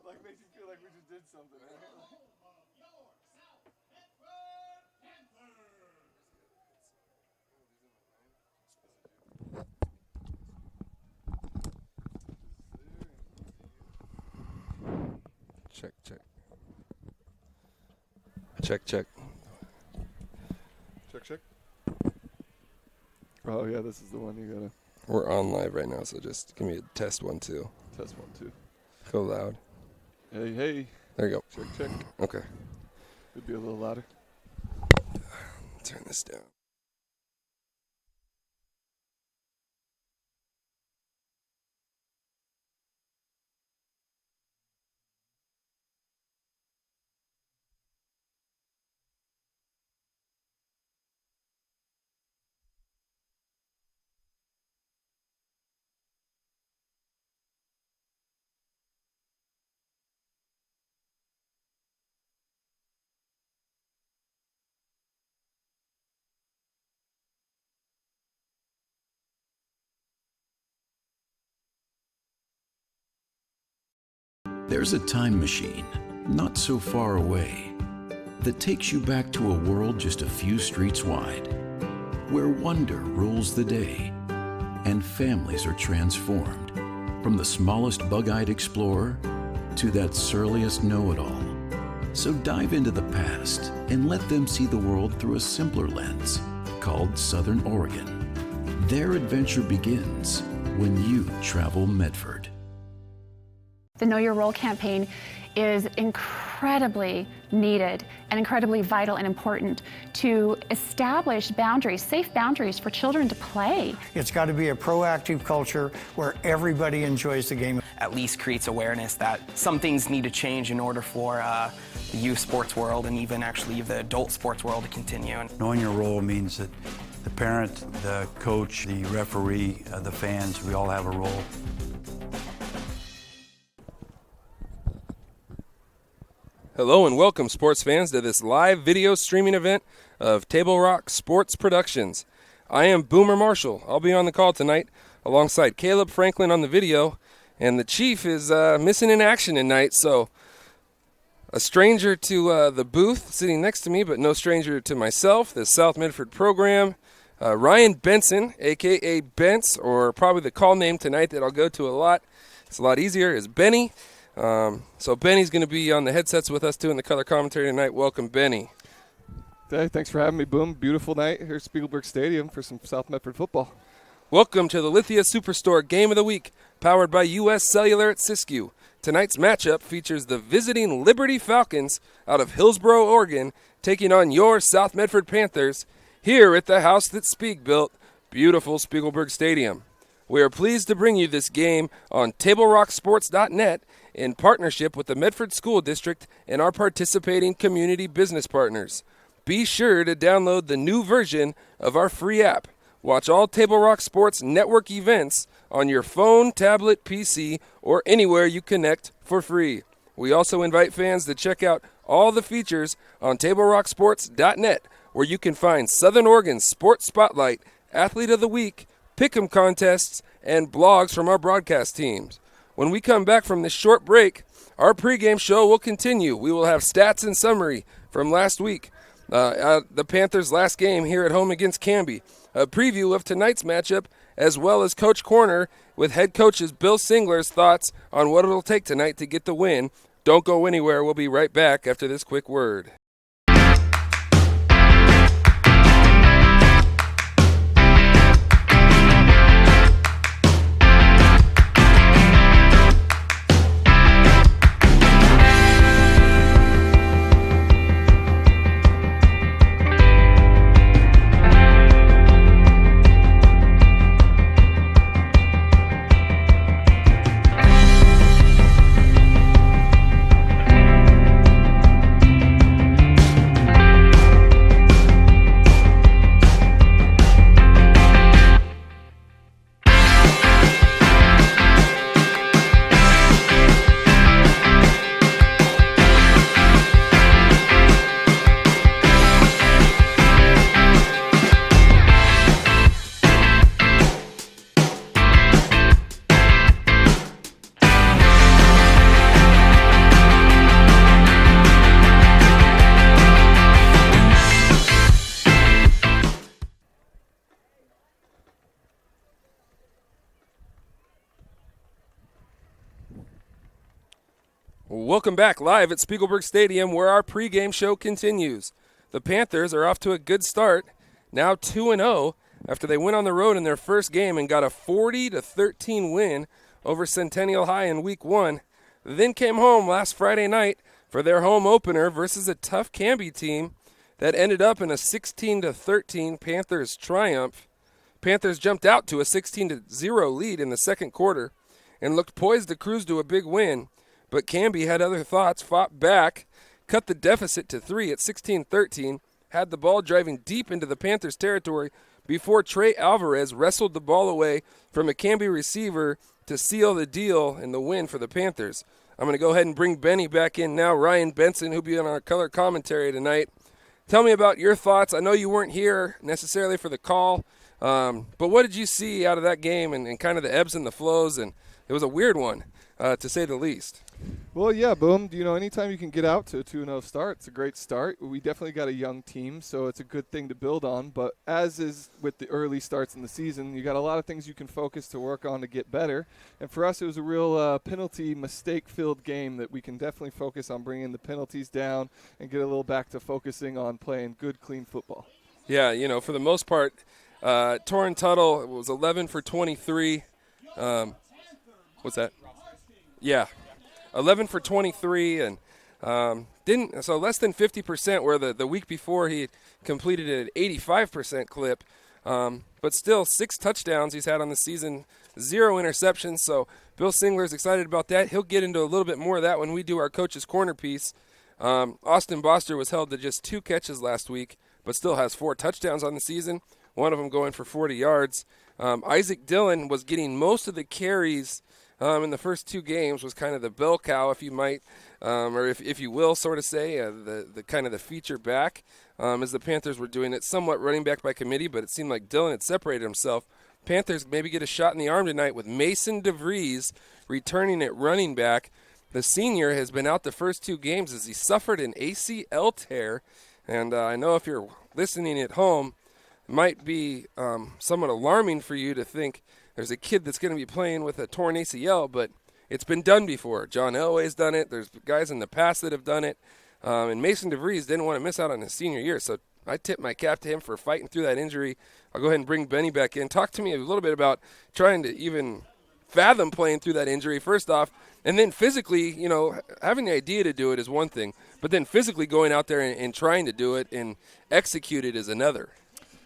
Like, makes you feel like we just did something, right? Check, check. Check, check. Check, check. Oh, yeah, this is the one you gotta We're on live right now, so just give me a test 1, 2. test 1, 2. Go loud. Hey, hey. There you go. Check, check. Okay. Could be a little louder. Turn this down. There's a time machine, not so far away, that takes you back to a world just a few streets wide, where wonder rules the day and families are transformed, from the smallest bug-eyed explorer to that surliest know-it-all. So dive into the past and let them see the world through a simpler lens called Southern Oregon. Their adventure begins when you travel Medford. The Know Your Role campaign is incredibly needed and incredibly vital and important to establish boundaries, safe boundaries for children to play. It's got to be a proactive culture where everybody enjoys the game. At least creates awareness that some things need to change in order for the youth sports world and even actually the adult sports world to continue. Knowing your role means that the parent, the coach, the referee, the fans, we all have a role. Hello and welcome, sports fans, to this live video streaming event of Table Rock Sports Productions. I am Boomer Marshall. I'll be on the call tonight alongside Caleb Franklin on the video, and the Chief is missing in action tonight, so a stranger to the booth sitting next to me, but no stranger to myself, the South Medford program, Ryan Benson, a.k.a. Bence, or probably the call name tonight that I'll go to a lot. It's a lot easier, is Benny. So Benny's going to be on the headsets with us doing the color commentary tonight. Welcome, Benny. Hey, thanks for having me, Boom. Beautiful night here at Spiegelberg Stadium for some South Medford football. Welcome to the Lithia Superstore Game of the Week, powered by U.S. Cellular at Siskiyou. Tonight's matchup features the visiting Liberty Falcons out of Hillsboro, Oregon, taking on your South Medford Panthers here at the house that Spieg built, beautiful Spiegelberg Stadium. We are pleased to bring you this game on TableRockSports.net in partnership with the Medford School District and our participating community business partners. Be sure to download the new version of our free app. Watch all Table Rock Sports Network events on your phone, tablet, PC, or anywhere you connect for free. We also invite fans to check out all the features on TableRockSports.net, where you can find Southern Oregon's Sports Spotlight, Athlete of the Week, Pick'em contests, and blogs from our broadcast teams. When we come back from this short break, our pregame show will continue. We will have stats and summary from last week, the Panthers' last game here at home against Canby, a preview of tonight's matchup, as well as Coach Corner with head coaches Bill Singler's thoughts on what it'll take tonight to get the win. Don't go anywhere. We'll be right back after this quick word. Welcome back live at Spiegelberg Stadium, where our pregame show continues. The Panthers are off to a good start, now 2-0, after they went on the road in their first game and got a 40-13 win over Centennial High in Week 1. Then came home last Friday night for their home opener versus a tough Canby team that ended up in a 16-13 Panthers triumph. Panthers jumped out to a 16-0 lead in the second quarter and looked poised to cruise to a big win. But Canby had other thoughts, fought back, cut the deficit to 3 at 16-13, had the ball driving deep into the Panthers' territory before Trey Alvarez wrestled the ball away from a Canby receiver to seal the deal and the win for the Panthers. I'm going to go ahead and bring Benny back in now. Ryan Benson, who'll be on our color commentary tonight. Tell me about your thoughts. I know you weren't here necessarily for the call, but what did you see out of that game and kind of the ebbs and the flows? And it was a weird one, to say the least. Well, yeah, Boom. Anytime you can get out to a 2-0 start, it's a great start. We definitely got a young team, so it's a good thing to build on. But as is with the early starts in the season, you got a lot of things you can focus to work on to get better. And for us, it was a real penalty mistake-filled game that we can definitely focus on bringing the penalties down and get a little back to focusing on playing good, clean football. Yeah, for the most part, Torrin Tuttle was 11 for 23. What's that? Yeah. 11 for 23 and so less than 50%, where the week before he completed an 85% clip. But still 6 touchdowns he's had on the season, 0 interceptions. So Bill Singler's excited about that. He'll get into a little bit more of that when we do our Coach's Corner piece. Austin Boster was held to just 2 catches last week, but still has 4 touchdowns on the season, one of them going for 40 yards. Isaac Dillon was getting most of the carries in the first 2 games, was kind of the bell cow, if you might, or if you will, sort of say, the kind of the feature back, as the Panthers were doing it, somewhat running back by committee, but it seemed like Dillon had separated himself. Panthers maybe get a shot in the arm tonight with Mason DeVries returning at running back. The senior has been out the first 2 games as he suffered an ACL tear, and I know if you're listening at home, it might be somewhat alarming for you to think there's a kid that's going to be playing with a torn ACL, but it's been done before. John Elway's done it. There's guys in the past that have done it. And Mason DeVries didn't want to miss out on his senior year, so I tip my cap to him for fighting through that injury. I'll go ahead and bring Benny back in. Talk to me a little bit about trying to even fathom playing through that injury, first off, and then physically, having the idea to do it is one thing, but then physically going out there and trying to do it and execute it is another.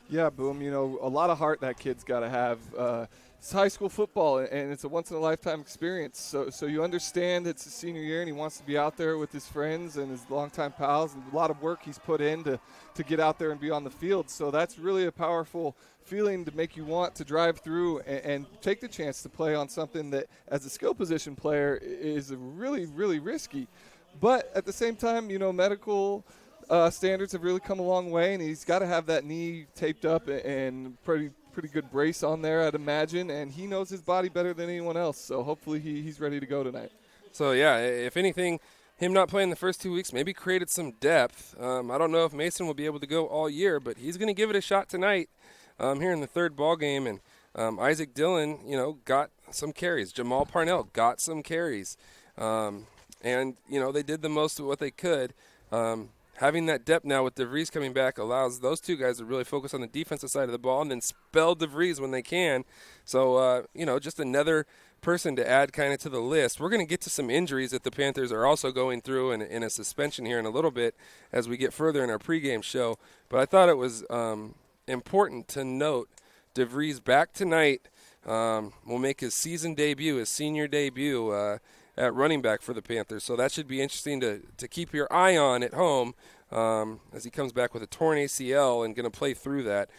Yeah, Boom. A lot of heart that kid's got to have. It's high school football, and it's a once-in-a-lifetime experience. So you understand it's his senior year, and he wants to be out there with his friends and his longtime pals, and a lot of work he's put in to get out there and be on the field. So that's really a powerful feeling to make you want to drive through and take the chance to play on something that, as a skill position player, is really, really risky. But at the same time, medical standards have really come a long way, and he's got to have that knee taped up and pretty good brace on there, I'd imagine, and he knows his body better than anyone else, so hopefully he's ready to go tonight. So, yeah, if anything, him not playing the first 2 weeks maybe created some depth. I don't know if Mason will be able to go all year, but he's going to give it a shot tonight here in the third ball game, and Isaac Dillon, got some carries. Jamal Parnell got some carries, and, they did the most of what they could. Having that depth now with DeVries coming back allows those 2 guys to really focus on the defensive side of the ball and then spell DeVries when they can. So, just another person to add kind of to the list. We're going to get to some injuries that the Panthers are also going through in a suspension here in a little bit as we get further in our pregame show. But I thought it was important to note DeVries back tonight will make his season debut, his senior debut, at running back for the Panthers. So that should be interesting to keep your eye on at home as he comes back with a torn ACL and going to play through that.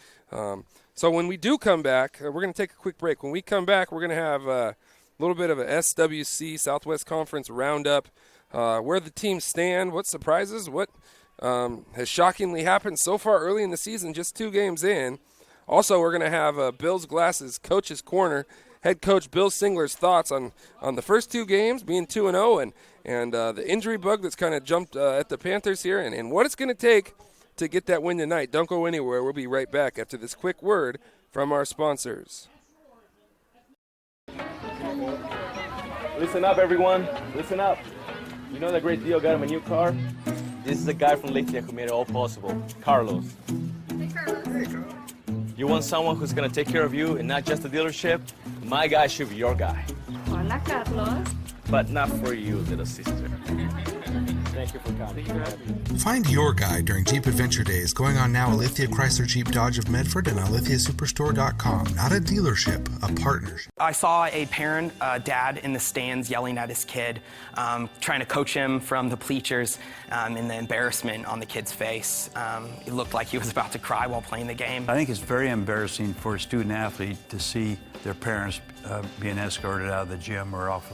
So when we do come back, we're going to take a quick break. When we come back, we're going to have a little bit of a SWC, Southwest Conference roundup, where the teams stand, what surprises, what has shockingly happened so far early in the season, just 2 games in. Also, we're going to have Bill's Glasses Coach's Corner, head coach Bill Singler's thoughts on the first 2 games, being 2-0, and the injury bug that's kind of jumped at the Panthers here, and what it's going to take to get that win tonight. Don't go anywhere. We'll be right back after this quick word from our sponsors. Listen up, everyone. Listen up. You know the great deal got him a new car? This is the guy from Lithia who made it all possible, Carlos. Hey, Carlos. You want someone who's gonna take care of you and not just the dealership? My guy should be your guy. Hola, Carlos. But not for you, little sister. Thank you for coming. Find your guy during Jeep Adventure Days going on now at Lithia Chrysler Jeep Dodge of Medford and on lithiasuperstore.com. Not a dealership, a partnership. I saw a parent, dad in the stands yelling at his kid, trying to coach him from the bleachers, and the embarrassment on the kid's face. It looked like he was about to cry while playing the game. I think it's very embarrassing for a student athlete to see their parents being escorted out of the gym or off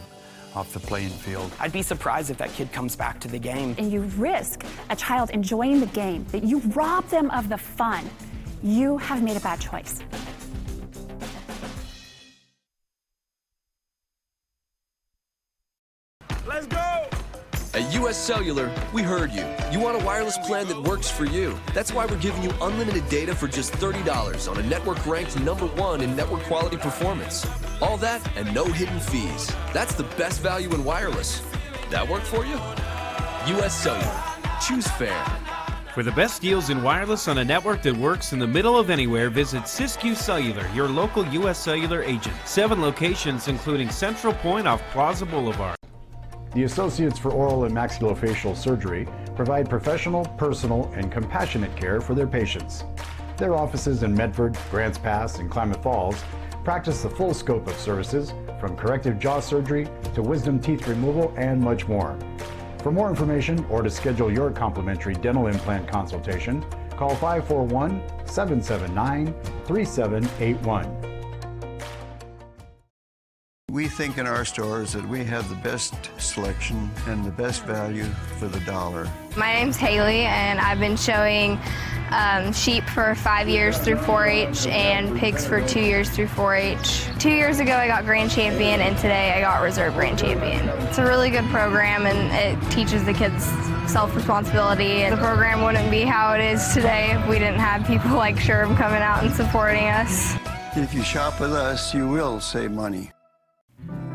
the playing field. I'd be surprised if that kid comes back to the game. And you risk a child enjoying the game, that you rob them of the fun. You have made a bad choice. Let's go! At US Cellular, we heard you. You want a wireless plan that works for you. That's why we're giving you unlimited data for just $30 on a network ranked #1 in network quality performance. All that and no hidden fees. That's the best value in wireless. That work for you? US Cellular. Choose fair. For the best deals in wireless on a network that works in the middle of anywhere, visit Siskiyou Cellular, your local US Cellular agent. 7 locations, including Central Point off Plaza Boulevard. The Associates for Oral and Maxillofacial Surgery provide professional, personal, and compassionate care for their patients. Their offices in Medford, Grants Pass, and Klamath Falls practice the full scope of services, from corrective jaw surgery to wisdom teeth removal and much more. For more information or to schedule your complimentary dental implant consultation, call 541-779-3781. We think in our stores that we have the best selection and the best value for the dollar. My name's Haley, and I've been showing sheep for 5 years through 4-H and pigs for 2 years through 4-H. 2 years ago I got Grand Champion, and today I got Reserve Grand Champion. It's a really good program, and it teaches the kids self-responsibility. The program wouldn't be how it is today if we didn't have people like Sherb coming out and supporting us. If you shop with us, you will save money.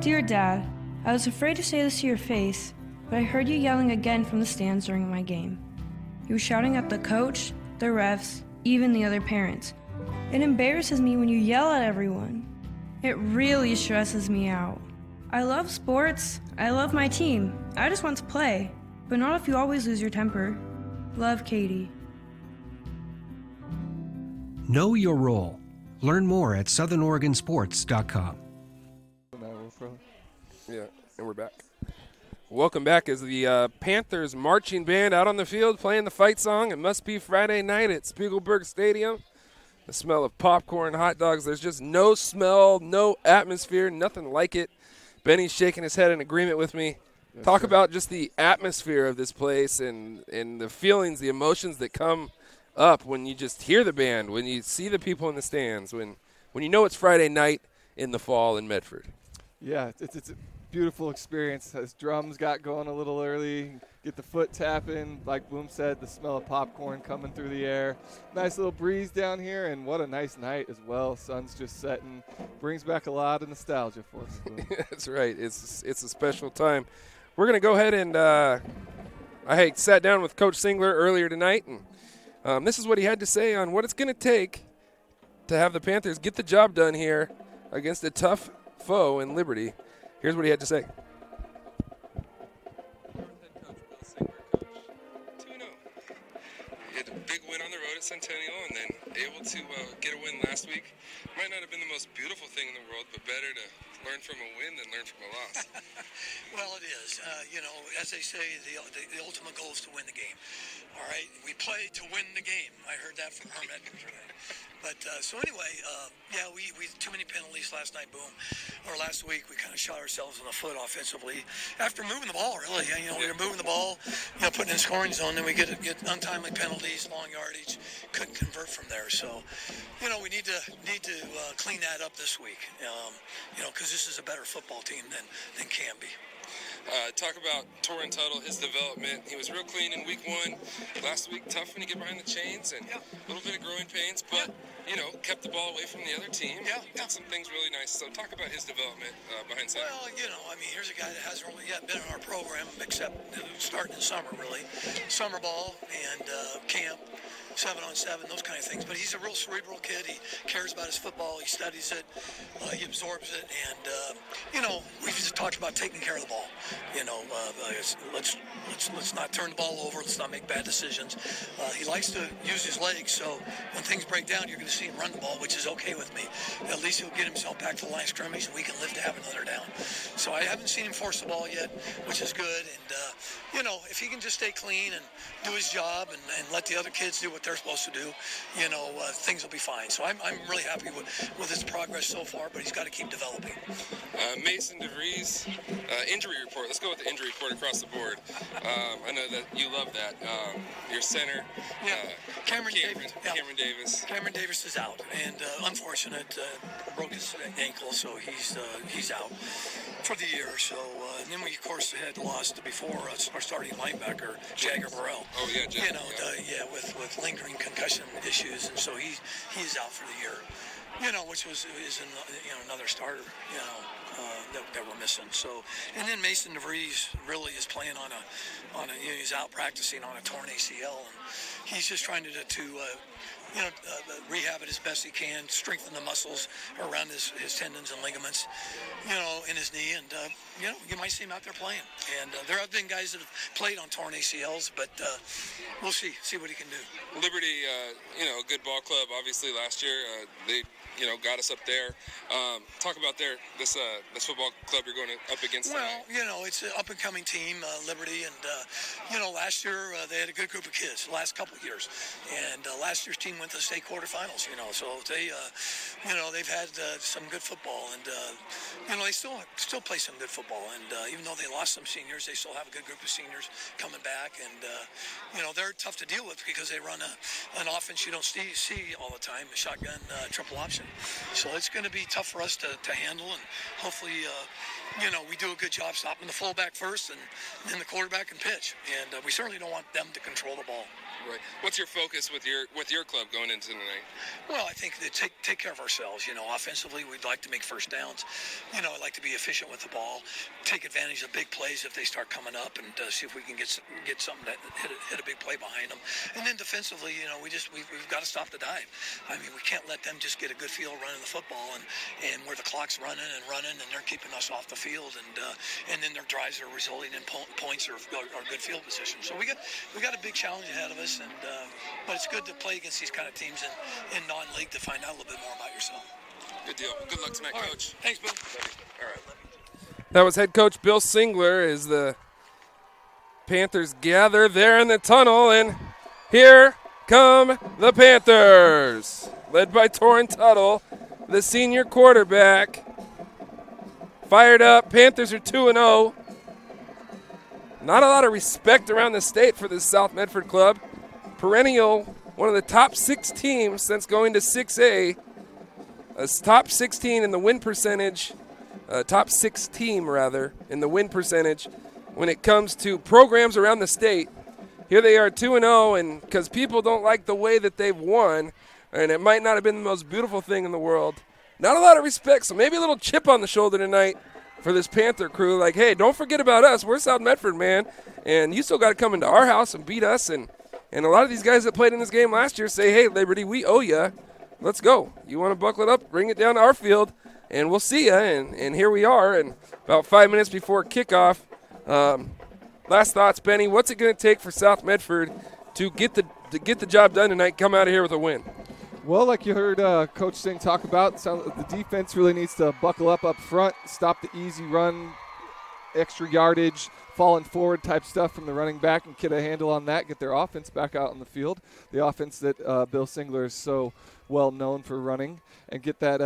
Dear Dad, I was afraid to say this to your face, but I heard you yelling again from the stands during my game. You were shouting at the coach, the refs, even the other parents. It embarrasses me when you yell at everyone. It really stresses me out. I love sports, I love my team, I just want to play, but not if you always lose your temper. Love, Katie. Know your role. Learn more at southernoregonsports.com. Yeah, and we're back. Welcome back as the Panthers marching band out on the field playing the fight song. It must be Friday night at Spiegelberg Stadium. The smell of popcorn, hot dogs. There's just no smell, no atmosphere, nothing like it. Benny's shaking his head in agreement with me. Yes, Talk about just the atmosphere of this place and the feelings, the emotions that come up when you just hear the band, when you see the people in the stands, when you know it's Friday night in the fall in Medford. Yeah, it's a beautiful experience. As drums got going a little early, get the foot tapping, like Boom said, the smell of popcorn coming through the air. Nice little breeze down here, and what a nice night as well. Sun's just setting. Brings back a lot of nostalgia for us. That's right. It's a special time. We're going to go ahead and I sat down with Coach Singler earlier tonight, and this is what he had to say on what it's going to take to have the Panthers get the job done here against a tough foe in Liberty. Here's what he had to say. Had a big win on the road at Centennial and then able to get a win last week. Might not have been the most beautiful thing in the world, but better to learn from a win than learn from a loss. Well, it is. As they say, the ultimate goal is to win the game. All right? We play to win the game. I heard that from Herm Edwards today. But so anyway, we too many penalties last night, last week. We kind of shot ourselves in the foot offensively after moving the ball. Really, we were moving the ball, putting it in scoring zone. Then we get untimely penalties, long yardage, couldn't convert from there. So, we need to clean that up this week. Because this is a better football team than can be. Talk about Torrin Tuttle, his development. He was real clean in week 1. Last week, tough when you get behind the chains and a little bit of growing pains, but, kept the ball away from the other team. Did some things really nice. So talk about his development behind center. Well, here's a guy that hasn't really yet been in our program except starting in summer, really. Summer ball and camp. 7-on-7, those kind of things. But he's a real cerebral kid. He cares about his football. He studies it. He absorbs it. And, we've just talked about taking care of the ball. Let's not turn the ball over. Let's not make bad decisions. He likes to use his legs, so when things break down, you're going to see him run the ball, which is okay with me. At least he'll get himself back to the line of scrimmage, and we can live to have another down. So I haven't seen him force the ball yet, which is good. And, if he can just stay clean and do his job and let the other kids do what they're supposed to do, things will be fine. So I'm really happy with his progress so far, but he's got to keep developing. Mason DeVries, injury report. Let's go with the injury report across the board. I know that you love that. Your center, Cameron Davis. Cameron Davis is out, and unfortunate, broke his ankle, so he's out for the year. So and then we of course had lost before our starting linebacker Jagger Burrell. Oh yeah, Jagger. With lingering concussion issues, and so he's out for the year. Which is another starter, that we're missing. So, and then Mason DeVries really is playing on a he's out practicing on a torn ACL, and he's just trying to rehab it as best he can, strengthen the muscles around his tendons and ligaments, in his knee, and you might see him out there playing. And there have been guys that have played on torn ACLs, but we'll see what he can do. Liberty, a good ball club. Obviously, last year they got us up there. Talk about this football club you're going up against. Well, it's an up-and-coming team, Liberty, and last year they had a good group of kids. The last couple of years, and last year's team went to the state quarterfinals. So they, they've had some good football, and they still play some good football. And even though they lost some seniors, they still have a good group of seniors coming back, and they're tough to deal with because they run an offense you don't see all the time, a shotgun triple option. So it's going to be tough for us to handle, and hopefully, we do a good job stopping the fullback first, and then the quarterback can pitch. And we certainly don't want them to control the ball. Right. What's your focus with your club going into tonight? Well, I think that take care of ourselves. Offensively, we'd like to make first downs. I'd like to be efficient with the ball, take advantage of big plays if they start coming up, and see if we can get something that hit a big play behind them. And then defensively, we've got to stop the dive. I mean, we can't let them just get a good feel running the football, and where the clock's running, and they're keeping us off the field, and then their drives are resulting in points or good field position. So we got a big challenge ahead of us. But it's good to play against these kind of teams in non-league to find out a little bit more about yourself. Good deal. Good luck tonight, Coach. Thanks, Bill. All right. That was head coach Bill Singler as the Panthers gather there in the tunnel, and here come the Panthers, led by Torrin Tuttle, the senior quarterback. Fired up. Panthers are 2-0. Not a lot of respect around the state for this South Medford club. Perennial, one of the top 6 teams since going to 6A. A top 16 in the win percentage, top 6 team rather, in the win percentage when it comes to programs around the state. Here they are 2-0, and because people don't like the way that they've won, and it might not have been the most beautiful thing in the world, not a lot of respect, so maybe a little chip on the shoulder tonight for this Panther crew. Like, hey, don't forget about us. We're South Medford, man, and you still got to come into our house and beat us. And a lot of these guys that played in this game last year say, hey, Liberty, we owe you. Let's go. You want to buckle it up, bring it down to our field, and we'll see you. And here we are, and about 5 minutes before kickoff. Last thoughts, Benny. What's it going to take for South Medford to get the job done tonight, come out of here with a win? Well, like you heard Coach Singh talk about, the defense really needs to buckle up front, stop the easy run, extra yardage, falling forward type stuff from the running back, and get a handle on that, get their offense back out on the field, the offense that Bill Singler is so well known for running, and get that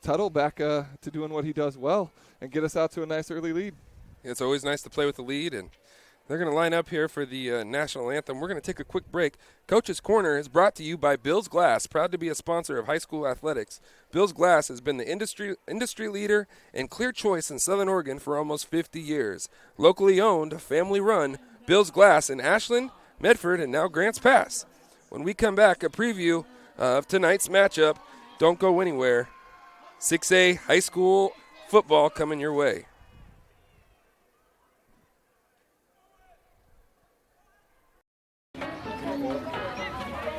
Tuttle back to doing what he does well and get us out to a nice early lead. It's always nice to play with the lead, and They're going to line up here for the national anthem. We're going to take a quick break. Coach's Corner is brought to you by Bill's Glass, proud to be a sponsor of high school athletics. Bill's Glass has been the industry leader and clear choice in Southern Oregon for almost 50 years. Locally owned, family run, Bill's Glass in Ashland, Medford, and now Grants Pass. When we come back, a preview of tonight's matchup. Don't go anywhere. 6A high school football coming your way.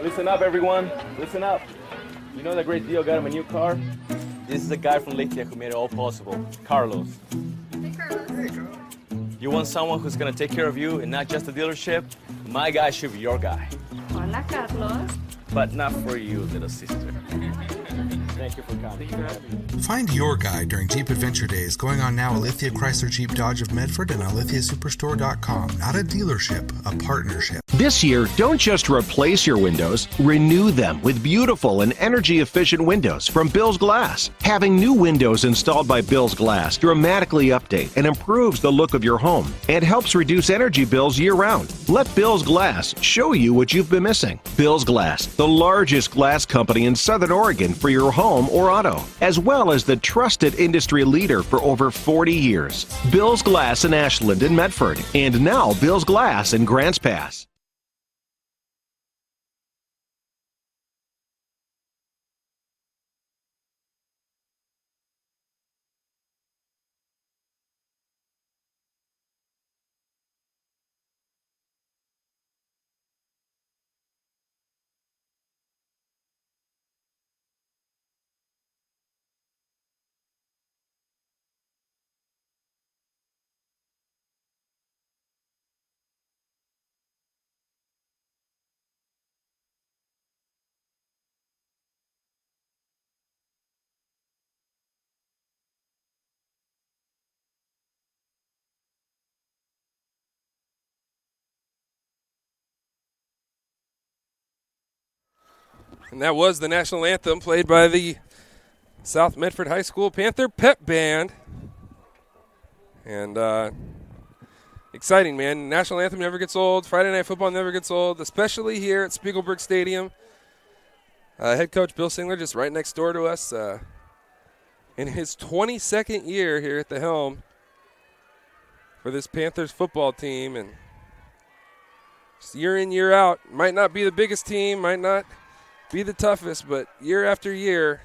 Listen up, everyone. Listen up. You know that great deal got him a new car? This is the guy from Lithia who made it all possible, Carlos. Hey, Carlos. Hey, Carlos. You want someone who's going to take care of you and not just the dealership? My guy should be your guy. Hola, Carlos. But not for you, little sister. Thank you for coming. Find your guy during Jeep Adventure Days going on now at Lithia Chrysler Jeep Dodge of Medford and on lithiasuperstore.com. Not a dealership, a partnership. This year, don't just replace your windows, renew them with beautiful and energy-efficient windows from Bill's Glass. Having new windows installed by Bill's Glass dramatically update and improves the look of your home and helps reduce energy bills year-round. Let Bill's Glass show you what you've been missing. Bill's Glass, the largest glass company in Southern Oregon for your home or auto, as well as the trusted industry leader for over 40 years. Bill's Glass in Ashland and Medford, and now Bill's Glass in Grants Pass. And that was the national anthem played by the South Medford High School Panther Pep Band. And exciting, man. National anthem never gets old. Friday Night Football never gets old, especially here at Spiegelberg Stadium. Head coach Bill Singler just right next door to us. In his 22nd year here at the helm for this Panthers football team. And just year in, year out. Might not be the biggest team, might not be the toughest, but year after year,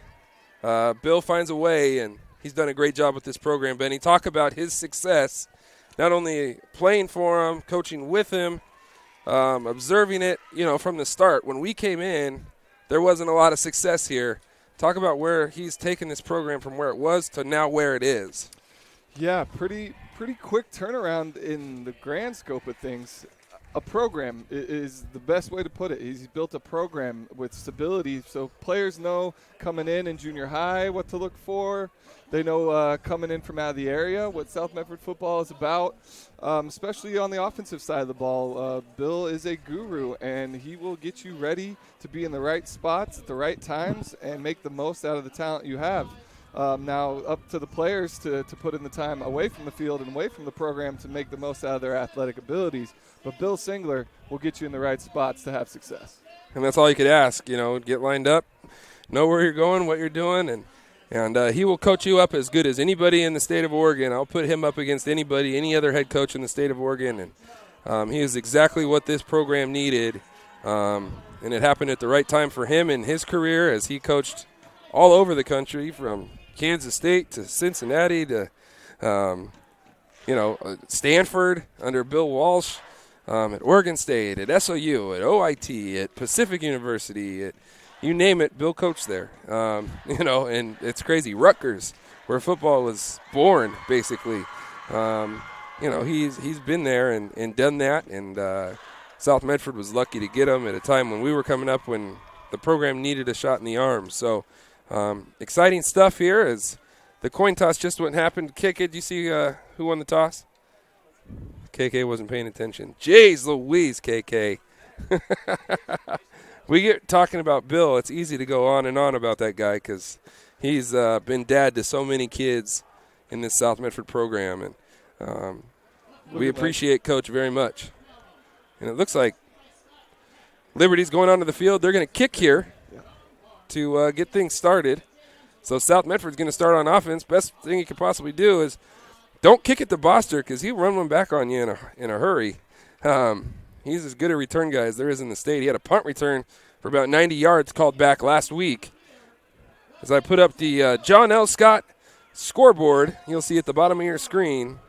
Bill finds a way, and he's done a great job with this program. Benny, talk about his success, not only playing for him, coaching with him, observing it, from the start. When we came in, there wasn't a lot of success here. Talk about where he's taken this program from where it was to now where it is. Yeah, pretty quick turnaround in the grand scope of things. A program is the best way to put it. He's built a program with stability, so players know coming in junior high what to look for. They know coming in from out of the area what South Medford football is about, especially on the offensive side of the ball. Bill is a guru, and he will get you ready to be in the right spots at the right times and make the most out of the talent you have. Now up to the players to put in the time away from the field and away from the program to make the most out of their athletic abilities. But Bill Singler will get you in the right spots to have success. And that's all you could ask, get lined up, know where you're going, what you're doing, and he will coach you up as good as anybody in the state of Oregon. I'll put him up against any other head coach in the state of Oregon. And he is exactly what this program needed. And it happened at the right time for him in his career as he coached all over the country from Kansas State to Cincinnati to, Stanford under Bill Walsh, at Oregon State, at SOU, at OIT, at Pacific University, you name it, Bill coached there. And it's crazy. Rutgers, where football was born, basically. He's been there and done that, and South Medford was lucky to get him at a time when we were coming up when the program needed a shot in the arm. So exciting stuff here as the coin toss just what happened. KK, did you see who won the toss? KK wasn't paying attention. Jeez Louise, KK. We get talking about Bill. It's easy to go on and on about that guy because he's been dad to so many kids in this South Medford program. And We appreciate Coach very much. And it looks like Liberty's going onto the field. They're going to kick here to get things started. So South Medford's going to start on offense. Best thing you could possibly do is don't kick it to Boster because he'll run one back on you in a hurry. He's as good a return guy as there is in the state. He had a punt return for about 90 yards called back last week. As I put up the John L. Scott scoreboard, you'll see at the bottom of your screen,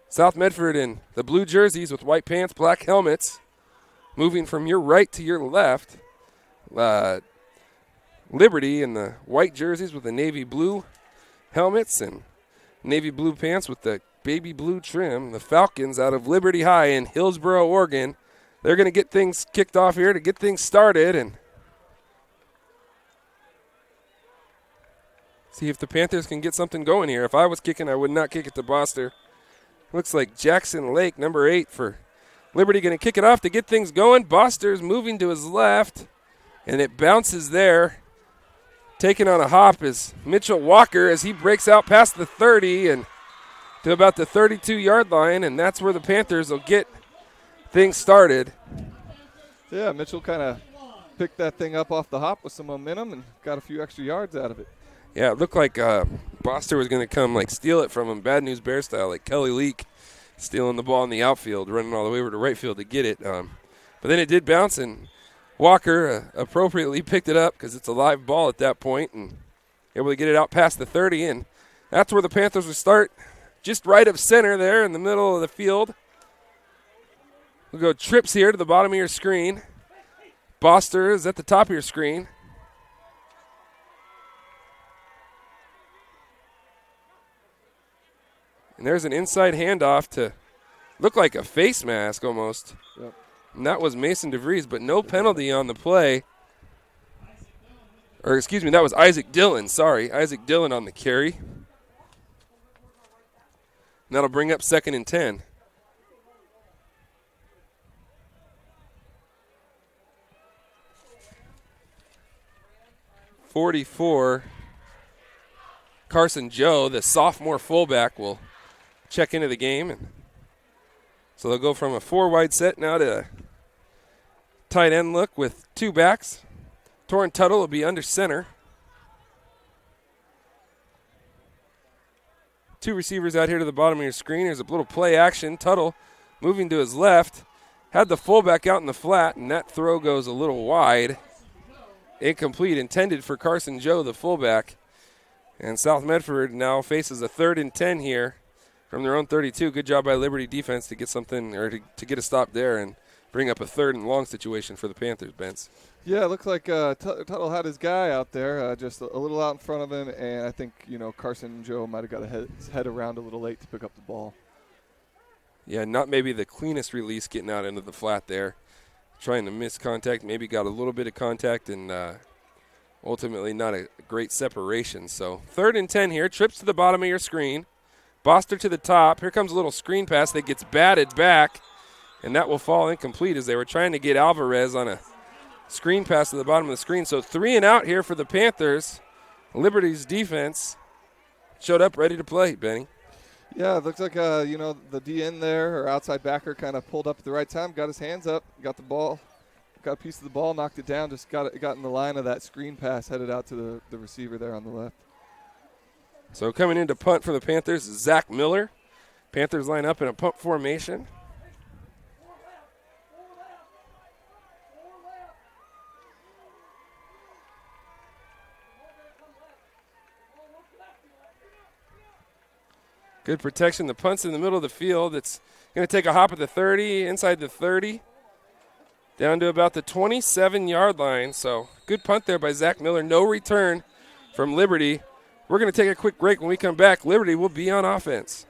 South Medford in the blue jerseys with white pants, black helmets, moving from your right to your left. Liberty in the white jerseys with the navy blue helmets and navy blue pants with the baby blue trim. The Falcons out of Liberty High in Hillsboro, Oregon. They're going to get things kicked off here to get things started and see if the Panthers can get something going here. If I was kicking, I would not kick it to Boster. Looks like Jackson Lake, number 8 for Liberty, going to kick it off to get things going. Boster's moving to his left, and it bounces there. Taking on a hop is Mitchell Walker as he breaks out past the 30 and to about the 32-yard line, and that's where the Panthers will get things started. Yeah, Mitchell kind of picked that thing up off the hop with some momentum and got a few extra yards out of it. Yeah, it looked like Boster was going to come steal it from him, Bad News Bear style, like Kelly Leak stealing the ball in the outfield, running all the way over to right field to get it. But then it did bounce, and Walker appropriately picked it up because it's a live ball at that point and able to get it out past the 30. And that's where the Panthers will start, just right of center there in the middle of the field. We'll go trips here to the bottom of your screen. Boster is at the top of your screen. And there's an inside handoff to look like a face mask almost. Yep. And that was Mason DeVries, but no penalty on the play. Or excuse me, that was Isaac Dillon. Sorry, Isaac Dillon on the carry. And that'll bring up 2nd and 10. .44. Carson Joe, the sophomore fullback, will check into the game. And so they'll go from a 4-wide set now to a tight end look with 2 backs. Torrin Tuttle will be under center. 2 receivers out here to the bottom of your screen. There's a little play action. Tuttle moving to his left. Had the fullback out in the flat, and that throw goes a little wide. Incomplete, intended for Carson Joe, the fullback. And South Medford now faces a 3rd and 10 here from their own 32. Good job by Liberty defense to get something, or to get a stop there and bring up a 3rd and long situation for the Panthers, Benz. Yeah, it looked like Tuttle had his guy out there, just a little out in front of him, and I think, Carson Joe might have got his head around a little late to pick up the ball. Yeah, not maybe the cleanest release getting out into the flat there. Trying to miss contact, maybe got a little bit of contact, and ultimately not a great separation. So 3rd and 10 here, trips to the bottom of your screen. Boster to the top. Here comes a little screen pass that gets batted back, and that will fall incomplete as they were trying to get Alvarez on a screen pass to the bottom of the screen. So 3 and out here for the Panthers. Liberty's defense showed up ready to play, Benny. Yeah, it looks like, the DN there, or outside backer, kind of pulled up at the right time, got his hands up, got the ball, got a piece of the ball, knocked it down, just got in the line of that screen pass, headed out to the receiver there on the left. So coming in to punt for the Panthers is Zach Miller. Panthers line up in a punt formation. Good protection. The punt's in the middle of the field. It's going to take a hop at the 30, inside the 30, down to about the 27-yard line. So good punt there by Zach Miller. No return from Liberty. We're going to take a quick break. When we come back, Liberty will be on offense.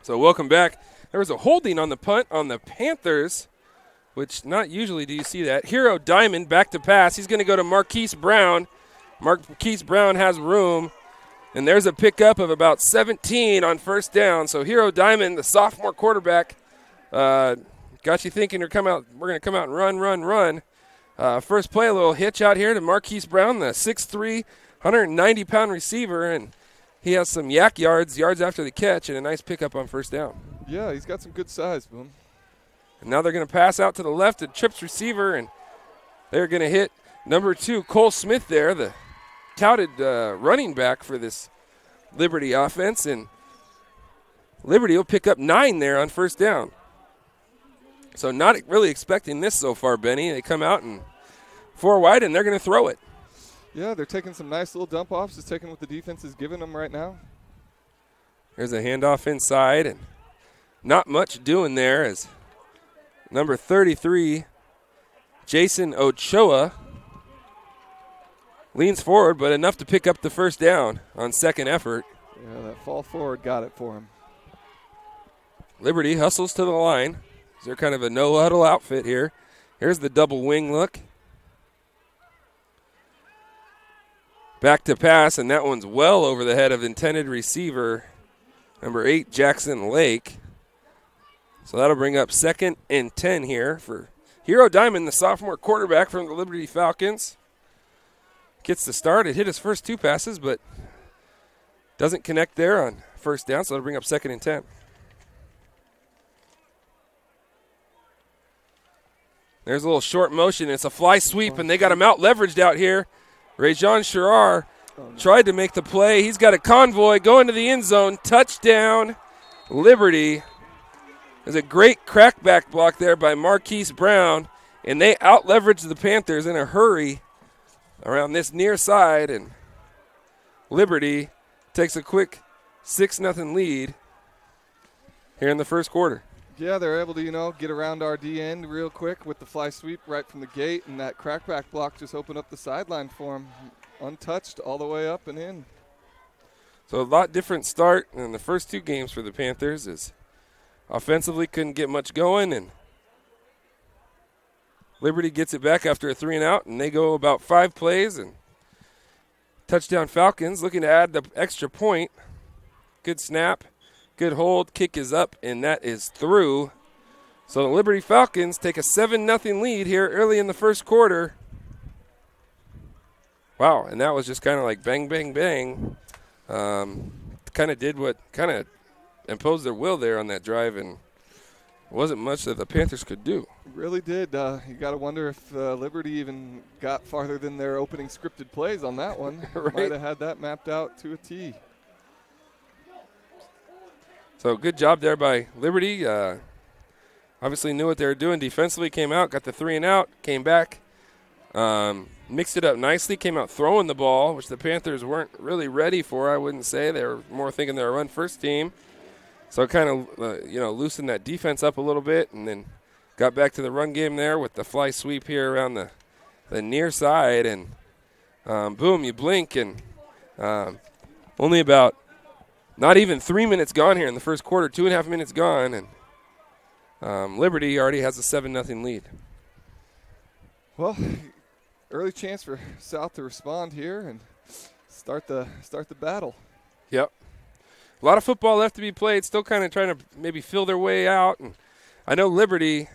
So welcome back. There was a holding on the punt on the Panthers, which not usually do you see that. Hero Diamond back to pass. He's going to go to Marquise Brown. Marquise Brown has room, and there's a pickup of about 17 on first down. So Hero Diamond, the sophomore quarterback, got you thinking we're going to come out and run. First play, a little hitch out here to Marquise Brown, the 6'3", 190-pound receiver, and he has some yards after the catch, and a nice pickup on first down. Yeah, he's got some good size, Boom. And now they're going to pass out to the left, a trips receiver, and they're going to hit number 2, Cole Smith there, the touted running back for this Liberty offense, and Liberty will pick up 9 there on first down. So not really expecting this so far, Benny. They come out and 4 wide, and they're going to throw it. Yeah, they're taking some nice little dump offs, just taking what the defense is giving them right now. There's a handoff inside, and not much doing there as number 33, Jason Ochoa, leans forward, but enough to pick up the first down on second effort. Yeah, that fall forward got it for him. Liberty hustles to the line. They're kind of a no-huddle outfit here. Here's the double wing look. Back to pass, and that one's well over the head of intended receiver, number 8, Jackson Lake. So that'll bring up 2nd and 10 here for Hero Diamond, the sophomore quarterback from the Liberty Falcons. Gets the start. It hit his first 2 passes, but doesn't connect there on first down, so that'll bring up 2nd and 10. There's a little short motion. It's a fly sweep, and they got him out-leveraged out here. Rajon Sherrar tried to make the play. He's got a convoy going to the end zone. Touchdown, Liberty. There's a great crackback block there by Marquise Brown, and they out-leveraged the Panthers in a hurry around this near side, and Liberty takes a quick 6-0 lead here in the first quarter. Yeah, they're able to, get around our D end real quick with the fly sweep right from the gate, and that crackback block just opened up the sideline for him, untouched all the way up and in. So a lot different start in the first 2 games for the Panthers is offensively couldn't get much going, and Liberty gets it back after a 3-and-out, and they go about 5 plays, and touchdown Falcons looking to add the extra point. Good snap. Good hold, kick is up, and that is through. So the Liberty Falcons take a 7-0 lead here early in the first quarter. Wow, and that was just kind of like bang, bang, bang. Kind of imposed their will there on that drive, and it wasn't much that the Panthers could do. It really did. You got to wonder if Liberty even got farther than their opening scripted plays on that one. Right. Might have had that mapped out to a T. So good job there by Liberty. Obviously knew what they were doing defensively, came out, got the 3-and-out, came back, mixed it up nicely, came out throwing the ball, which the Panthers weren't really ready for, I wouldn't say. They were more thinking they were a run-first team. So it kind of, loosened that defense up a little bit, and then got back to the run game there with the fly sweep here around the near side, and boom, you blink, and only about not even 3 minutes gone here in the first quarter, 2.5 minutes gone, and Liberty already has a 7-0 lead. Well, early chance for South to respond here and start the battle. Yep. A lot of football left to be played, still kind of trying to maybe fill their way out. And I know Liberty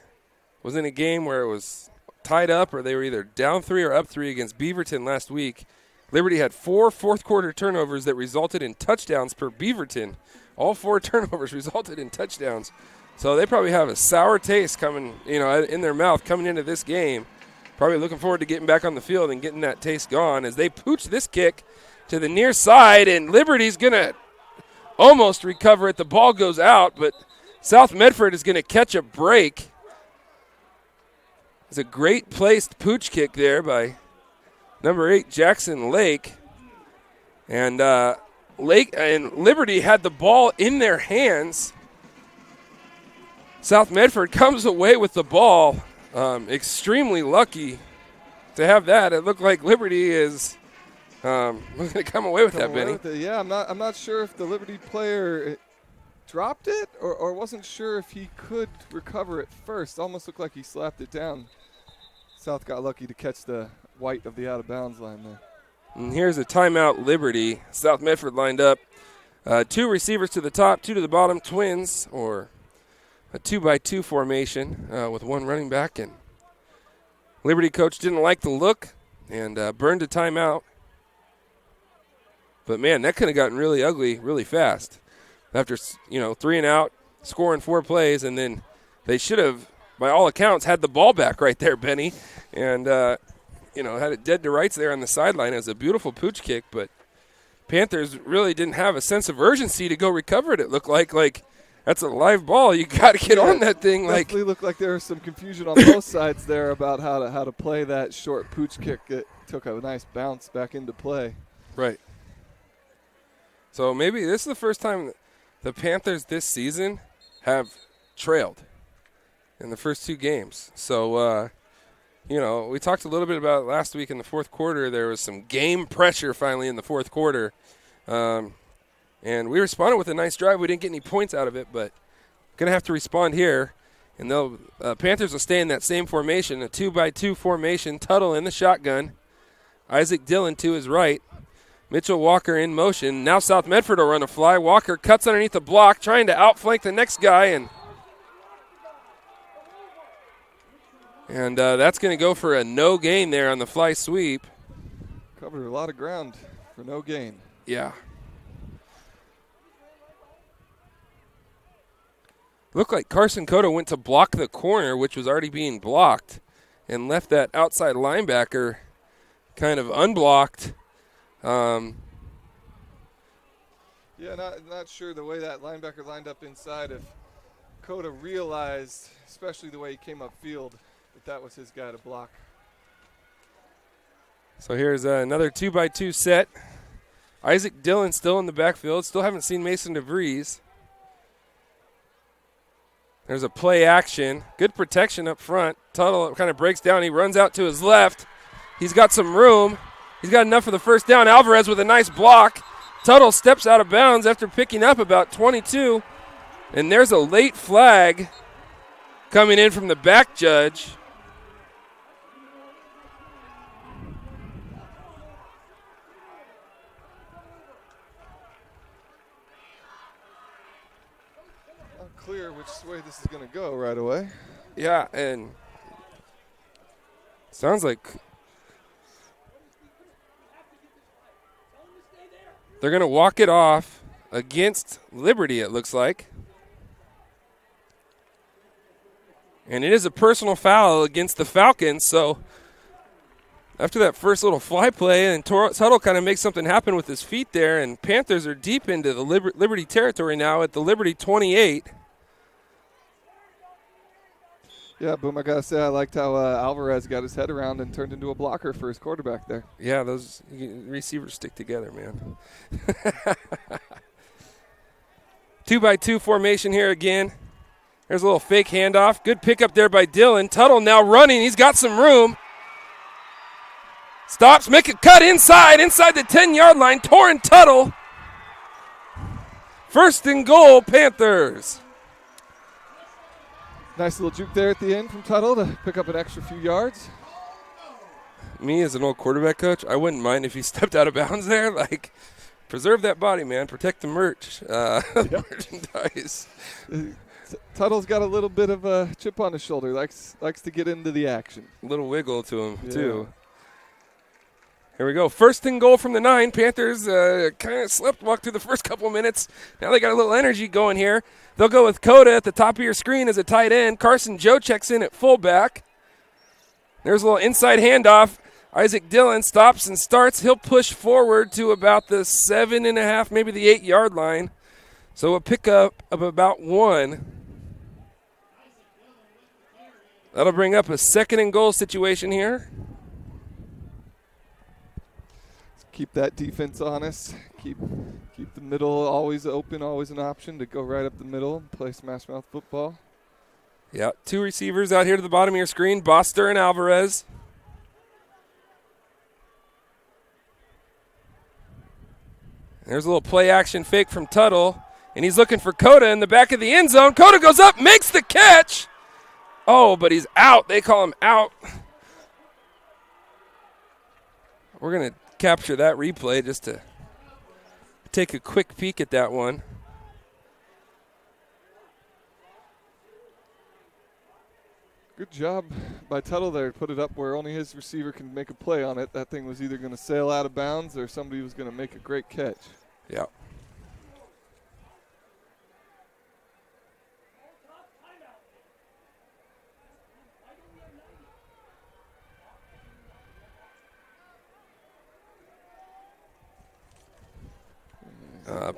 was in a game where it was tied up, or they were either down 3 or up 3 against Beaverton last week. Liberty had 4 fourth-quarter turnovers that resulted in touchdowns per Beaverton. All 4 turnovers resulted in touchdowns. So they probably have a sour taste coming, in their mouth coming into this game. Probably looking forward to getting back on the field and getting that taste gone as they pooch this kick to the near side, and Liberty's going to almost recover it. The ball goes out, but South Medford is going to catch a break. It's a great placed pooch kick there by number 8, Jackson Lake. And Lake and Liberty had the ball in their hands. South Medford comes away with the ball. Extremely lucky to have that. It looked like Liberty is going to come away with that, Benny. Yeah, I'm not sure if the Liberty player dropped it or wasn't sure if he could recover it first. Almost looked like he slapped it down. South got lucky to catch the white of the out-of-bounds line there. And here's a timeout, Liberty. South Medford lined up. 2 receivers to the top, 2 to the bottom, twins, or a 2-by-2 formation with 1 running back. And Liberty coach didn't like the look and burned a timeout. But, man, that could have gotten really ugly really fast. After, 3 and out, scoring 4 plays, and then they should have, by all accounts, had the ball back right there, Benny. And, had it dead to rights there on the sideline. It was a beautiful pooch kick, but Panthers really didn't have a sense of urgency to go recover it. It looked like that's a live ball. You got to get on that thing. Definitely looked like there was some confusion on both sides there about how to play that short pooch kick. It took a nice bounce back into play. Right. So maybe this is the first time the Panthers this season have trailed in the first 2 games. So, we talked a little bit about it last week in the fourth quarter. There was some game pressure finally in the fourth quarter. And we responded with a nice drive. We didn't get any points out of it, but going to have to respond here. And the Panthers will stay in that same formation, a 2-by-2 formation. Tuttle in the shotgun. Isaac Dillon to his right. Mitchell Walker in motion. Now South Medford will run a fly. Walker cuts underneath the block, trying to outflank the next guy, and that's going to go for a no gain there on the fly sweep. Covered a lot of ground for no gain. Yeah. Looked like Carson Cotto went to block the corner, which was already being blocked, and left that outside linebacker kind of unblocked. Not sure the way that linebacker lined up inside if Cotto realized, especially the way he came upfield, that was his guy to block. So here's another 2-by-2 set. Isaac Dillon still in the backfield. Still haven't seen Mason DeVries. There's a play action. Good protection up front. Tuttle kind of breaks down. He runs out to his left. He's got some room. He's got enough for the first down. Alvarez with a nice block. Tuttle steps out of bounds after picking up about 22. And there's a late flag coming in from the back judge. Not clear which way this is going to go right away. Yeah, and sounds like they're going to walk it off against Liberty, it looks like. And it is a personal foul against the Falcons, so after that first little fly play, and Tuttle kind of makes something happen with his feet there, and Panthers are deep into the Liberty territory now at the Liberty 28. Yeah, Boom, I got to say I liked how Alvarez got his head around and turned into a blocker for his quarterback there. Yeah, those receivers stick together, man. 2-by-2 formation here again. There's a little fake handoff. Good pickup there by Dillon. Tuttle now running. He's got some room. Stops, make a cut inside the 10-yard line. Torrin Tuttle. First and goal, Panthers. Nice little juke there at the end from Tuttle to pick up an extra few yards. Me as an old quarterback coach, I wouldn't mind if he stepped out of bounds there. Like, preserve that body, man. Protect the merchandise. Tuttle's got a little bit of a chip on his shoulder. Likes to get into the action. A little wiggle to him, too. Here we go. First and goal from the 9. Panthers kind of walked through the first couple of minutes. Now they got a little energy going here. They'll go with Coda at the top of your screen as a tight end. Carson Joe checks in at fullback. There's a little inside handoff. Isaac Dillon stops and starts. He'll push forward to about the 7.5, maybe the 8-yard line. So a pickup of about 1. That'll bring up a second and goal situation here. Keep that defense honest. Keep the middle always open, always an option to go right up the middle and play smash mouth football. Yeah, 2 receivers out here to the bottom of your screen, Boster and Alvarez. There's a little play action fake from Tuttle. And he's looking for Coda in the back of the end zone. Coda goes up, makes the catch. Oh, but he's out. They call him out. We're going to capture that replay just to take a quick peek at that one. Good job by Tuttle there to put it up where only his receiver can make a play on it. That thing was either going to sail out of bounds or somebody was going to make a great catch. Yeah.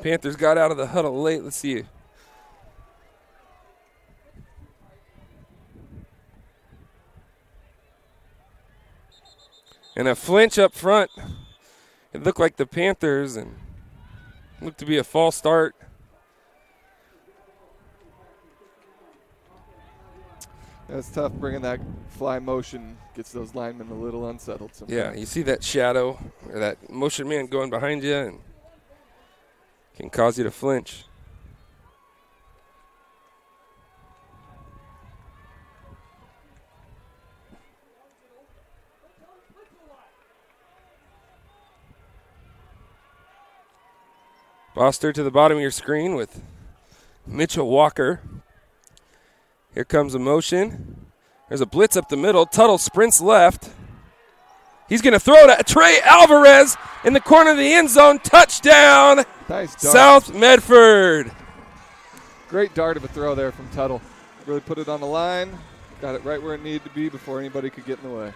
Panthers got out of the huddle late. Let's see. And a flinch up front. It looked like the Panthers and looked to be a false start. That's tough bringing that fly motion. Gets those linemen a little unsettled sometimes. Yeah, you see that shadow or that motion man going behind you and can cause you to flinch. Foster to the bottom of your screen with Mitchell Walker. Here comes a motion. There's a blitz up the middle. Tuttle sprints left. He's going to throw it at Trey Alvarez in the corner of the end zone. Touchdown, nice dart. South Medford. Great dart of a throw there from Tuttle. Really put it on the line. Got it right where it needed to be before anybody could get in the way.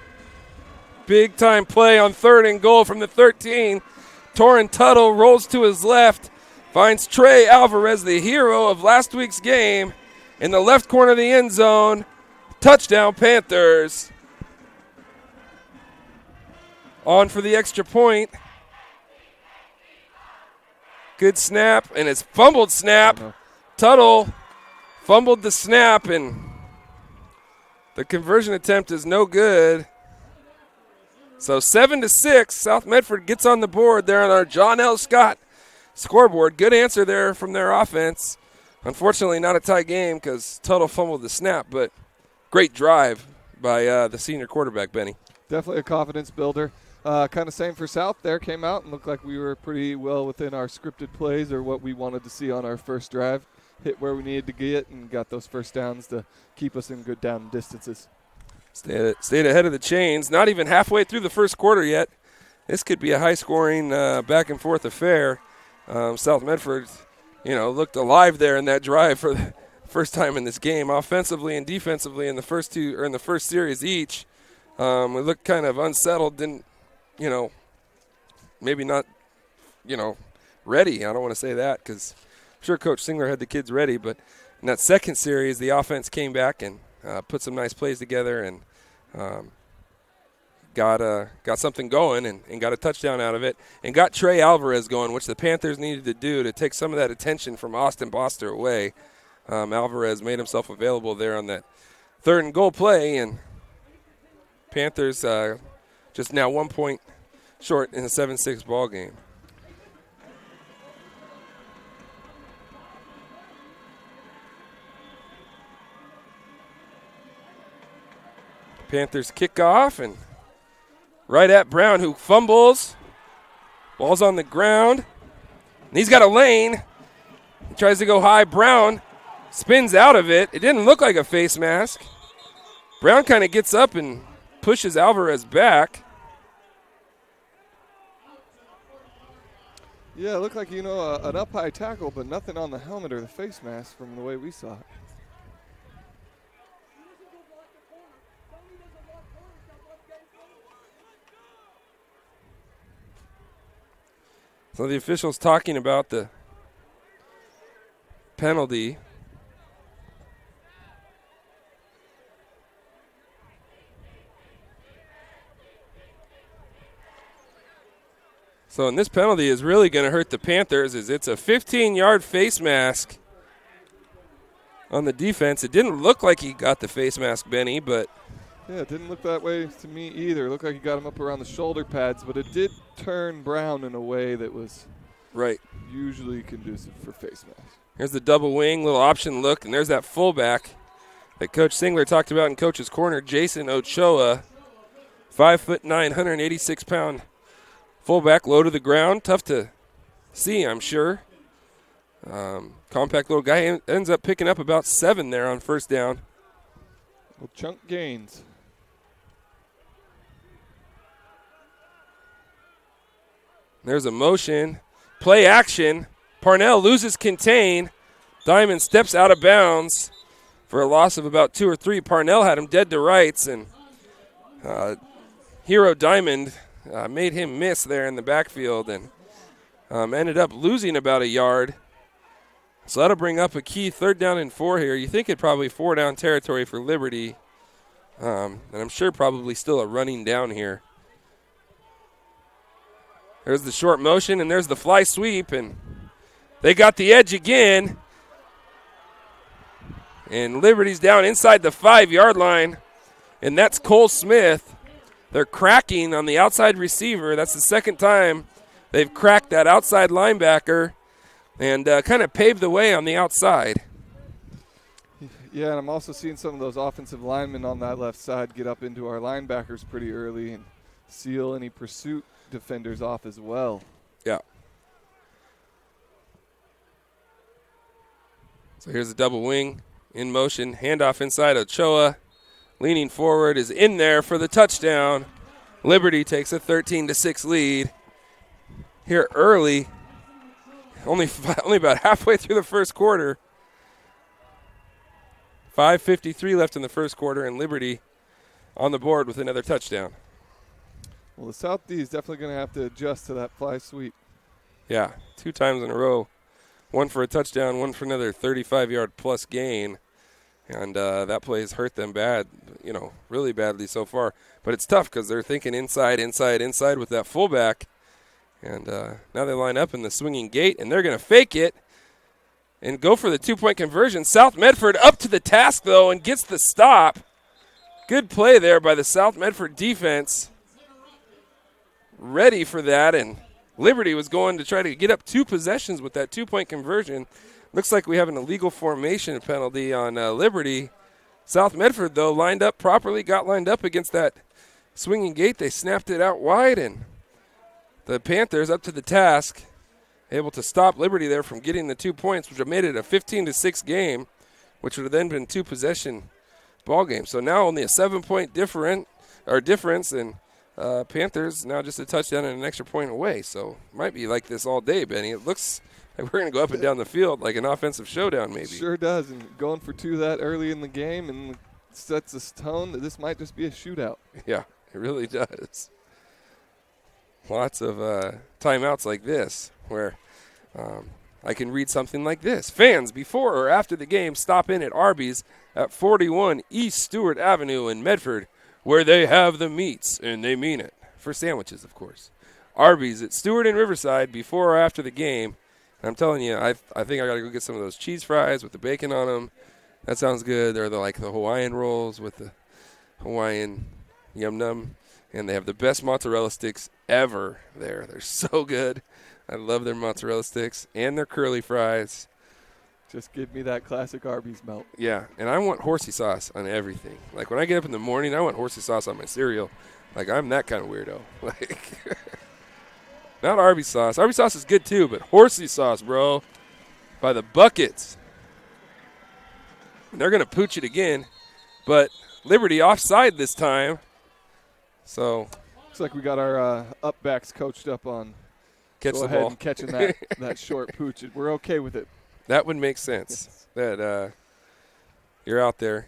Big time play on 3rd and goal from the 13. Torrin Tuttle rolls to his left, finds Trey Alvarez, the hero of last week's game, in the left corner of the end zone. Touchdown, Panthers. On for the extra point. Good snap, and it's fumbled snap. Tuttle fumbled the snap, and the conversion attempt is no good. So 7-6, South Medford gets on the board there on our John L. Scott scoreboard. Good answer there from their offense. Unfortunately, not a tie game because Tuttle fumbled the snap, but great drive by the senior quarterback, Benny. Definitely a confidence builder. Kind of same for South there. Came out and looked like we were pretty well within our scripted plays or what we wanted to see on our first drive. Hit where we needed to get and got those first downs to keep us in good down distances. Stayed ahead of the chains. Not even halfway through the first quarter yet. This could be a high-scoring back-and-forth affair. South Medford, looked alive there in that drive for the first time in this game, offensively and defensively in the first series each. We looked kind of unsettled. Didn't, maybe not, ready. I don't want to say that because I'm sure Coach Singler had the kids ready. But in that second series, the offense came back and put some nice plays together and got something going and got a touchdown out of it and got Trey Alvarez going, which the Panthers needed to do to take some of that attention from Austin Boster away. Alvarez made himself available there on that 3rd and goal play, and Panthers just now 1 point short in a 7-6 ball game. Panthers kick off and right at Brown, who fumbles. Ball's on the ground. And he's got a lane. He tries to go high. Brown spins out of it. It didn't look like a face mask. Brown kind of gets up and pushes Alvarez back. Yeah, it looked like, an up-high tackle, but nothing on the helmet or the face mask from the way we saw it. So the officials talking about the penalty. So and this penalty is really going to hurt the Panthers as it's a 15-yard face mask on the defense. It didn't look like he got the face mask, Benny, but yeah, it didn't look that way to me either. It looked like he got him up around the shoulder pads, but it did turn Brown in a way that was right, usually conducive for face mask. Here's the double wing, little option look, and there's that fullback that Coach Singler talked about in Coach's corner, Jason Ochoa. 5'9", 186-pound fullback, low to the ground. Tough to see, I'm sure. Compact little guy, ends up picking up about 7 there on first down. Well, chunk gains. There's a motion. Play action. Parnell loses contain. Diamond steps out of bounds for a loss of about 2 or 3. Parnell had him dead to rights, and Hero Diamond made him miss there in the backfield and ended up losing about a yard. So that'll bring up a key 3rd down and 4 here. You think it'd probably 4-down territory for Liberty, and I'm sure probably still a running down here. There's the short motion, and there's the fly sweep, and they got the edge again. And Liberty's down inside the 5-yard line, and that's Cole Smith. They're cracking on the outside receiver. That's the second time they've cracked that outside linebacker and kind of paved the way on the outside. Yeah, and I'm also seeing some of those offensive linemen on that left side get up into our linebackers pretty early and seal any pursuit defenders off as well. Yeah. So here's a double wing in motion. Handoff inside. Ochoa leaning forward is in there for the touchdown. Liberty takes a 13-6 lead here early. Only about halfway through the first quarter. 5:53 left in the first quarter, and Liberty on the board with another touchdown. Well, the South D is definitely going to have to adjust to that fly sweep. Yeah, 2 times in a row. One for a touchdown, one for another 35-yard plus gain. And that play has hurt them bad, really badly so far. But it's tough because they're thinking inside with that fullback. And now they line up in the swinging gate, and they're going to fake it and go for the 2-point conversion. South Medford up to the task, though, and gets the stop. Good play there by the South Medford defense. Ready for that, and Liberty was going to try to get up 2 possessions with that 2-point conversion. Looks like we have an illegal formation penalty on Liberty. South Medford, though, lined up properly, got lined up against that swinging gate. They snapped it out wide, and the Panthers up to the task, able to stop Liberty there from getting the 2 points, which have made it a 15-6 game, which would have then been 2-possession ball game. So now only a 7-point difference, and Panthers now just a touchdown and an extra point away. So might be like this all day, Benny. It looks like we're going to go up and down the field like an offensive showdown maybe. Sure does, and going for 2 that early in the game and sets this tone that this might just be a shootout. Yeah, it really does. Lots of timeouts like this where I can read something like this. Fans, before or after the game, stop in at Arby's at 41 East Stewart Avenue in Medford, where they have the meats, and they mean it. For sandwiches, of course. Arby's at Stewart and Riverside before or after the game. And I'm telling you, I think I got to go get some of those cheese fries with the bacon on them. That sounds good. They're the Hawaiian rolls with the Hawaiian yum-num. And they have the best mozzarella sticks ever there. They're so good. I love their mozzarella sticks and their curly fries. Just give me that classic Arby's melt. Yeah, and I want horsey sauce on everything. Like, when I get up in the morning, I want horsey sauce on my cereal. Like, I'm that kind of weirdo. Like, not Arby's sauce. Arby's sauce is good, too, but horsey sauce, bro, by the buckets. And they're going to pooch it again, but Liberty offside this time. So looks like we got our up backs coached up on catch go the ahead ball. And catching that short pooch. We're okay with it. That would make sense. That you're out there.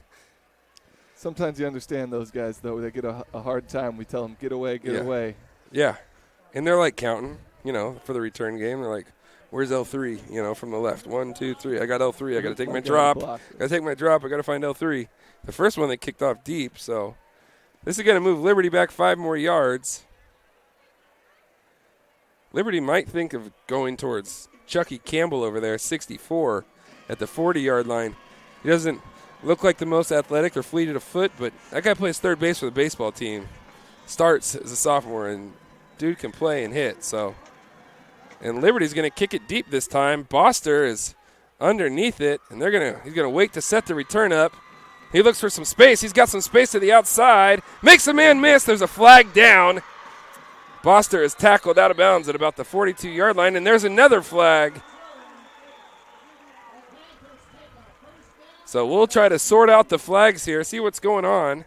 Sometimes you understand those guys, though. They get a hard time. We tell them, get away, get away. Yeah. And they're like counting, for the return game. They're like, where's L3, from the left? 1, 2, 3. I got L3. I got to take my drop. I got to take my drop. I got to find L3. The first one they kicked off deep, so this is going to move Liberty back 5 more yards. Liberty might think of going towards Chucky Campbell over there, 64, at the 40-yard line. He doesn't look like the most athletic or fleet of foot, but that guy plays third base for the baseball team. Starts as a sophomore, and dude can play and hit. So, and Liberty's going to kick it deep this time. Boster is underneath it, and he's gonna wait to set the return up. He looks for some space. He's got some space to the outside. Makes a man miss. There's a flag down. Boster is tackled out of bounds at about the 42-yard line, and there's another flag. So we'll try to sort out the flags here, see what's going on.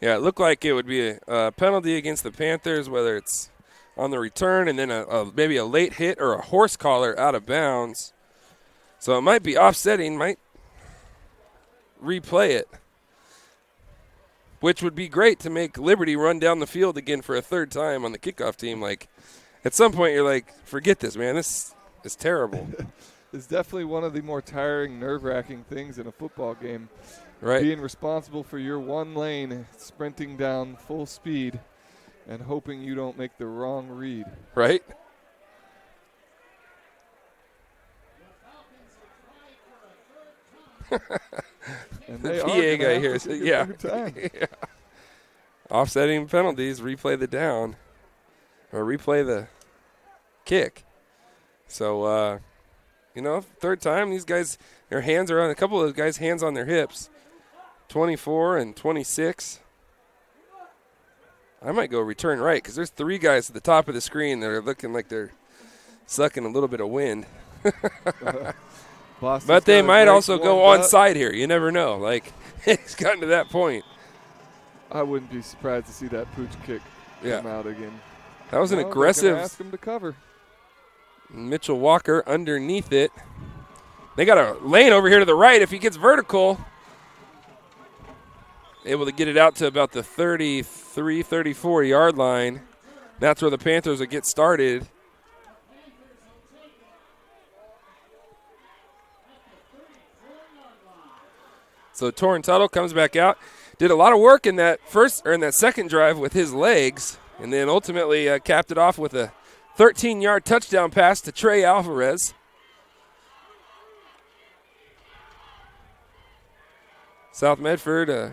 Yeah, it looked like it would be a penalty against the Panthers, whether it's on the return and then maybe a late hit or a horse collar out of bounds. So it might be offsetting, might replay it, which would be great to make Liberty run down the field again for a third time on the kickoff team. Like, at some point you're like, forget this, man. This is terrible. It's definitely one of the more tiring, nerve-wracking things in a football game. Right. Being responsible for your one lane, sprinting down full speed, and hoping you don't make the wrong read. Right. And the they PA guy here said, yeah. Yeah. Offsetting penalties, replay the down, or replay the kick. So, third time, these guys, their hands are on, a couple of those guys' hands on their hips. 24 and 26. I might go return right because there's three guys at the top of the screen that are looking like they're sucking a little bit of wind. But they might also go onside here. You never know. Like, it's gotten to that point. I wouldn't be surprised to see that pooch kick come out again. That was an aggressive. Ask him to cover. Mitchell Walker underneath it. They got a lane over here to the right. If he gets vertical, able to get it out to about the 33, 34-yard line. That's where the Panthers will get started. So Torrin Tuttle comes back out. Did a lot of work in that second drive with his legs, and then ultimately capped it off with a 13-yard touchdown pass to Trey Alvarez. South Medford,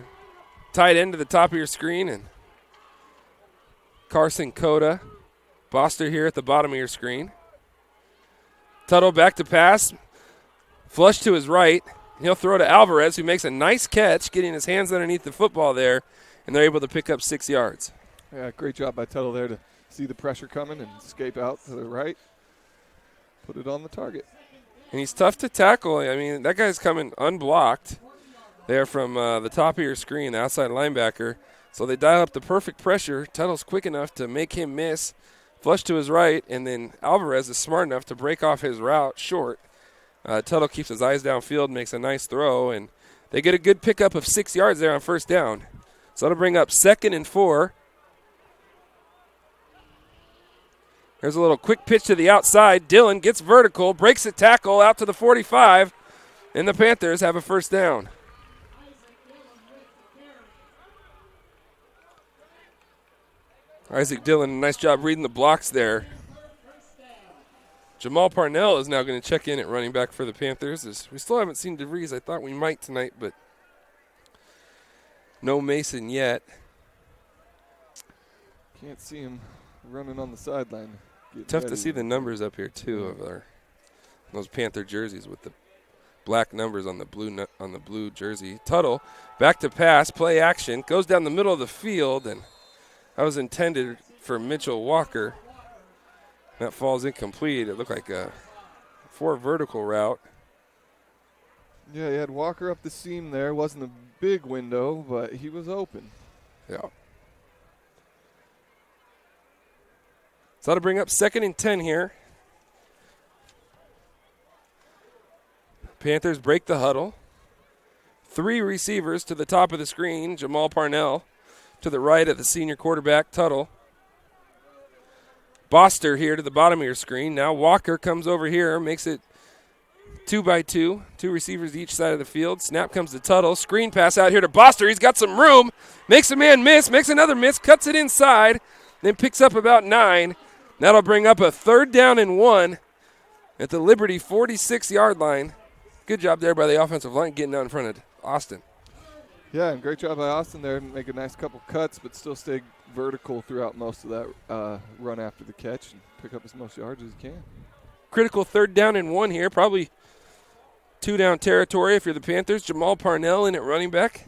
tight end to the top of your screen, and Carson Coda. Boster here at the bottom of your screen. Tuttle back to pass. Flush to his right. He'll throw to Alvarez, who makes a nice catch, getting his hands underneath the football there, and they're able to pick up 6 yards. Yeah, great job by Tuttle there to see the pressure coming and escape out to the right. Put it on the target. And he's tough to tackle. I mean, that guy's coming unblocked there from the top of your screen, the outside linebacker. So they dial up the perfect pressure. Tuttle's quick enough to make him miss. Flush to his right, and then Alvarez is smart enough to break off his route short. Tuttle keeps his eyes downfield, makes a nice throw, and they get a good pickup of 6 yards there on first down. So that'll bring up 2nd and 4. There's a little quick pitch to the outside. Dillon gets vertical, breaks a tackle out to the 45, and the Panthers have a first down. Isaac Dillon, nice job reading the blocks there. Jamal Parnell is now going to check in at running back for the Panthers. We still haven't seen DeVries. I thought we might tonight, but no Mason yet. Can't see him running on the sideline. Tough to see the numbers up here too of those Panther jerseys with the black numbers on the blue jersey. Tuttle back to pass, play action, goes down the middle of the field, and that was intended for Mitchell Walker. That falls incomplete. It looked like a 4 vertical route. Yeah, he had Walker up the seam there. Wasn't a big window, but he was open. Yeah. So that'll bring up 2nd and 10 here. Panthers break the huddle. 3 receivers to the top of the screen. Jamal Parnell to the right of the senior quarterback, Tuttle. Boster here to the bottom of your screen. Now Walker comes over here, makes it 2-by-2. 2 receivers each side of the field. Snap comes to Tuttle. Screen pass out here to Boster. He's got some room. Makes a man miss. Makes another miss. Cuts it inside. Then picks up about 9. That'll bring up a 3rd down and 1 at the Liberty 46-yard line. Good job there by the offensive line getting out in front of Austin. Yeah, and great job by Austin there to make a nice couple cuts, but still stay vertical throughout most of that run after the catch and pick up as much yards as he can. Critical 3rd down and 1 here, probably 2-down territory if you're the Panthers. Jamal Parnell in at running back.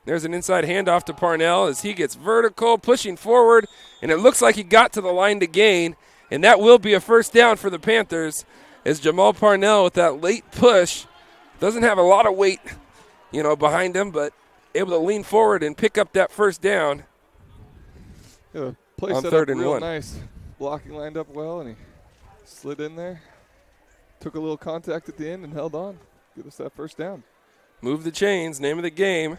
There's an inside handoff to Parnell as he gets vertical, pushing forward, and it looks like he got to the line to gain, and that will be a 1st down for the Panthers as Jamal Parnell with that late push. Doesn't have a lot of weight, behind him, but able to lean forward and pick up that 1st down. Yeah, play on set 3rd up and real 1. Nice. Blocking lined up well, and he slid in there. Took a little contact at the end and held on. Give us that 1st down. Move the chains, name of the game.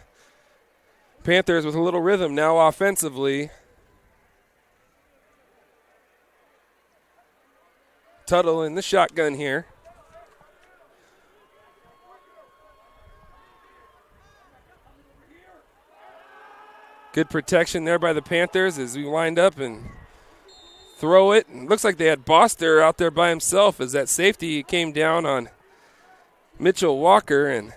Panthers with a little rhythm now offensively. Tuttle in the shotgun here. Good protection there by the Panthers as we lined up and throw it. And looks like they had Boster out there by himself as that safety came down on Mitchell Walker, and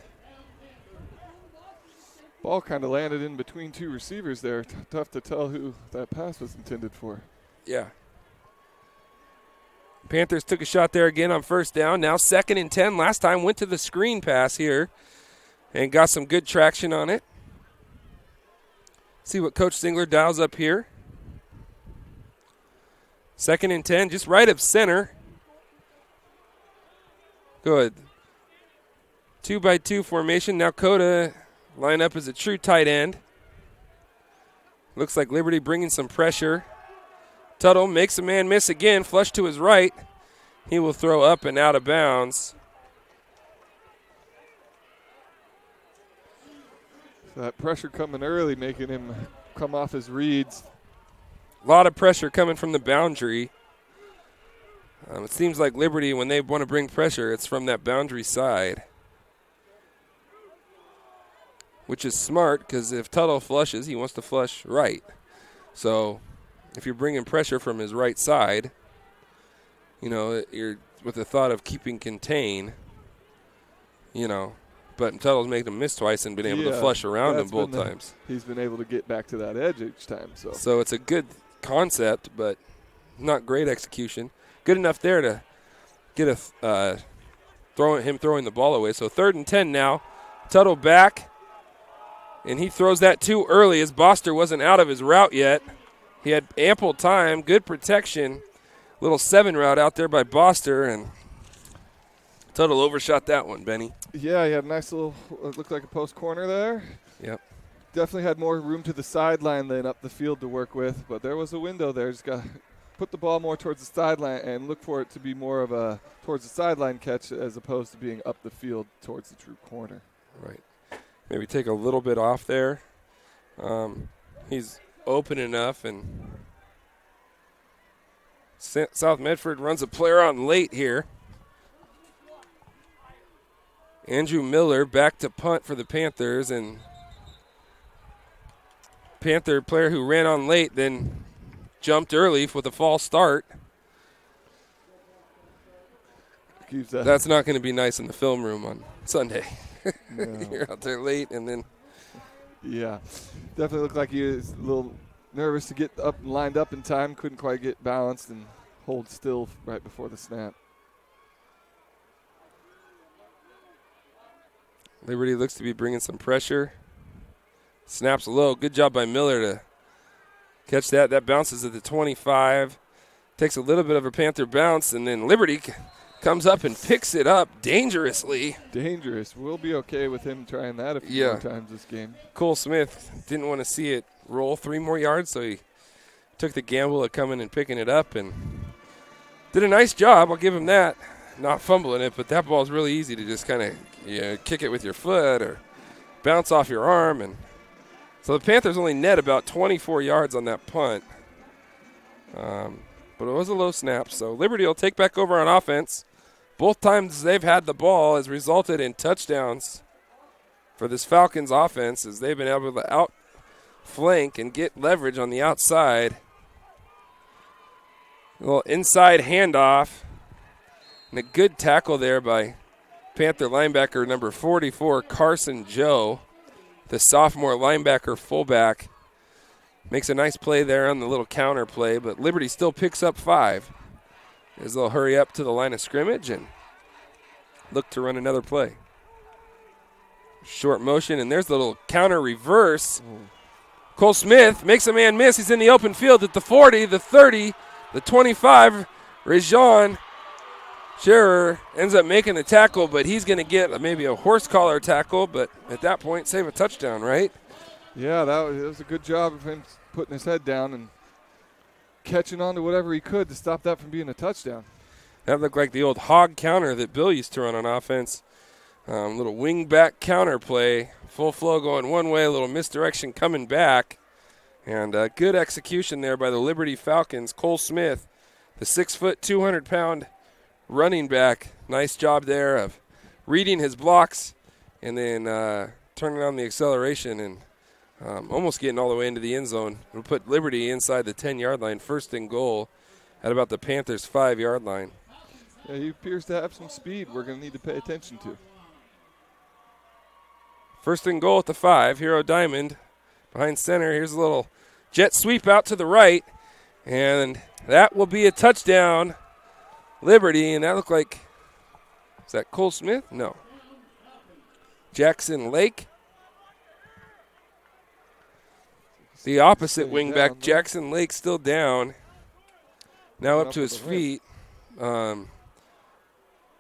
ball kind of landed in between 2 receivers there. Tough to tell who that pass was intended for. Yeah. Panthers took a shot there again on 1st down. Now 2nd and 10. Last time went to the screen pass here and got some good traction on it. See what Coach Singler dials up here. 2nd and 10, just right of center. Good. 2-by-2 formation. Now Coda line up as a true tight end. Looks like Liberty bringing some pressure. Tuttle makes a man miss again, flush to his right. He will throw up and out of bounds. That pressure coming early, making him come off his reads. A lot of pressure coming from the boundary. It seems like Liberty, when they want to bring pressure, it's from that boundary side, which is smart because if Tuttle flushes, he wants to flush right. So if you're bringing pressure from his right side, you're with the thought of keeping contain, but Tuttle's made him miss twice and been able to flush around him both times. He's been able to get back to that edge each time. So it's a good concept, but not great execution. Good enough there to get throwing the ball away. So 3rd and 10 now. Tuttle back, and he throws that too early as Boster wasn't out of his route yet. He had ample time, good protection. Little 7 route out there by Boster, and Tuttle overshot that one, Benny. Yeah, he had a nice little, it looked like a post corner there. Yep. Definitely had more room to the sideline than up the field to work with, but there was a window there. Just got to put the ball more towards the sideline and look for it to be more of a towards the sideline catch as opposed to being up the field towards the true corner. Right. Maybe take a little bit off there. He's open enough, and South Medford runs a player on late here. Andrew Miller back to punt for the Panthers, and Panther player who ran on late then jumped early with a false start. That's not going to be nice in the film room on Sunday. No. You're out there late and then. Yeah, definitely looked like he was a little nervous to get up and lined up in time. Couldn't quite get balanced and hold still right before the snap. Liberty looks to be bringing some pressure. Snaps low. Good job by Miller to catch that. That bounces at the 25. Takes a little bit of a Panther bounce, and then Liberty comes up and picks it up dangerously. Dangerous. We'll be okay with him trying that a few more times this game. Cole Smith didn't want to see it roll 3 more yards, so he took the gamble of coming and picking it up and did a nice job. I'll give him that. Not fumbling it, but that ball's really easy to just kind of kick it with your foot or bounce off your arm. And so the Panthers only net about 24 yards on that punt. But it was a low snap, so Liberty will take back over on offense. Both times they've had the ball has resulted in touchdowns for this Falcons offense as they've been able to outflank and get leverage on the outside. A little inside handoff. And a good tackle there by Panther linebacker number 44, Carson Joe, the sophomore linebacker fullback. Makes a nice play there on the little counter play, but Liberty still picks up 5 as they'll hurry up to the line of scrimmage and look to run another play. Short motion, and there's the little counter reverse. Cole Smith makes a man miss. He's in the open field at the 40, the 30, the 25. Rajon Scherer ends up making the tackle, but he's going to get maybe a horse collar tackle, but at that point, save a touchdown, right? Yeah, that was a good job of him putting his head down and catching on to whatever he could to stop that from being a touchdown. That looked like the old hog counter that Bill used to run on offense. Little wing back counter play, full flow going one way, a little misdirection coming back. And good execution there by the Liberty Falcons. Cole Smith, the 6', 200-pound running back. Nice job there of reading his blocks and then turning on the acceleration and almost getting all the way into the end zone. It'll put Liberty inside the 10-yard line, 1st and goal at about the Panthers' 5-yard line. Yeah, he appears to have some speed we're going to need to pay attention to. 1st and goal at the 5. Hero Diamond behind center. Here's a little jet sweep out to the right, and that will be a touchdown, Liberty. And that looked like, is that Cole Smith? No. Jackson Lake. The opposite wingback, Jackson Lake, still down. Now up to his feet.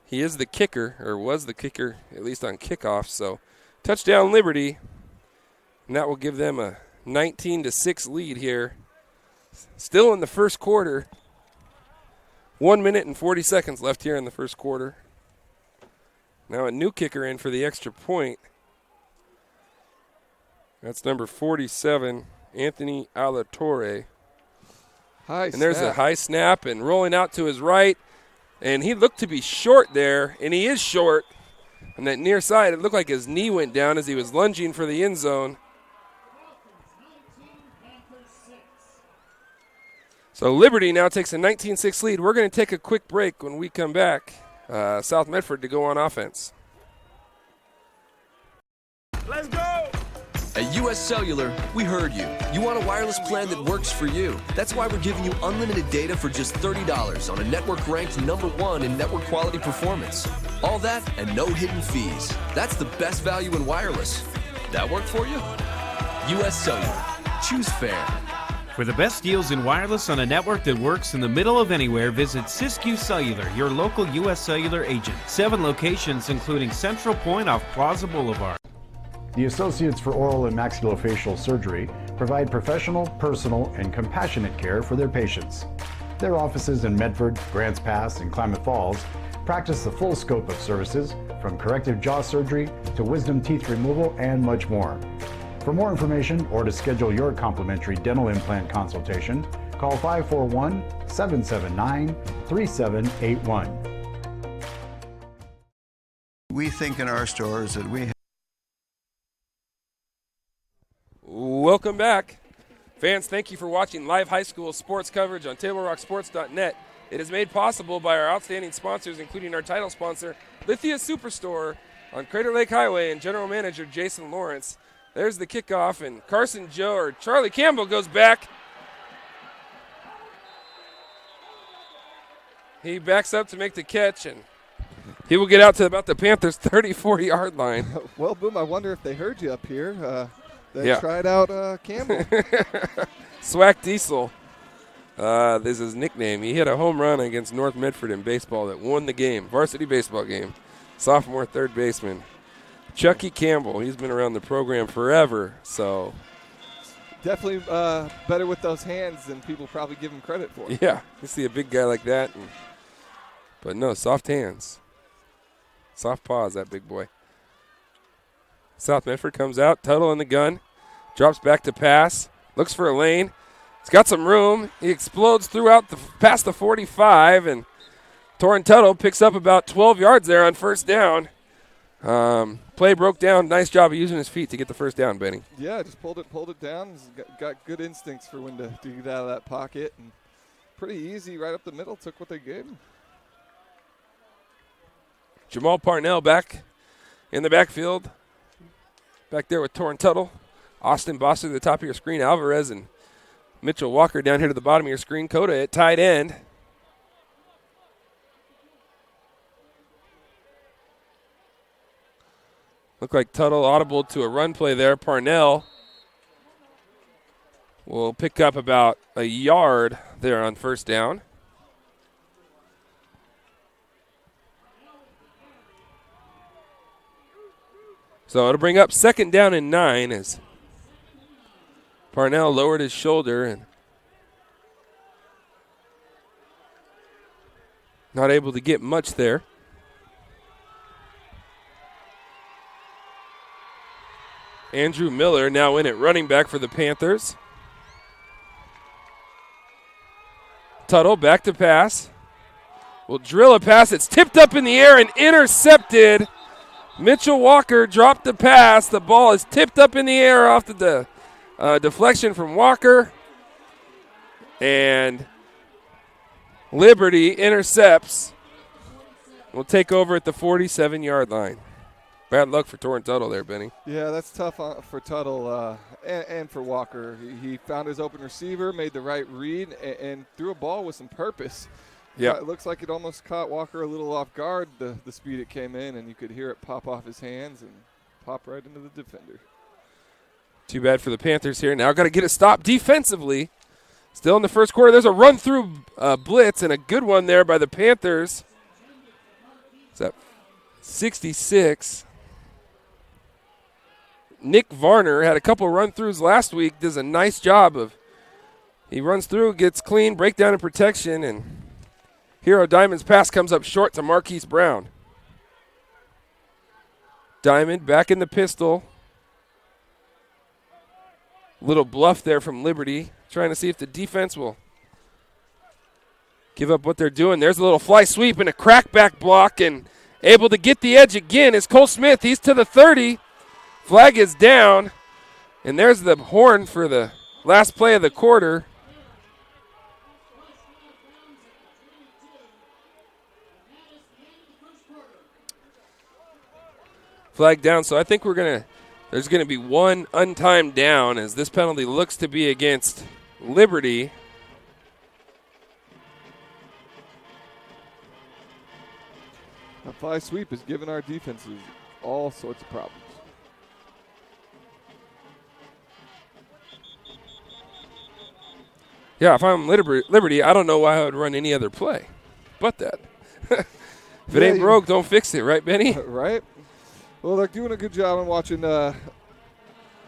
He is the kicker, or was the kicker, at least on kickoff. So touchdown Liberty. And that will give them a 19-6 lead here. Still in the first quarter. 1 minute and 40 seconds left here in the first quarter. Now a new kicker in for the extra point. That's number 47, Anthony Alatorre. And there's a high snap and rolling out to his right. And he looked to be short there, and he is short. On that near side, it looked like his knee went down as he was lunging for the end zone. So Liberty now takes a 19-6 lead. We're going to take a quick break. When we come back. South Medford to go on offense. Let's go! At US Cellular, we heard you. You want a wireless plan that works for you. That's why we're giving you unlimited data for just $30 on a network ranked #1 in network quality performance. All that and no hidden fees. That's the best value in wireless. That work for you? US Cellular. Choose fair. For the best deals in wireless on a network that works in the middle of anywhere, visit Siskiyou Cellular, your local US Cellular agent. 7 locations, including Central Point off Plaza Boulevard. The Associates for Oral and Maxillofacial Surgery provide professional, personal, and compassionate care for their patients. Their offices in Medford, Grants Pass, and Klamath Falls practice the full scope of services, from corrective jaw surgery to wisdom teeth removal and much more. For more information or to schedule your complimentary dental implant consultation, call 541-779-3781. We think in our stores that we have. Welcome back. Fans, thank you for watching live high school sports coverage on TableRockSports.net. It is made possible by our outstanding sponsors, including our title sponsor, Lithia Superstore on Crater Lake Highway, and General Manager Jason Lawrence. There's the kickoff, and Carson Joe, or Charlie Campbell, goes back. He backs up to make the catch, and he will get out to about the Panthers' 34-yard line. Well, Boom, I wonder if they heard you up here. They tried out Campbell. Swack Diesel. This is his nickname. He hit a home run against North Medford in baseball that won the game, varsity baseball game. Sophomore third baseman. Chucky Campbell. He's been around the program forever, so. Definitely better with those hands than people probably give him credit for. Yeah, you see a big guy like that. But no, soft hands. Soft paws, that big boy. South Medford comes out, Tuttle in the gun, drops back to pass, looks for a lane. He's got some room. He explodes throughout past the 45, and Torrin Tuttle picks up about 12 yards there on first down. Play broke down. Nice job of using his feet to get the first down, Benny. Yeah, just pulled it down. He's got good instincts for when to get out of that pocket, and pretty easy right up the middle. Took what they gave him. Jamal Parnell back in the backfield. Back there with Torrin Tuttle. Austin Boster to the top of your screen. Alvarez and Mitchell Walker down here to the bottom of your screen. Coda at tight end. Looked like Tuttle audible to a run play there. Parnell will pick up about a yard there on first down. So it'll bring up 2nd down and 9 as Parnell lowered his shoulder and not able to get much there. Andrew Miller now in at running back for the Panthers. Tuttle back to pass. Will drill a pass. It's tipped up in the air and intercepted. Mitchell Walker dropped the pass. The ball is tipped up in the air off the deflection from Walker. And Liberty intercepts. Will take over at the 47-yard line. Bad luck for Torrin Tuttle there, Benny. Yeah, that's tough for Tuttle and for Walker. He found his open receiver, made the right read, and threw a ball with some purpose. Yeah, it looks like it almost caught Walker a little off guard, the speed it came in, and you could hear it pop off his hands and pop right into the defender. Too bad for the Panthers here. Now got to get a stop defensively. Still in the first quarter. There's a run-through blitz and a good one there by the Panthers. Is that 66? Nick Varner had a couple run-throughs last week. Does a nice job of he runs through, gets clean, breakdown and protection, and Hero Diamond's pass comes up short to Marquise Brown. Diamond back in the pistol. Little bluff there from Liberty, trying to see if the defense will give up what they're doing. There's a little fly sweep and a crackback block, and able to get the edge again is Cole Smith. He's to the 30. Flag is down, and there's the horn for the last play of the quarter. Flag down, so I think there's going to be one untimed down as this penalty looks to be against Liberty. A fly sweep is giving our defenses all sorts of problems. Yeah, if I'm Liberty, I don't know why I would run any other play but that. If it ain't broke, don't fix it, right, Benny? Right. Well, they're doing a good job. I'm watching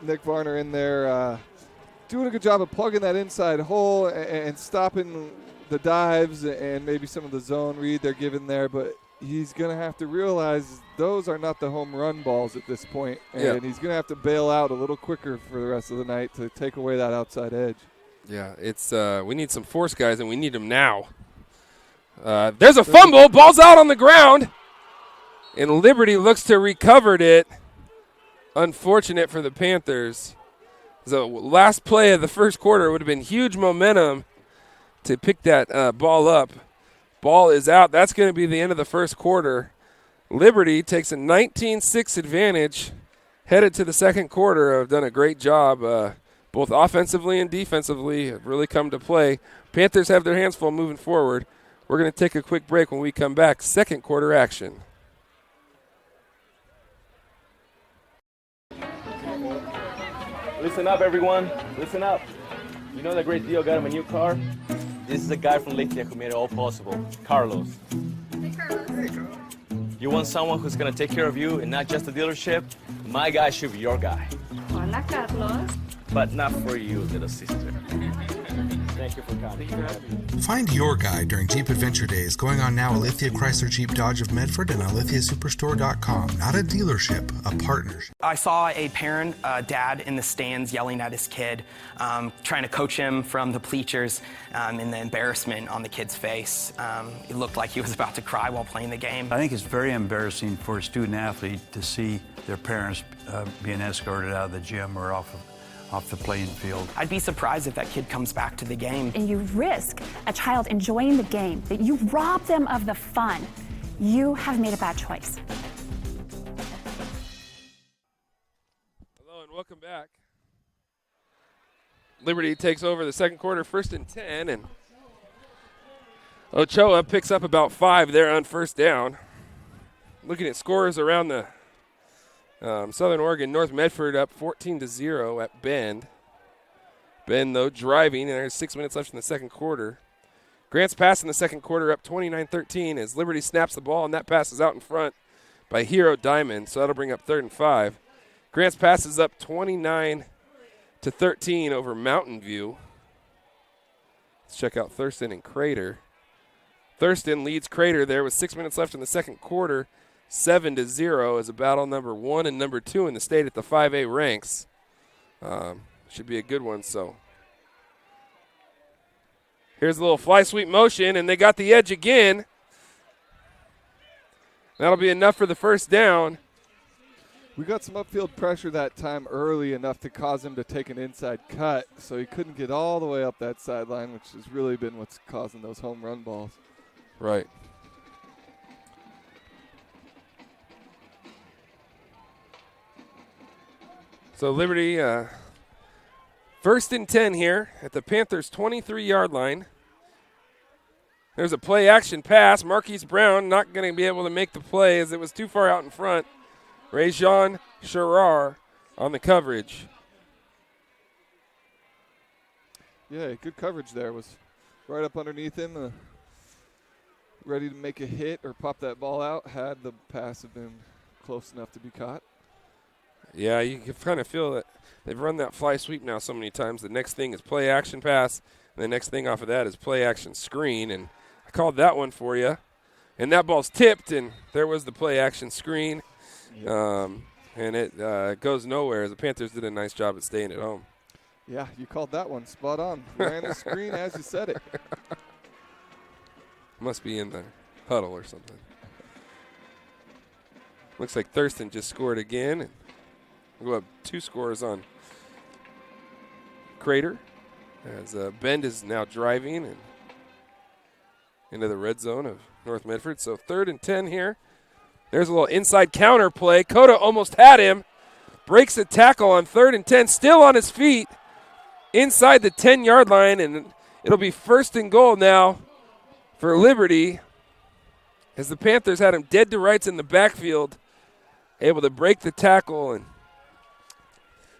Nick Varner in there doing a good job of plugging that inside hole and stopping the dives and maybe some of the zone read they're giving there. But he's going to have to realize those are not the home run balls at this point. And he's going to have to bail out a little quicker for the rest of the night to take away that outside edge. Yeah, it's we need some force guys, and we need them now. There's a fumble. Ball's out on the ground. And Liberty looks to recover it. Unfortunate for the Panthers. The last play of the first quarter would have been huge momentum to pick that ball up. Ball is out. That's going to be the end of the first quarter. Liberty takes a 19-6 advantage. Headed to the second quarter. Have done a great job. Both offensively and defensively have really come to play. Panthers have their hands full moving forward. We're going to take a quick break. When we come back, second quarter action. Listen up, everyone. Listen up. You know that great deal got him a new car? This is the guy from Lithia who made it all possible, Carlos. Hey, Carlos. You want someone who's going to take care of you and not just the dealership? My guy should be your guy. Hola, Carlos. But not for you, little sister. Thank you for coming. Find your guy during Jeep Adventure Days going on now at Lithia Chrysler Jeep Dodge of Medford and on lithiasuperstore.com. Not a dealership, a partnership. I saw a parent, dad in the stands yelling at his kid, trying to coach him from the bleachers, and the embarrassment on the kid's face. It looked like he was about to cry while playing the game. I think it's very embarrassing for a student athlete to see their parents being escorted out of the gym or off the playing field. I'd be surprised if that kid comes back to the game. And you risk a child enjoying the game, that you rob them of the fun. you have made a bad choice. Hello and welcome back. Liberty takes over the second quarter, 1st and 10, and Ochoa picks up about 5 there on first down. Looking at scores around the Southern Oregon, North Medford up 14-0 at Bend. Bend, though, driving, and there's 6 minutes left in the second quarter. Grants pass in the second quarter up 29-13 as Liberty snaps the ball, and that pass is out in front by Hero Diamond, so that'll bring up 3rd and 5. Grants pass is up 29-13 over Mountain View. Let's check out Thurston and Crater. Thurston leads Crater there with 6 minutes left in the second quarter. 7-0 is a battle number 1 and number 2 in the state at the 5A ranks. Should be a good one. So here's a little fly sweep motion, and they got the edge again. That'll be enough for the first down. We got some upfield pressure that time early enough to cause him to take an inside cut, so he couldn't get all the way up that sideline, which has really been what's causing those home run balls. Right. So Liberty, 1st and 10 here at the Panthers' 23-yard line. There's a play-action pass. Marquise Brown not going to be able to make the play as it was too far out in front. Rajon Sherrar on the coverage. Yeah, good coverage there. Was right up underneath him, ready to make a hit or pop that ball out had the pass have been close enough to be caught. Yeah, you can kind of feel that they've run that fly sweep now so many times. The next thing is play-action pass, and the next thing off of that is play-action screen, and I called that one for you. And that ball's tipped, and there was the play-action screen. And it goes nowhere as the Panthers did a nice job at staying at home. Yeah, you called that one spot on. Ran the screen as you said it. Must be in the huddle or something. Looks like Thurston just scored again. And we'll go up 2 scores on Crater as Bend is now driving and into the red zone of North Medford. So 3rd and 10 here. There's a little inside counter play. Cota almost had him. Breaks a tackle on 3rd and 10. Still on his feet inside the 10-yard line. And it'll be 1st and goal now for Liberty as the Panthers had him dead to rights in the backfield. Able to break the tackle and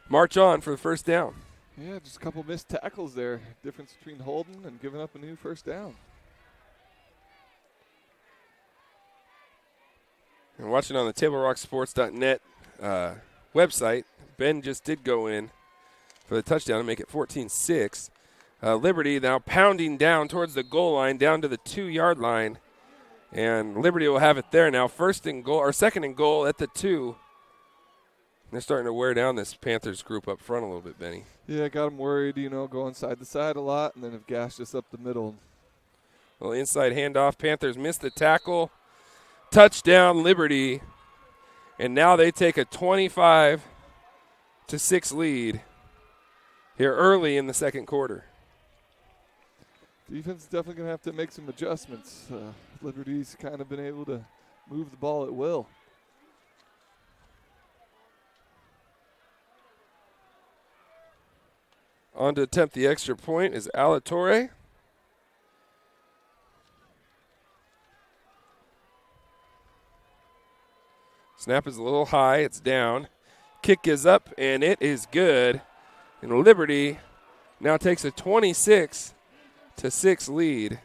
march on for the first down. Yeah, just a couple missed tackles there. Difference between holding and giving up a new first down. And watching on the TableRockSports.net website, Ben just did go in for the touchdown to make it 14-6. Liberty now pounding down towards the goal line, down to the 2-yard line. And Liberty will have it there now. 2nd and goal at the 2. They're starting to wear down this Panthers group up front a little bit, Benny. Yeah, got them worried, going side to side a lot, and then have gashed us up the middle. Well, inside handoff. Panthers missed the tackle. Touchdown, Liberty. And now they take a 25-6 lead here early in the second quarter. Defense is definitely going to have to make some adjustments. Liberty's kind of been able to move the ball at will. On to attempt the extra point is Alatorre. Snap is a little high. It's down. Kick is up, and it is good. And Liberty now takes a 26-6 lead.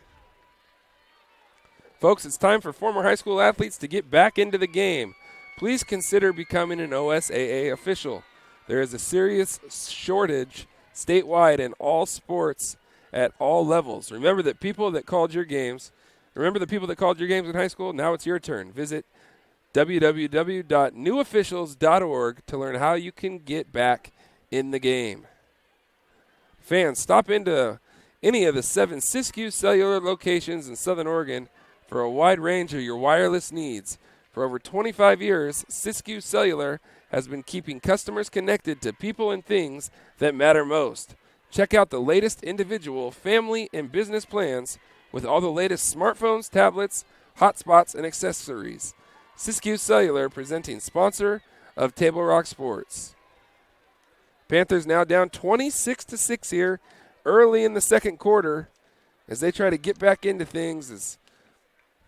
Folks, it's time for former high school athletes to get back into the game. Please consider becoming an OSAA official. There is a serious shortage statewide in all sports at all levels. Remember the people that called your games in high school? Now it's your turn. Visit www.newofficials.org to learn how you can get back in the game. Fans, stop into any of the 7 Siskiyou Cellular locations in Southern Oregon for a wide range of your wireless needs. For over 25 years, Siskiyou Cellular has been keeping customers connected to people and things that matter most. Check out the latest individual, family, and business plans with all the latest smartphones, tablets, hotspots, and accessories. Siskiyou Cellular, presenting sponsor of Table Rock Sports. Panthers now down 26-6 here early in the second quarter as they try to get back into things.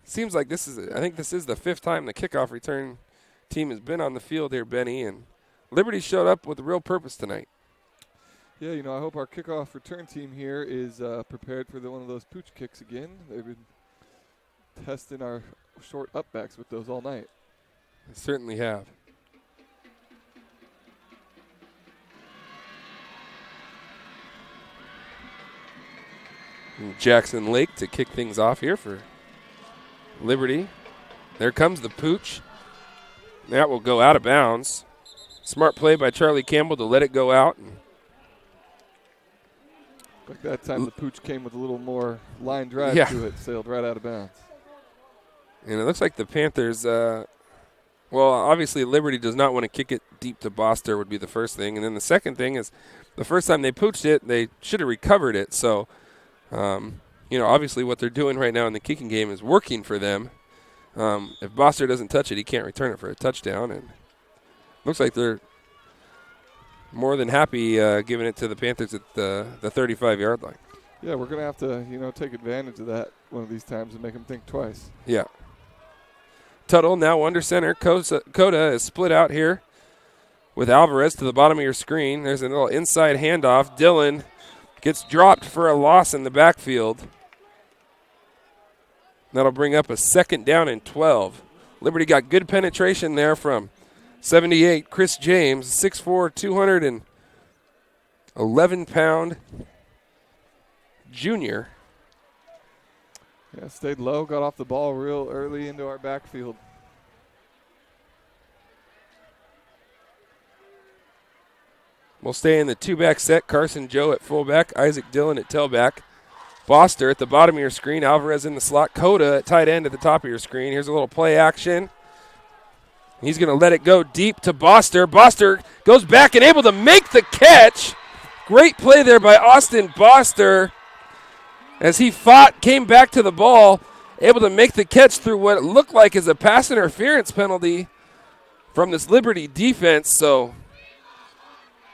Seems like I think this is the fifth time the kickoff return team has been on the field here, Benny, and Liberty showed up with a real purpose tonight. Yeah, I hope our kickoff return team here is prepared for one of those pooch kicks again. They've been testing our short upbacks with those all night. They certainly have. And Jackson Lake to kick things off here for Liberty. There comes the pooch. That will go out of bounds. Smart play by Charlie Campbell to let it go out. Like that time the pooch came with a little more line drive to it, sailed right out of bounds. And it looks like the Panthers, obviously Liberty does not want to kick it deep to Boster would be the first thing. And then the second thing is the first time they pooched it, they should have recovered it. So, obviously what they're doing right now in the kicking game is working for them. If Boster doesn't touch it, he can't return it for a touchdown. And looks like they're more than happy giving it to the Panthers at the 35-yard line. Yeah, we're going to have to, take advantage of that one of these times and make them think twice. Yeah. Tuttle now under center. Coda is split out here with Alvarez to the bottom of your screen. There's a little inside handoff. Dillon gets dropped for a loss in the backfield. That'll bring up a 2nd down and 12. Liberty got good penetration there from 78, Chris James, 6'4", 211-pound junior. Yeah, stayed low, got off the ball real early into our backfield. We'll stay in the two-back set. Carson Joe at fullback, Isaac Dillon at tailback. Boster at the bottom of your screen, Alvarez in the slot, Coda at tight end at the top of your screen. Here's a little play action. He's going to let it go deep to Boster. Boster goes back and able to make the catch. Great play there by Austin Boster as he came back to the ball, able to make the catch through what it looked like is a pass interference penalty from this Liberty defense. So,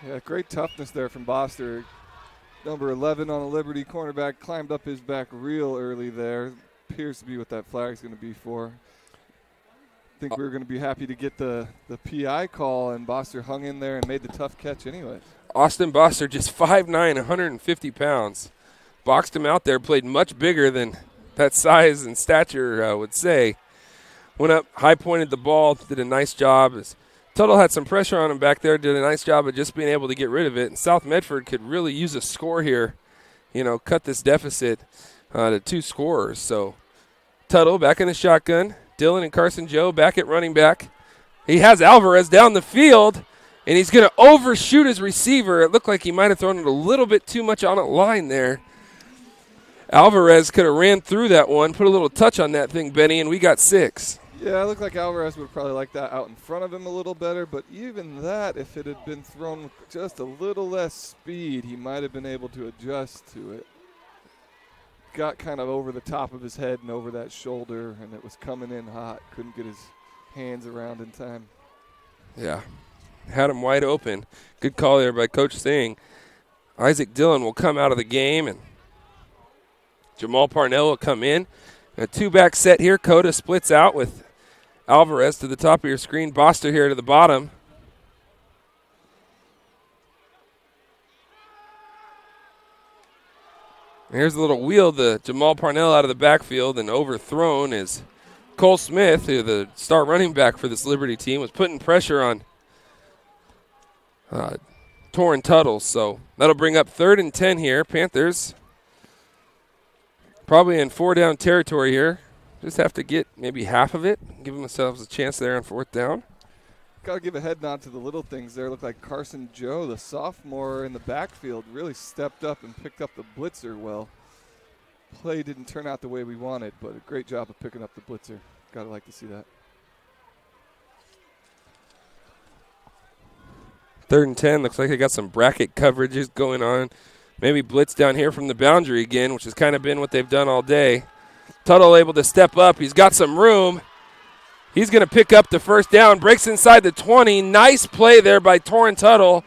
yeah, great toughness there from Boster. Number 11 on the Liberty cornerback climbed up his back real early there. Appears to be what that flag's going to be for. I think we were going to be happy to get the PI call, and Boster hung in there and made the tough catch anyway. Austin Boster, just 5'9", 150 pounds. Boxed him out there, played much bigger than that size and stature would say. Went up, high-pointed the ball, did a nice job. Tuttle had some pressure on him back there, did a nice job of just being able to get rid of it. And South Medford could really use a score here, cut this deficit to 2 scorers. So Tuttle back in the shotgun. Dillon and Carson Joe back at running back. He has Alvarez down the field, and he's going to overshoot his receiver. It looked like he might have thrown it a little bit too much on a line there. Alvarez could have ran through that one, put a little touch on that thing, Benny, and we got 6. Yeah, it looked like Alvarez would probably like that out in front of him a little better, but even that, if it had been thrown with just a little less speed, he might have been able to adjust to it. Got kind of over the top of his head and over that shoulder, and it was coming in hot. Couldn't get his hands around in time. Yeah, had him wide open. Good call there by Coach Singh. Isaac Dillon will come out of the game, and Jamal Parnell will come in. A 2-back set here. Coda splits out with Alvarez to the top of your screen. Boster here to the bottom. Here's a little wheel to Jamal Parnell out of the backfield, and overthrown is Cole Smith, who the star running back for this Liberty team, was putting pressure on Torrin Tuttle. So that'll bring up 3rd and 10 here. Panthers probably in 4-down territory here. Just have to get maybe half of it, give themselves a chance there on 4th down. Got to give a head nod to the little things there. Looked like Carson Joe, the sophomore in the backfield, really stepped up and picked up the blitzer well. Play didn't turn out the way we wanted, but a great job of picking up the blitzer. Got to like to see that. 3rd and 10. Looks like they got some bracket coverages going on. Maybe blitz down here from the boundary again, which has kind of been what they've done all day. Tuttle able to step up. He's got some room. He's going to pick up the first down. Breaks inside the 20. Nice play there by Torrin Tuttle.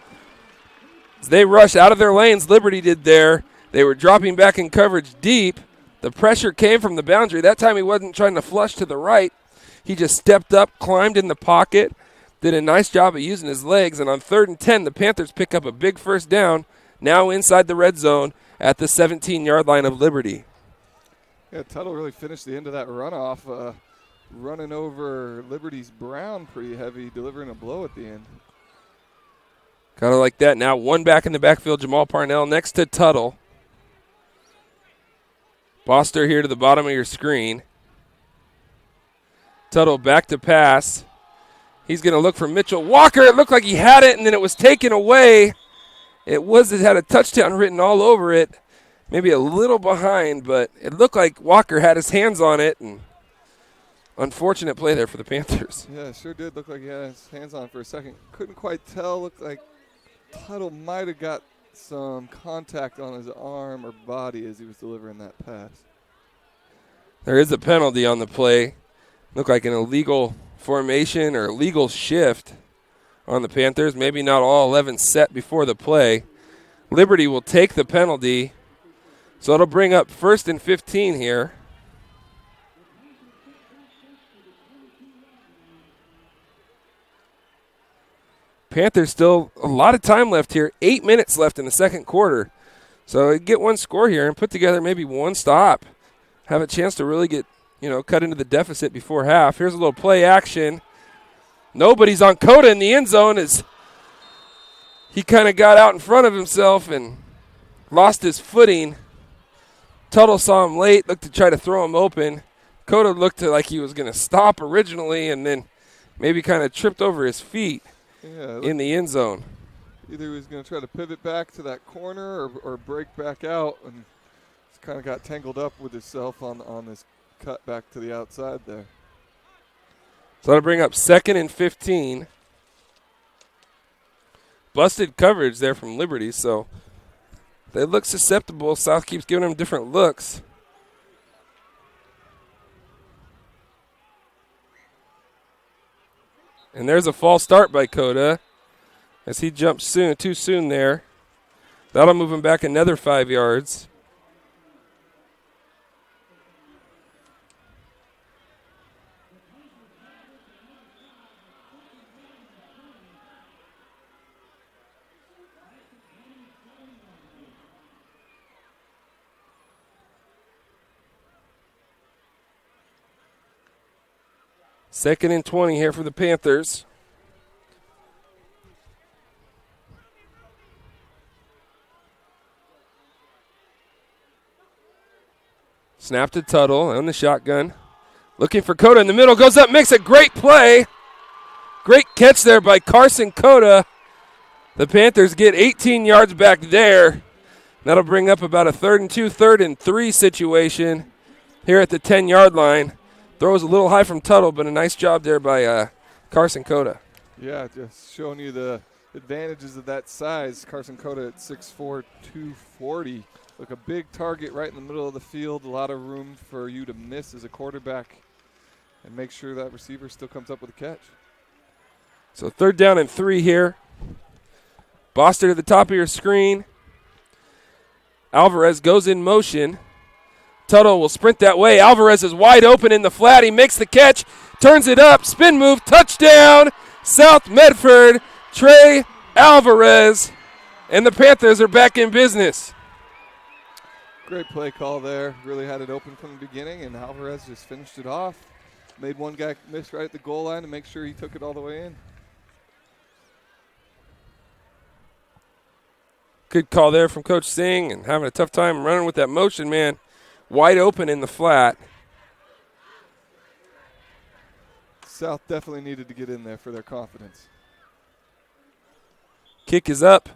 As they rushed out of their lanes, Liberty did there. They were dropping back in coverage deep. The pressure came from the boundary. That time he wasn't trying to flush to the right. He just stepped up, climbed in the pocket, did a nice job of using his legs. And on 3rd and 10, the Panthers pick up a big first down, now inside the red zone at the 17-yard line of Liberty. Yeah, Tuttle really finished the end of that runoff, running over Liberty's Brown pretty heavy, delivering a blow at the end. Kind of like that. Now one back in the backfield, Jamal Parnell next to Tuttle. Boster here to the bottom of your screen. Tuttle back to pass. He's going to look for Mitchell Walker. It looked like he had it, and then it was taken away. It had a touchdown written all over it. Maybe a little behind, but it looked like Walker had his hands on it, and unfortunate play there for the Panthers. Yeah, it sure did look like he had his hands on it for a second. Couldn't quite tell. Looked like Tuttle might have got some contact on his arm or body as he was delivering that pass. There is a penalty on the play. Looked like an illegal formation or illegal shift on the Panthers. Maybe not all 11 set before the play. Liberty will take the penalty. So it'll bring up 1st and 15 here. Panthers still a lot of time left here. 8 minutes left in the second quarter. So get one score here and put together maybe one stop. Have a chance to really get, cut into the deficit before half. Here's a little play action. Nobody's on Coda in the end zone as he kind of got out in front of himself and lost his footing. Tuttle saw him late, looked to try to throw him open. Coda looked like he was going to stop originally and then maybe kind of tripped over his feet in the end zone. Either he was going to try to pivot back to that corner or break back out, and just kind of got tangled up with himself on this cut back to the outside there. So that'll bring up 2nd and 15. Busted coverage there from Liberty, so they look susceptible. South keeps giving them different looks. And there's a false start by Coda as he jumps too soon there. That'll move him back another 5 yards. Second and 20 here for the Panthers. Snap to Tuttle on the shotgun. Looking for Coda in the middle. Goes up, makes a great play. Great catch there by Carson Coda. The Panthers get 18 yards back there. That'll bring up about a 3rd and 2, 3rd and 3 situation here at the 10-yard line. Throws a little high from Tuttle, but a nice job there by Carson Coda. Yeah, just showing you the advantages of that size. Carson Coda at 6'4", 240. Look, a big target right in the middle of the field. A lot of room for you to miss as a quarterback and make sure that receiver still comes up with a catch. So 3rd down and 3 here. Boster to the top of your screen. Alvarez goes in motion. Tuttle will sprint that way. Alvarez is wide open in the flat. He makes the catch, turns it up, spin move, touchdown, South Medford, Trey Alvarez, and the Panthers are back in business. Great play call there. Really had it open from the beginning, and Alvarez just finished it off. Made one guy miss right at the goal line to make sure he took it all the way in. Good call there from Coach Singh, and having a tough time running with that motion, man. Wide open in the flat. South definitely needed to get in there for their confidence. Kick is up,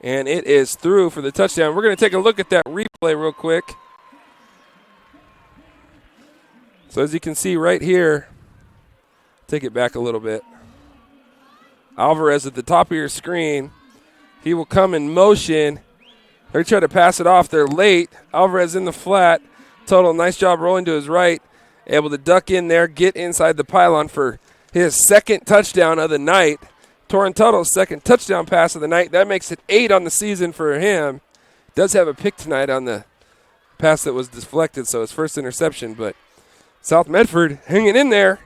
and it is through for the touchdown. We're going to take a look at that replay real quick. So as you can see right here, take it back a little bit. Alvarez at the top of your screen. He will come in motion. They try to pass it off. They're late. Alvarez in the flat. Tuttle, nice job rolling to his right. Able to duck in there, get inside the pylon for his second touchdown of the night. Torrin Tuttle's second touchdown pass of the night. That makes it 8 on the season for him. Does have a pick tonight on the pass that was deflected, so his first interception. But South Medford hanging in there.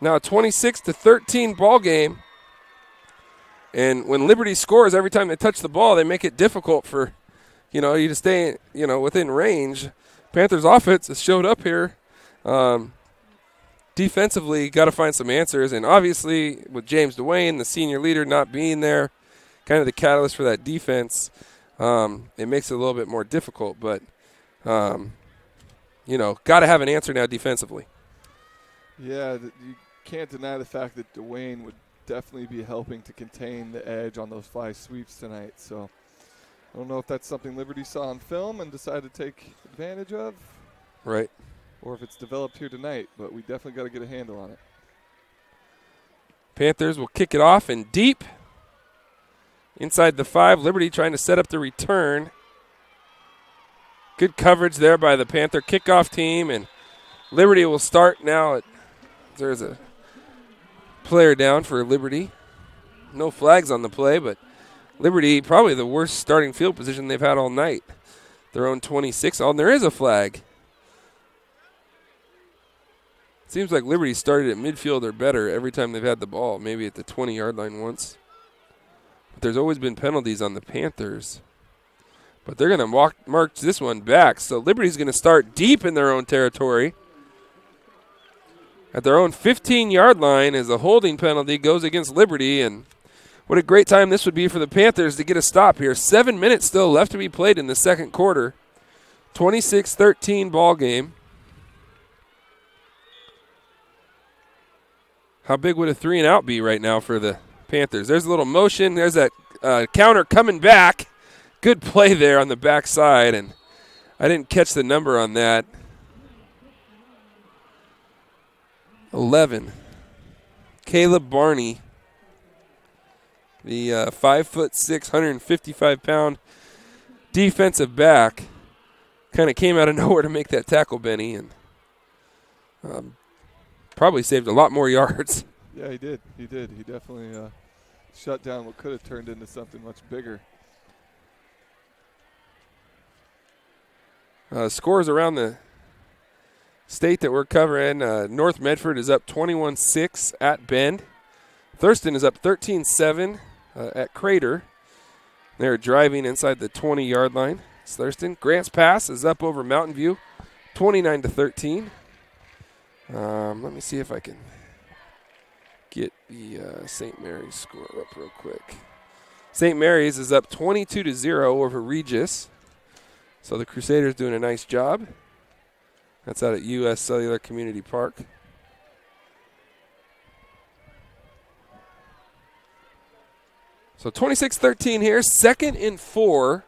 Now a 26-13 ball game. And when Liberty scores, every time they touch the ball, they make it difficult for, you to stay, within range. Panthers offense has showed up here. Defensively, got to find some answers. And obviously, with James Dwayne, the senior leader, not being there, kind of the catalyst for that defense, it makes it a little bit more difficult. But, got to have an answer now defensively. Yeah, you can't deny the fact that Dwayne would definitely be helping to contain the edge on those 5 sweeps tonight. So I don't know if that's something Liberty saw on film and decided to take advantage of. Right. Or if it's developed here tonight, but we definitely got to get a handle on it. Panthers will kick it off and deep. Inside the 5, Liberty trying to set up the return. Good coverage there by the Panther kickoff team, and Liberty will start now. There's a player down for Liberty. No flags on the play, but Liberty probably the worst starting field position they've had all night. Their own 26. Oh, and there is a flag. Seems like Liberty started at midfield or better every time they've had the ball, maybe at the 20-yard line once. But there's always been penalties on the Panthers. But they're going to march this one back. So Liberty's going to start deep in their own territory. At their own 15-yard line as a holding penalty goes against Liberty. And what a great time this would be for the Panthers to get a stop here. 7 minutes still left to be played in the second quarter. 26-13 ball game. How big would a 3-and-out be right now for the Panthers? There's a little motion. There's that counter coming back. Good play there on the backside, and I didn't catch the number on that. 11. Caleb Barney, the 5'6", 155-pound defensive back, kind of came out of nowhere to make that tackle, Benny, and probably saved a lot more yards. Yeah, he did. He definitely shut down what could have turned into something much bigger. Scores around the state that we're covering. North Medford is up 21-6 at Bend. Thurston is up 13-7 at Crater. They're driving inside the 20-yard line. It's Thurston. Grants Pass is up over Mountain View, 29-13. Let me see if I can get the St. Mary's score up real quick. St. Mary's is up 22-0 over Regis. So the Crusaders doing a nice job. That's out at U.S. Cellular Community Park. So 26-13 here. 2nd and 4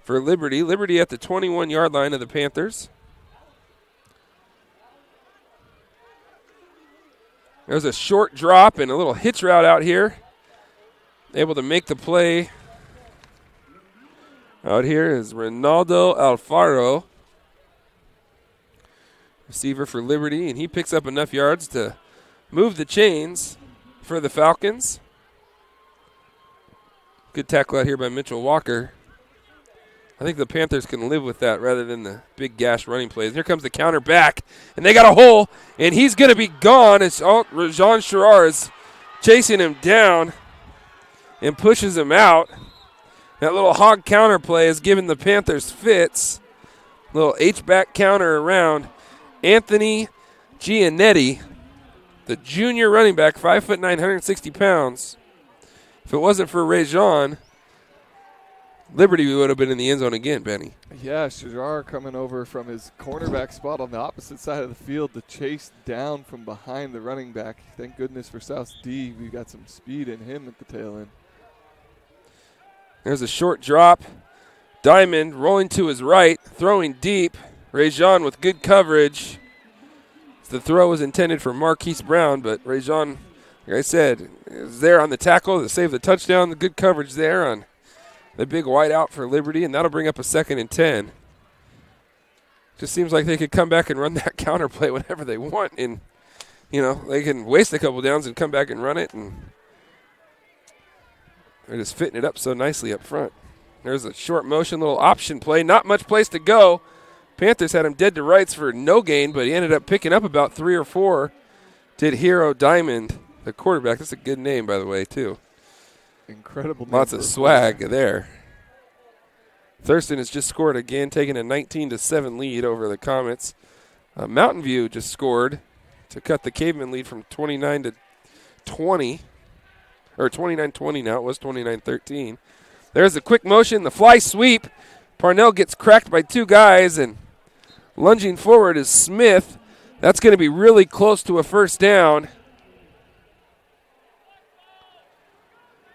for Liberty. Liberty at the 21-yard line of the Panthers. There's a short drop and a little hitch route out here. Able to make the play. Out here is Ronaldo Alfaro, receiver for Liberty, and he picks up enough yards to move the chains for the Falcons. Good tackle out here by Mitchell Walker. I think the Panthers can live with that rather than the big gash running plays. And here comes the counter back, and they got a hole, and he's going to be gone. It's Rajon Sherrar is chasing him down and pushes him out. That little hog counter play is giving the Panthers fits. Little H-back counter around. Anthony Giannetti, the junior running back, 5'9", 160 pounds. If it wasn't for Rajon, Liberty would have been in the end zone again, Benny. Yeah, Shajar coming over from his cornerback spot on the opposite side of the field to chase down from behind the running back. Thank goodness for South D. We got some speed in him at the tail end. There's a short drop. Diamond rolling to his right, throwing deep. Rajon with good coverage. The throw was intended for Marquise Brown, but Rajon, like I said, is there on the tackle to save the touchdown. The good coverage there on the big wide out for Liberty, and that'll bring up a 2nd and 10. Just seems like they could come back and run that counter play whenever they want. And, they can waste a couple downs and come back and run it. And they're just fitting it up so nicely up front. There's a short motion, little option play. Not much place to go. Panthers had him dead to rights for no gain, but he ended up picking up about 3 or 4. Did Hero Diamond, the quarterback. That's a good name, by the way, too. Incredible. Lots of swag there. Thurston has just scored again, taking a 19-7 lead over the Comets. Mountain View just scored to cut the Caveman lead from 29-20, or 29-20 now. It was 29-13. There's a quick motion, the fly sweep. Parnell gets cracked by 2 guys, and lunging forward is Smith. That's going to be really close to a first down.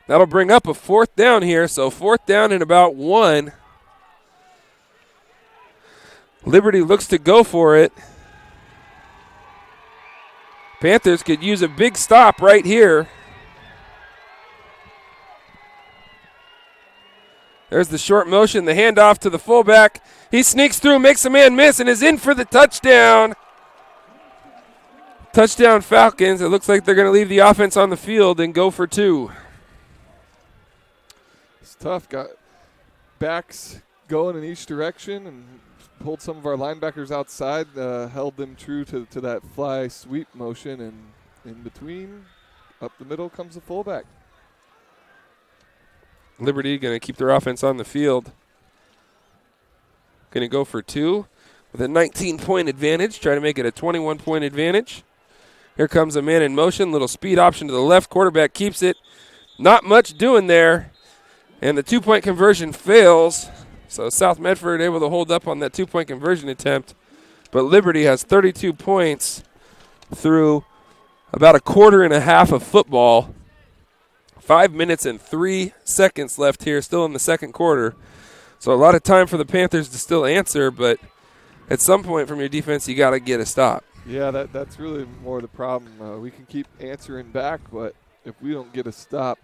That'll bring up a 4th down here, so 4th down and about 1. Liberty looks to go for it. Panthers could use a big stop right here. There's the short motion, the handoff to the fullback. He sneaks through, makes a man miss, and is in for the touchdown. Touchdown Falcons. It looks like they're going to leave the offense on the field and go for 2. It's tough. Got backs going in each direction and pulled some of our linebackers outside, held them true to that fly sweep motion, and in between, up the middle comes the fullback. Liberty going to keep their offense on the field. Going to go for 2 with a 19-point advantage, try to make it a 21-point advantage. Here comes a man in motion, little speed option to the left. Quarterback keeps it. Not much doing there, and the 2-point conversion fails. So South Medford able to hold up on that 2-point conversion attempt, but Liberty has 32 points through about a quarter and a half of football. 5 minutes and 3 seconds left here, still in the second quarter. So a lot of time for the Panthers to still answer, but at some point from your defense, you got to get a stop. Yeah, that's really more the problem. We can keep answering back, but if we don't get a stop,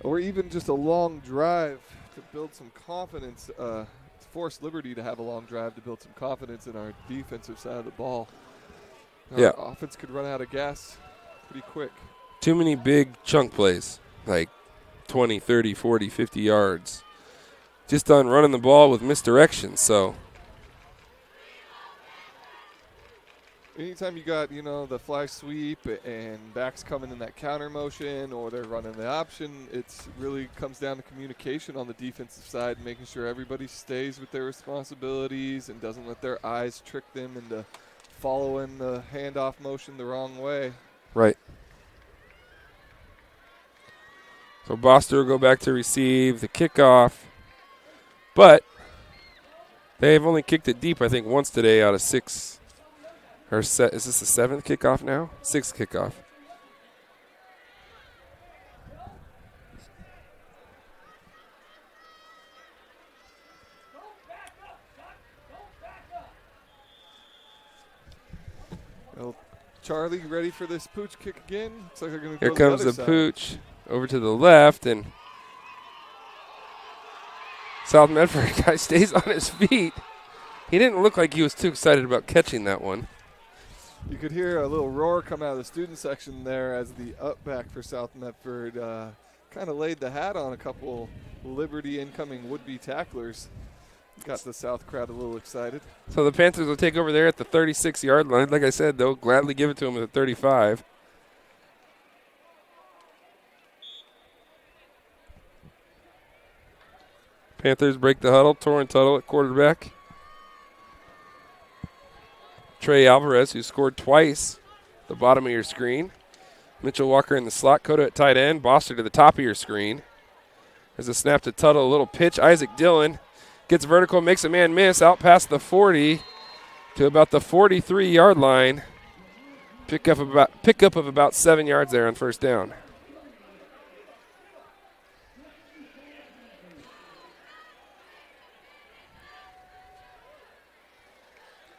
or even just a long drive to build some confidence, to force Liberty to have a long drive to build some confidence in our defensive side of the ball, our offense could run out of gas pretty quick. Too many big chunk plays, like 20, 30, 40, 50 yards, just on running the ball with misdirection. So anytime you got, the fly sweep and backs coming in that counter motion, or they're running the option, it's really comes down to communication on the defensive side, making sure everybody stays with their responsibilities and doesn't let their eyes trick them into following the handoff motion the wrong way. Right. So Boster will go back to receive the kickoff, but they've only kicked it deep, I think, once today out of 6. Is this the 7th kickoff now? 6th kickoff. Well, Charlie, ready for this pooch kick again? Looks like they're going to Here go comes the the other pooch over to the left, and South Medford guy stays on his feet. He didn't look like he was too excited about catching that one. You could hear a little roar come out of the student section there as the up back for South Medford kind of laid the hat on a couple Liberty incoming would-be tacklers. Got the South crowd a little excited. So the Panthers will take over there at the 36-yard line. Like I said, they'll gladly give it to him at the 35. Panthers break the huddle. Torrent Tuttle at quarterback. Trey Alvarez, who scored twice, at the bottom of your screen. Mitchell Walker in the slot. Cota at tight end. Boster to the top of your screen. There's a snap to Tuttle, a little pitch. Isaac Dillon gets vertical, makes a man miss, out past the 40 to about the 43-yard line. Pickup of about 7 yards there on first down.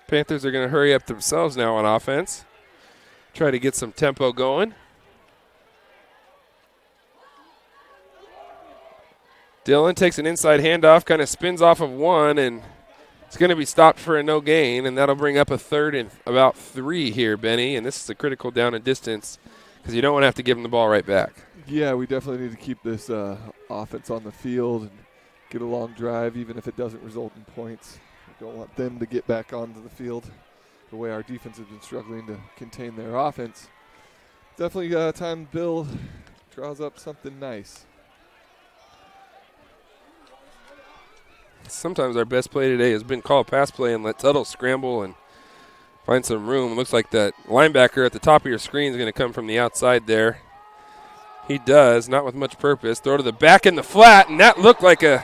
Panthers are going to hurry up themselves now on offense. Try to get some tempo going. Dillon takes an inside handoff, kind of spins off of one and It's going to be stopped for a no gain, and that'll bring up a third and about 3 here, Benny. And this is a critical down and distance because you don't want to have to give them the ball right back. Yeah, we definitely need to keep this offense on the field and get a long drive, even if it doesn't result in points. We don't want them to get back onto the field the way our defense has been struggling to contain their offense. Definitely time Bill draws up something nice. Sometimes our best play today has been call pass play and let Tuttle scramble and find some room. It looks like that linebacker at the top of your screen is going to come from the outside there. He does, not with much purpose. Throw to the back in the flat, and that looked like a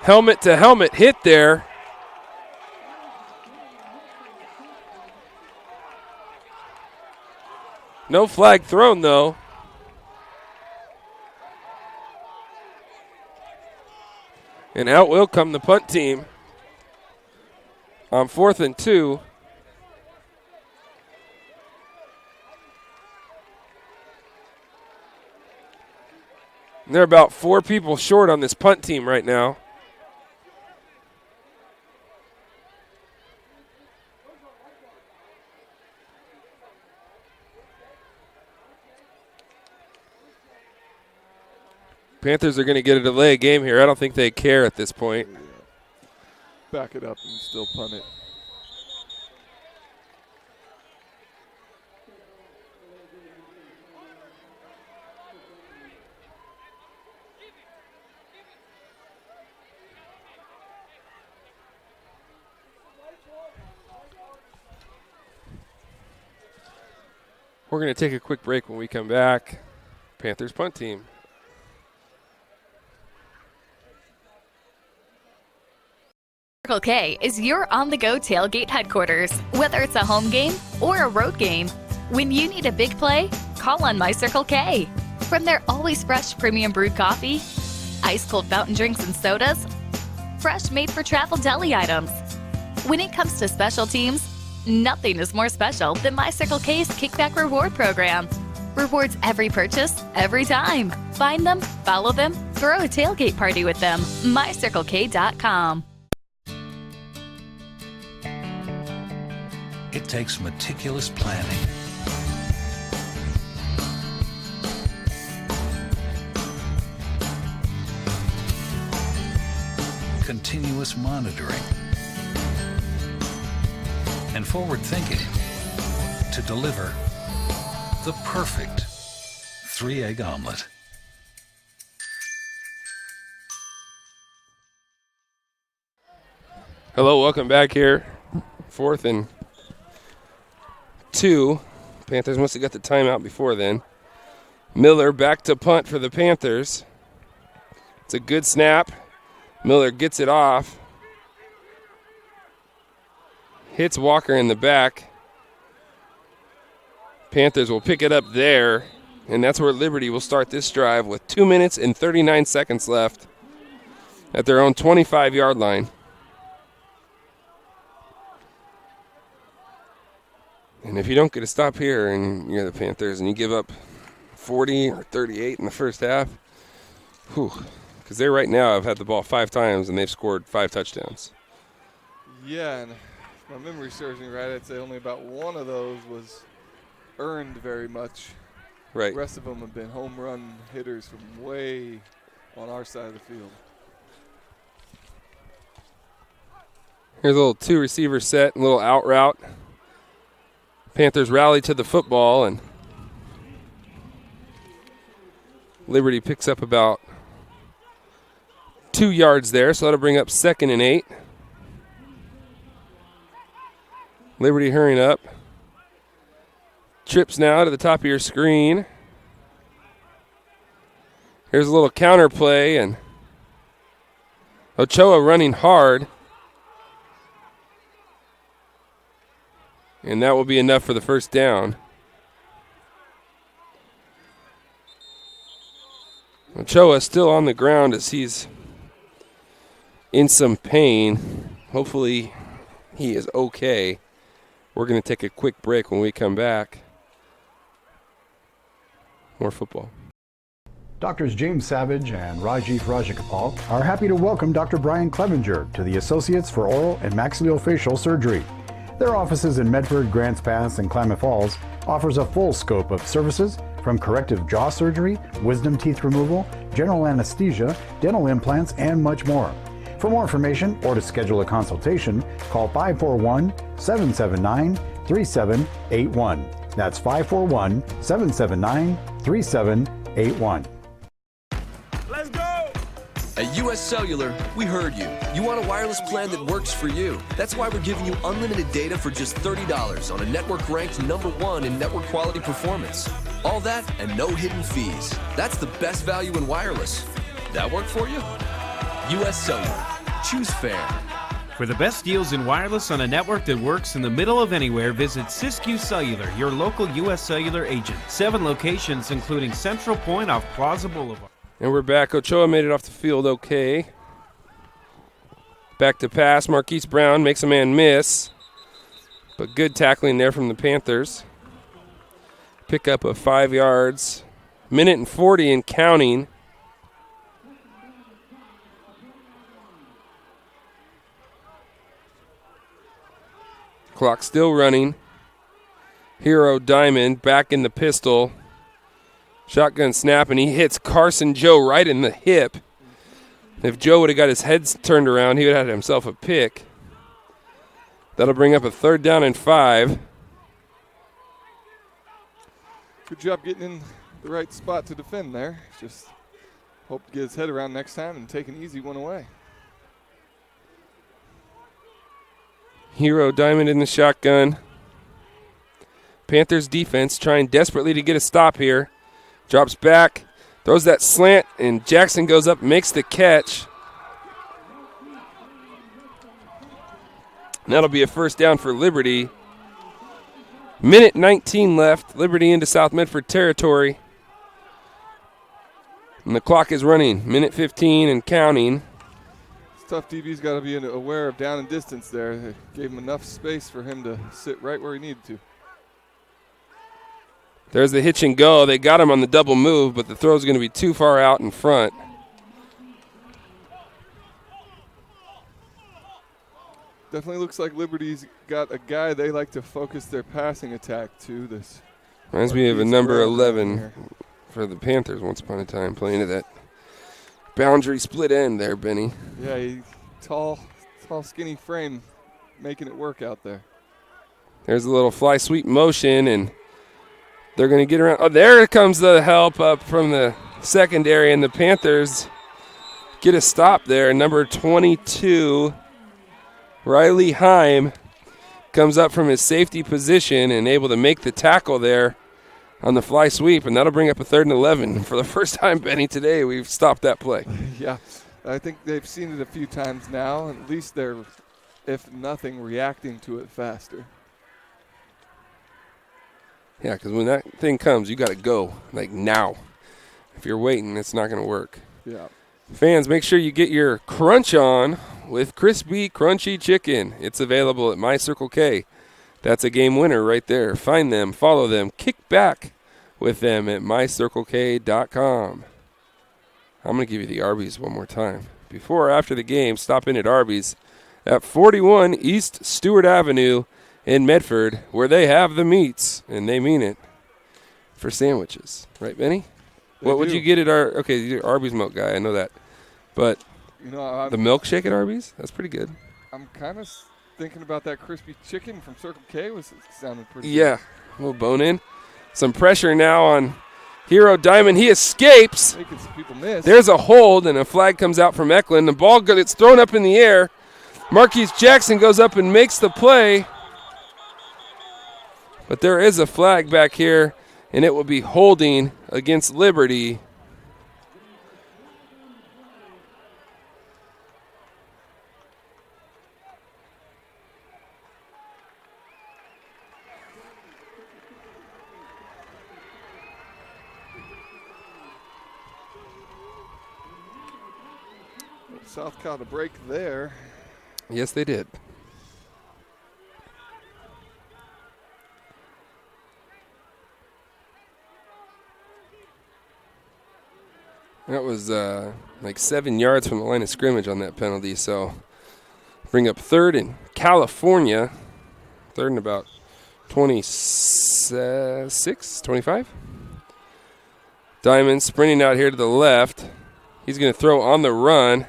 helmet-to-helmet hit there. No flag thrown, though. And out will come the punt team on 4th and 2. And they're about 4 people short on this punt team right now. Panthers are going to get a delay game here. I don't think they care at this point. Back it up and still punt it. We're going to take a quick break. When we come back. Panthers punt team. Circle K is your on-the-go tailgate headquarters. Whether it's a home game or a road game, when you need a big play, call on My Circle K. From their always fresh premium brewed coffee, ice-cold fountain drinks and sodas, fresh made-for-travel deli items. When it comes to special teams, nothing is more special than My Circle K's Kickback Reward program. Rewards every purchase, every time. Find them, follow them, throw a tailgate party with them. MyCircleK.com. It takes meticulous planning, continuous monitoring, and forward thinking to deliver the perfect 3-egg omelet. Hello, welcome back here. 4th and 2. Panthers must have got the timeout before then. Miller back to punt for the Panthers. It's a good snap. Miller gets it off. Hits Walker in the back. Panthers will pick it up there, and that's where Liberty will start this drive with 2 minutes and 39 seconds left at their own 25-yard line. And if you don't get a stop here and you're the Panthers and you give up 40 or 38 in the first half, because they right now have had the ball 5 times and they've scored 5 touchdowns. Yeah, and if my memory serves me right, I'd say only about one of those was earned very much. Right. The rest of them have been home run hitters from way on our side of the field. Here's a little 2-receiver set, a little out route. Panthers rally to the football, and Liberty picks up about 2 yards there, so that'll bring up 2nd and 8. Liberty hurrying up. Trips now to the top of your screen. Here's a little counter play, and Ochoa running hard. And that will be enough for the first down. Ochoa still on the ground as he's in some pain. Hopefully he is okay. We're going to take a quick break. When we come back, more football. Doctors James Savage and Rajiv Rajagopal are happy to welcome Dr. Brian Clevenger to the Associates for Oral and Maxillofacial Surgery. Their offices in Medford, Grants Pass, and Klamath Falls offers a full scope of services from corrective jaw surgery, wisdom teeth removal, general anesthesia, dental implants, and much more. For more information or to schedule a consultation, call 541-779-3781. That's 541-779-3781. Let's go! At US Cellular, we heard you. You want a wireless plan that works for you. That's why we're giving you unlimited data for just $30 on a network ranked #1 in network quality performance. All that and no hidden fees. That's the best value in wireless. That work for you? US Cellular. Choose fair. For the best deals in wireless on a network that works in the middle of anywhere, visit Siskiyou Cellular, your local U.S. Cellular agent. 7 locations, including Central Point off Plaza Boulevard. And we're back. Ochoa made it off the field okay. Back to pass. Marquise Brown makes a man miss. But good tackling there from the Panthers. Pickup of 5 yards. 1:40 and counting. Clock still running. Hero Diamond back in the pistol. Shotgun snap, and he hits Carson Joe right in the hip. If Joe would have got his head turned around, he would have had himself a pick. That'll bring up a 3rd down and 5. Good job getting in the right spot to defend there. Just hope to get his head around next time and take an easy one away. Hero Diamond in the shotgun. Panthers defense trying desperately to get a stop here. Drops back, throws that slant, and Jackson goes up, makes the catch. And that'll be a 1st down for Liberty. 1:19 left. Liberty into South Medford territory. And the clock is running. 1:15 and counting. Tough DB's got to be aware of down and distance there. They gave him enough space for him to sit right where he needed to. There's the hitch and go. They got him on the double move, but the throw's going to be too far out in front. Definitely looks like Liberty's got a guy they like to focus their passing attack to. This reminds me of a number 11 for the Panthers once upon a time, playing to that boundary split end there, Benny. Yeah, tall, skinny frame, making it work out there. There's a little fly sweep motion, and they're going to get around. Oh, there comes the help up from the secondary, and the Panthers get a stop there. Number 22, Riley Heim, comes up from his safety position and able to make the tackle there on the fly sweep, and that'll bring up a 3rd and 11. For the first time, Benny, today, we've stopped that play. Yeah, I think they've seen it a few times now. At least they're, if nothing, reacting to it faster. Yeah, because when that thing comes, you got to go, like now. If you're waiting, it's not going to work. Yeah. Fans, make sure you get your crunch on with crispy, crunchy chicken. It's available at My Circle K. That's a game winner right there. Find them, follow them, kick back with them at mycirclek.com. I'm going to give you the Arby's one more time. Before or after the game, stop in at Arby's at 41 East Stewart Avenue in Medford, where they have the meats, and they mean it, for sandwiches. Right, Benny? What would you get at you're Arby's milk guy, I know that. But the milkshake at Arby's? That's pretty good. I'm kind of thinking about that crispy chicken from Circle K. Sounded pretty Yeah, good. a little bone in. Some pressure now on Hero Diamond. He escapes. Making some people miss. There's a hold, and a flag comes out from Eklund. The ball gets thrown up in the air. Marquise Jackson goes up and makes the play. But there is a flag back here, and it will be holding against Liberty. South caught a break there. Yes, they did. That was like 7 yards from the line of scrimmage on that penalty. So bring up third in California. Third and about 26, 25. Diamond sprinting out here to the left. He's going to throw on the run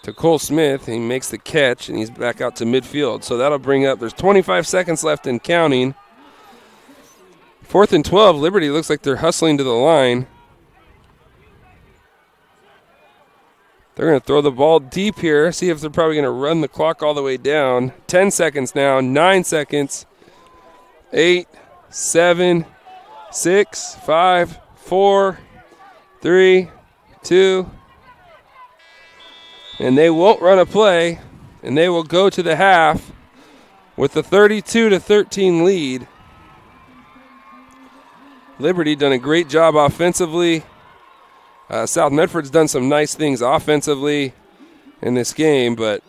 to Cole Smith. He makes the catch, and he's back out to midfield. So that'll bring up, there's 25 seconds left and counting. 4th and 12, Liberty looks like they're hustling to the line. They're going to throw the ball deep here, see if they're probably going to run the clock all the way down. 10 seconds now, 9 seconds, 8, 7, 6, 5, 4, 3, 2, and they won't run a play, and they will go to the half with the 32-13 lead. Liberty done a great job offensively. South Medford's done some nice things offensively in this game, but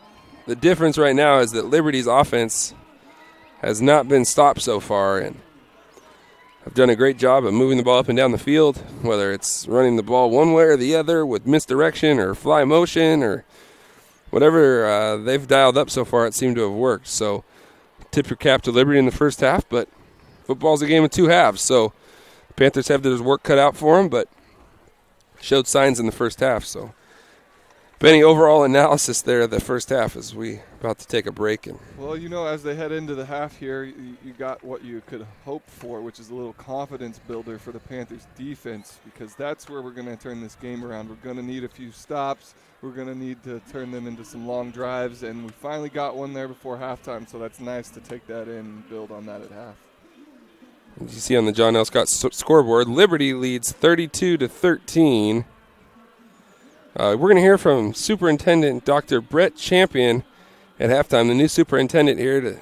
the difference right now is that Liberty's offense has not been stopped so far, and have done a great job of moving the ball up and down the field, whether it's running the ball one way or the other with misdirection or fly motion or whatever they've dialed up so far. It seemed to have worked. So tip your cap to Liberty in the first half, but football's a game of two halves. So Panthers have their work cut out for them, but showed signs in the first half. So Benny, overall analysis there of the first half as we about to take a break. Well, you know, as they head into the half here, you got what you could hope for, which is a little confidence builder for the Panthers defense, because that's where we're going to turn this game around. We're going to need a few stops. We're going to need to turn them into some long drives, and we finally got one there before halftime, so that's nice to take that in and build on that at half. As you see on the John L. Scott scoreboard, Liberty leads 32-13. We're going to hear from Superintendent Dr. Brett Champion at halftime, the new superintendent here,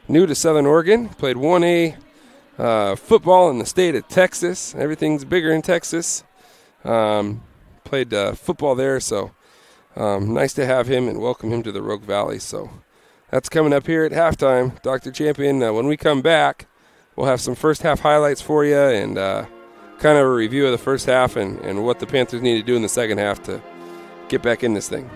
new to Southern Oregon. Played 1A football in the state of Texas. Everything's bigger in Texas. Played football there, so nice to have him and welcome him to the Rogue Valley. So that's coming up here at halftime. Dr. Champion, when we come back, we'll have some first half highlights for you and kind of a review of the first half and what the Panthers need to do in the second half to get back in this thing.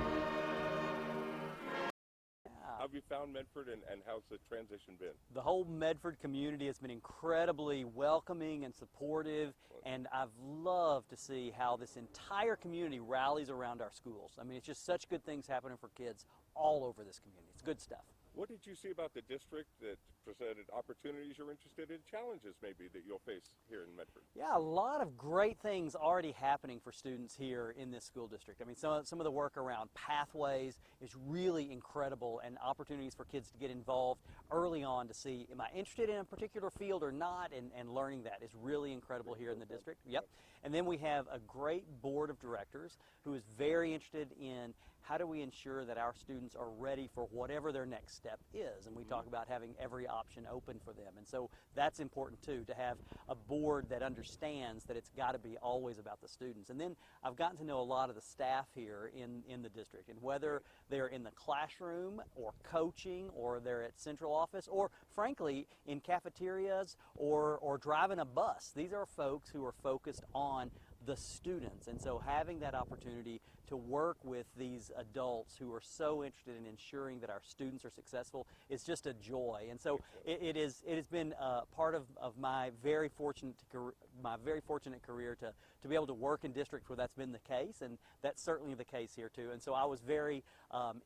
How have you found Medford and how's the transition been? The whole Medford community has been incredibly welcoming and supportive, and I've loved to see how this entire community rallies around our schools. I mean, it's just such good things happening for kids all over this community. It's good stuff. What did you see about the district that presented opportunities you're interested in, challenges maybe that you'll face here in Medford? Yeah, a lot of great things already happening for students here in this school district. I mean, some of the work around pathways is really incredible, and opportunities for kids to get involved early on to see, am I interested in a particular field or not, and learning that is really incredible here in the district. Yep. And then we have a great board of directors who is very interested in how do we ensure that our students are ready for whatever their next step is? And we talk about having every option open for them. And so that's important too, to have a board that understands that it's got to be always about the students. And then I've gotten to know a lot of the staff here in the district, and whether they're in the classroom or coaching, or they're at central office, or frankly in cafeterias or driving a bus. These are folks who are focused on the students, and so having that opportunity to work with these adults who are so interested in ensuring that our students are successful is just a joy. And so it has been part of my very fortunate career to be able to work in districts where that's been the case, and that's certainly the case here too. And so I was very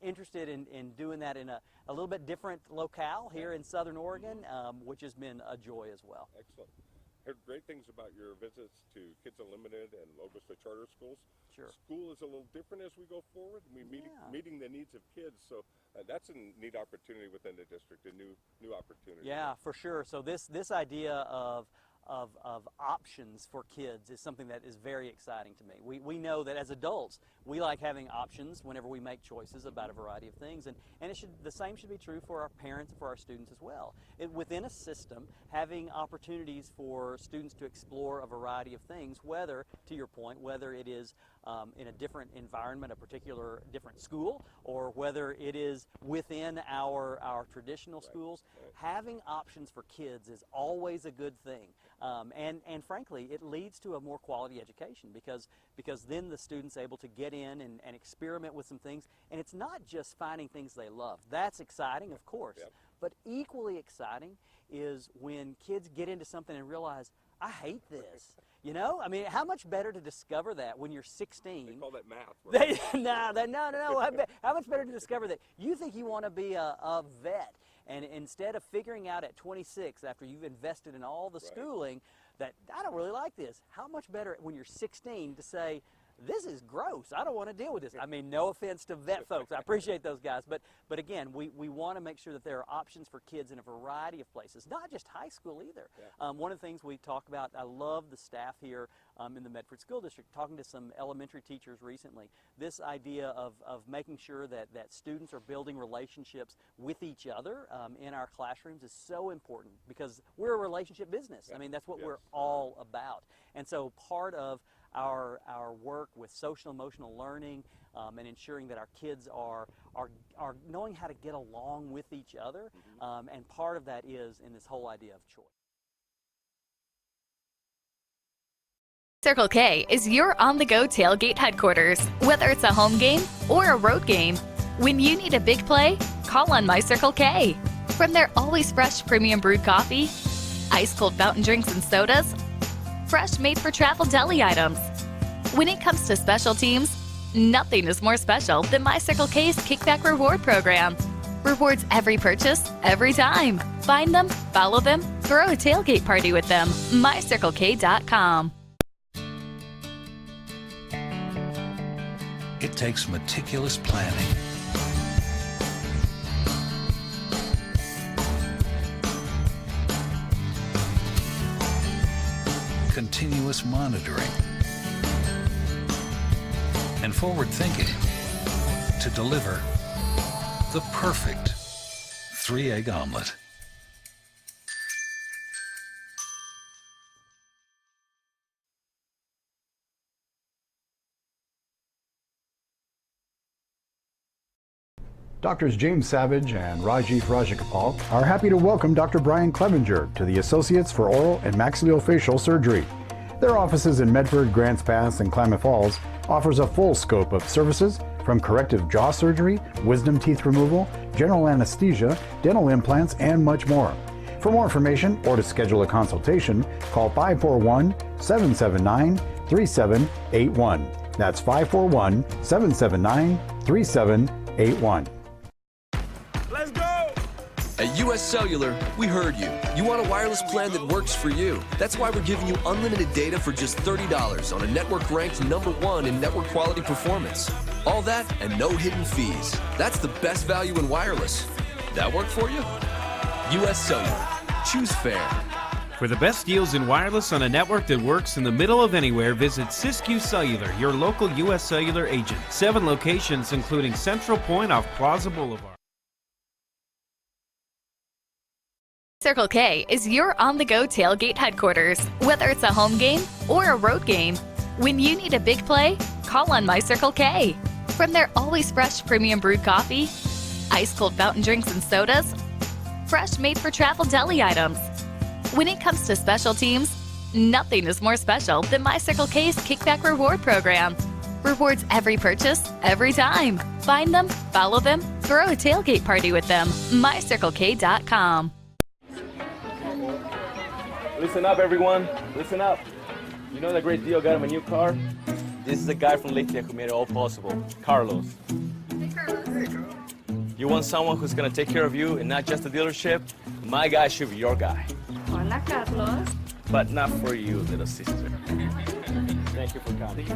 interested in doing that in a little bit different locale here in Southern Oregon, which has been a joy as well. Excellent. Heard great things about your visits to Kids Unlimited and Logos to charter schools. Sure. School is a little different as we go forward. Meeting the needs of kids, so that's a neat opportunity within the district, a new opportunity. Yeah, for sure. So this idea of options for kids is something that is very exciting to me. We know that as adults, we like having options whenever we make choices about a variety of things, and the same should be true for our parents and for our students as well. Within a system, having opportunities for students to explore a variety of things, whether, to your point, whether it is in a different environment, a particular different school, or whether it is within our traditional schools, having options for kids is always a good thing. And frankly, it leads to a more quality education because then the student's able to get in and experiment with some things. And it's not just finding things they love. That's exciting, of course. Yep. But equally exciting is when kids get into something and realize, I hate this. You know, I mean, how much better to discover that when you're 16? They call that math. Right? No. How much better to discover that you think you want to be a vet, and instead of figuring out at 26 after you've invested in all the schooling that I don't really like this, how much better when you're 16 to say, this is gross. I don't want to deal with this. I mean, no offense to vet folks. I appreciate those guys. But again, we want to make sure that there are options for kids in a variety of places, not just high school either. Yeah. One of the things we talk about, I love the staff here in the Medford School District, talking to some elementary teachers recently, this idea of making sure that students are building relationships with each other in our classrooms is so important because we're a relationship business. Yeah. I mean, that's what we're all about. And so part of our work with social emotional learning and ensuring that our kids are knowing how to get along with each other, and part of that is in this whole idea of choice. Circle K is your on-the-go tailgate headquarters. Whether it's a home game or a road game, when you need a big play, call on My Circle K. From their always fresh premium brewed coffee, ice-cold fountain drinks and sodas, fresh made-for-travel deli items. When it comes to special teams, nothing is more special than My Circle K's Kickback Reward Program. Rewards every purchase, every time. Find them, follow them, throw a tailgate party with them. MyCircleK.com. It takes meticulous planning, continuous monitoring, and forward thinking to deliver the perfect 3-egg omelet. Doctors James Savage and Rajiv Rajagopal are happy to welcome Dr. Brian Clevenger to the Associates for Oral and Maxillofacial Surgery. Their offices in Medford, Grants Pass, and Klamath Falls offers a full scope of services from corrective jaw surgery, wisdom teeth removal, general anesthesia, dental implants, and much more. For more information or to schedule a consultation, call 541-779-3781. That's 541-779-3781. At US Cellular, we heard you. You want a wireless plan that works for you. That's why we're giving you unlimited data for just $30 on a network ranked #1 in network quality performance. All that and no hidden fees. That's the best value in wireless. That work for you? US Cellular. Choose fair. For the best deals in wireless on a network that works in the middle of anywhere, visit Siskiyou Cellular, your local US Cellular agent. 7 locations, including Central Point off Plaza Boulevard. Circle K is your on-the-go tailgate headquarters. Whether it's a home game or a road game, when you need a big play, call on My Circle K. From their always fresh premium brewed coffee, ice-cold fountain drinks and sodas, fresh made-for-travel deli items. When it comes to special teams, nothing is more special than My Circle K's Kickback Reward Program. Rewards every purchase, every time. Find them, follow them, throw a tailgate party with them. MyCircleK.com. Listen up, everyone. Listen up. You know that great deal got him a new car? This is the guy from Lithia who made it all possible, Carlos. Hey, Carlos. Hey, Carlos. You want someone who's gonna take care of you and not just the dealership? My guy should be your guy. Hola, Carlos. But not for you, little sister. Thank you for coming.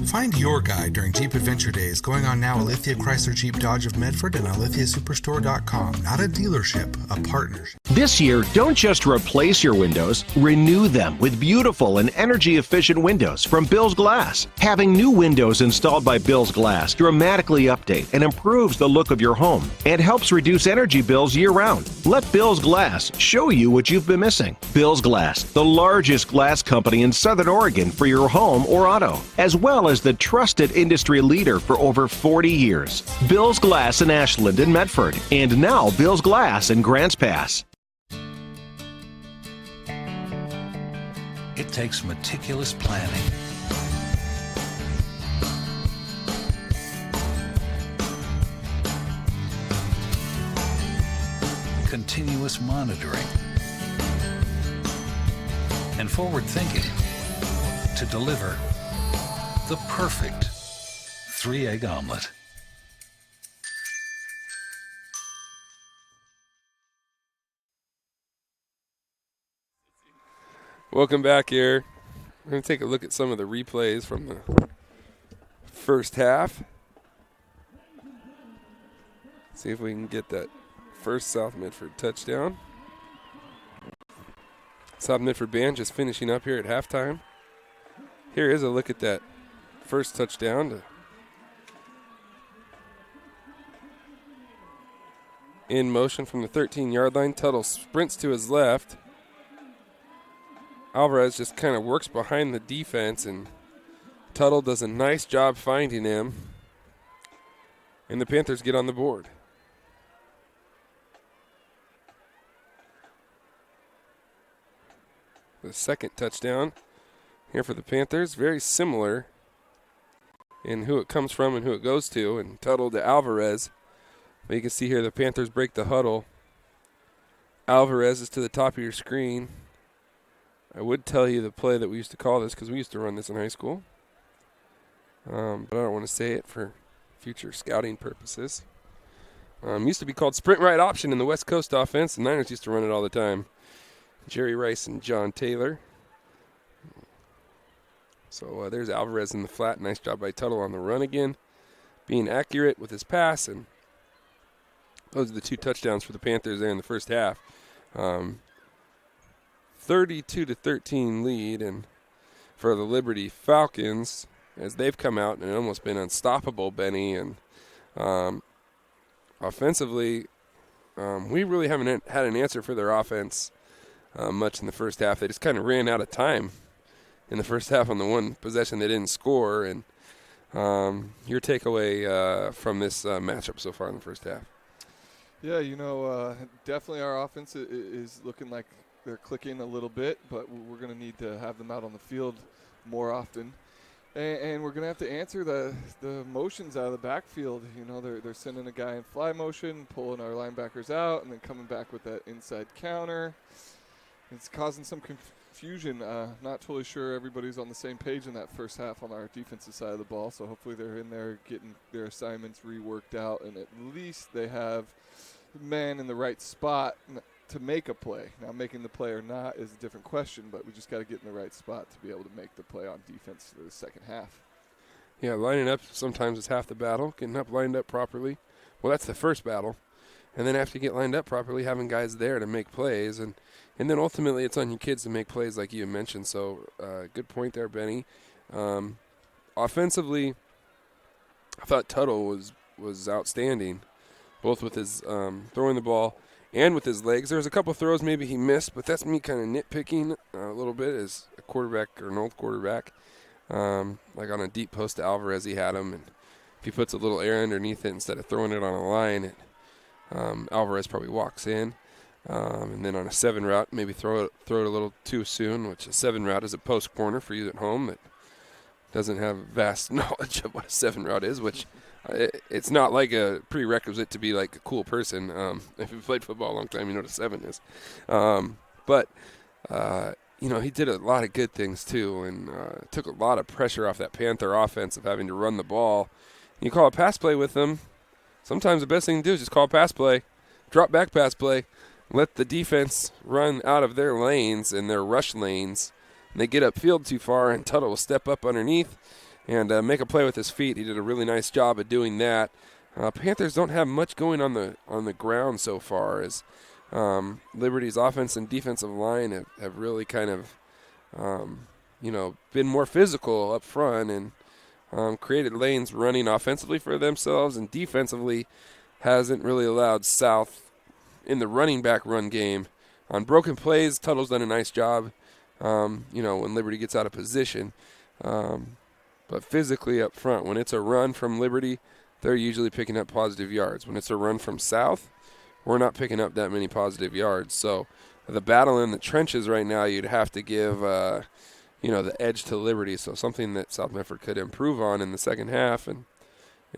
Find your guy during Jeep Adventure Days going on now at Lithia Chrysler Jeep Dodge of Medford and on LithiaSuperstore.com. Not a dealership, a partnership. This year, don't just replace your windows, renew them with beautiful and energy-efficient windows from Bill's Glass. Having new windows installed by Bill's Glass dramatically update and improves the look of your home and helps reduce energy bills year-round. Let Bill's Glass show you what you've been missing. Bill's Glass, the largest glass company in Southern Oregon for your home or auto, as well as the trusted industry leader for over 40 years. Bill's Glass in Ashland and Medford, and now Bill's Glass in Grants Pass. takes meticulous planning. Continuous monitoring. And forward thinking to deliver the perfect 3-egg omelet. Welcome back here. We're going to take a look at some of the replays from the first half. See if we can get that first South Medford touchdown. South Medford band just finishing up here at halftime. Here is a look at that first touchdown. In motion from the 13-yard line. Tuttle sprints to his left. Alvarez just kind of works behind the defense, and Tuttle does a nice job finding him. And the Panthers get on the board. The second touchdown here for the Panthers, very similar in who it comes from and who it goes to, and Tuttle to Alvarez. But you can see here the Panthers break the huddle. Alvarez is to the top of your screen. I would tell you the play that we used to call this because we used to run this in high school. But I don't want to say it for future scouting purposes. Used to be called sprint right option in the West Coast offense. The Niners used to run it all the time. Jerry Rice and John Taylor. So there's Alvarez in the flat. Nice job by Tuttle on the run again. Being accurate with his pass. And those are the two touchdowns for the Panthers there in the first half. 32-13 lead, and for the Liberty Falcons, as they've come out and almost been unstoppable, Benny. And offensively, we really haven't had an answer for their offense much in the first half. They just kind of ran out of time in the first half on the one possession they didn't score. And your takeaway from this matchup so far in the first half? Yeah, definitely our offense is looking like they're clicking a little bit, but we're going to need to have them out on the field more often. And we're going to have to answer the motions out of the backfield. They're sending a guy in fly motion, pulling our linebackers out, and then coming back with that inside counter. It's causing some confusion. Not totally sure everybody's on the same page in that first half on our defensive side of the ball, so hopefully they're in there getting their assignments reworked out, and at least they have men in the right spot to make a play. Now, making the play or not is a different question, but we just got to get in the right spot to be able to make the play on defense for the second half. Yeah, lining up sometimes is half the battle. Getting up lined up properly, well, that's the first battle. And then after you get lined up properly, having guys there to make plays. And then ultimately it's on your kids to make plays like you mentioned. So good point there, Benny. Offensively, I thought Tuttle was outstanding, both with his throwing the ball and with his legs. There was a couple throws maybe he missed, but that's me kind of nitpicking a little bit as a quarterback or an old quarterback. Like on a deep post to Alvarez, he had him, and if he puts a little air underneath it instead of throwing it on a line, Alvarez probably walks in. And then on a 7 route, maybe throw it a little too soon, which a 7 route is a post corner for you at home that doesn't have vast knowledge of what a 7 route is, which it's not like a prerequisite to be like a cool person. If you've played football a long time, you know what a 7 is. But he did a lot of good things too, and took a lot of pressure off that Panther offense of having to run the ball. You call a pass play with them, sometimes the best thing to do is just call a pass play, drop back pass play, let the defense run out of their lanes and their rush lanes. And they get upfield too far, and Tuttle will step up underneath and make a play with his feet. He did a really nice job of doing that. Panthers don't have much going on the ground so far, as Liberty's offense and defensive line have really kind of been more physical up front and created lanes running offensively for themselves, and defensively hasn't really allowed South in the running back run game. On broken plays, Tuttle's done a nice job, when Liberty gets out of position. But physically up front, when it's a run from Liberty, they're usually picking up positive yards. When it's a run from South, we're not picking up that many positive yards. So the battle in the trenches right now, you'd have to give the edge to Liberty. So something that South Medford could improve on in the second half.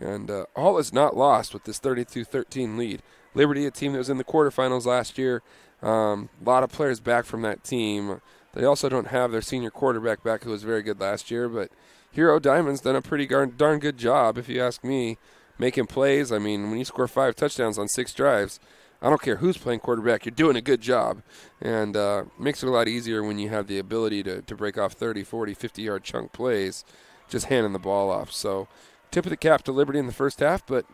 And all is not lost with this 32-13 lead. Liberty, a team that was in the quarterfinals last year. A lot of players back from that team. They also don't have their senior quarterback back, who was very good last year. But Hero Diamond's done a pretty darn good job, if you ask me, making plays. I mean, when you score 5 touchdowns on 6 drives, I don't care who's playing quarterback, you're doing a good job. And makes it a lot easier when you have the ability to break off 30, 40, 50-yard chunk plays, just handing the ball off. So tip of the cap to Liberty in the first half, but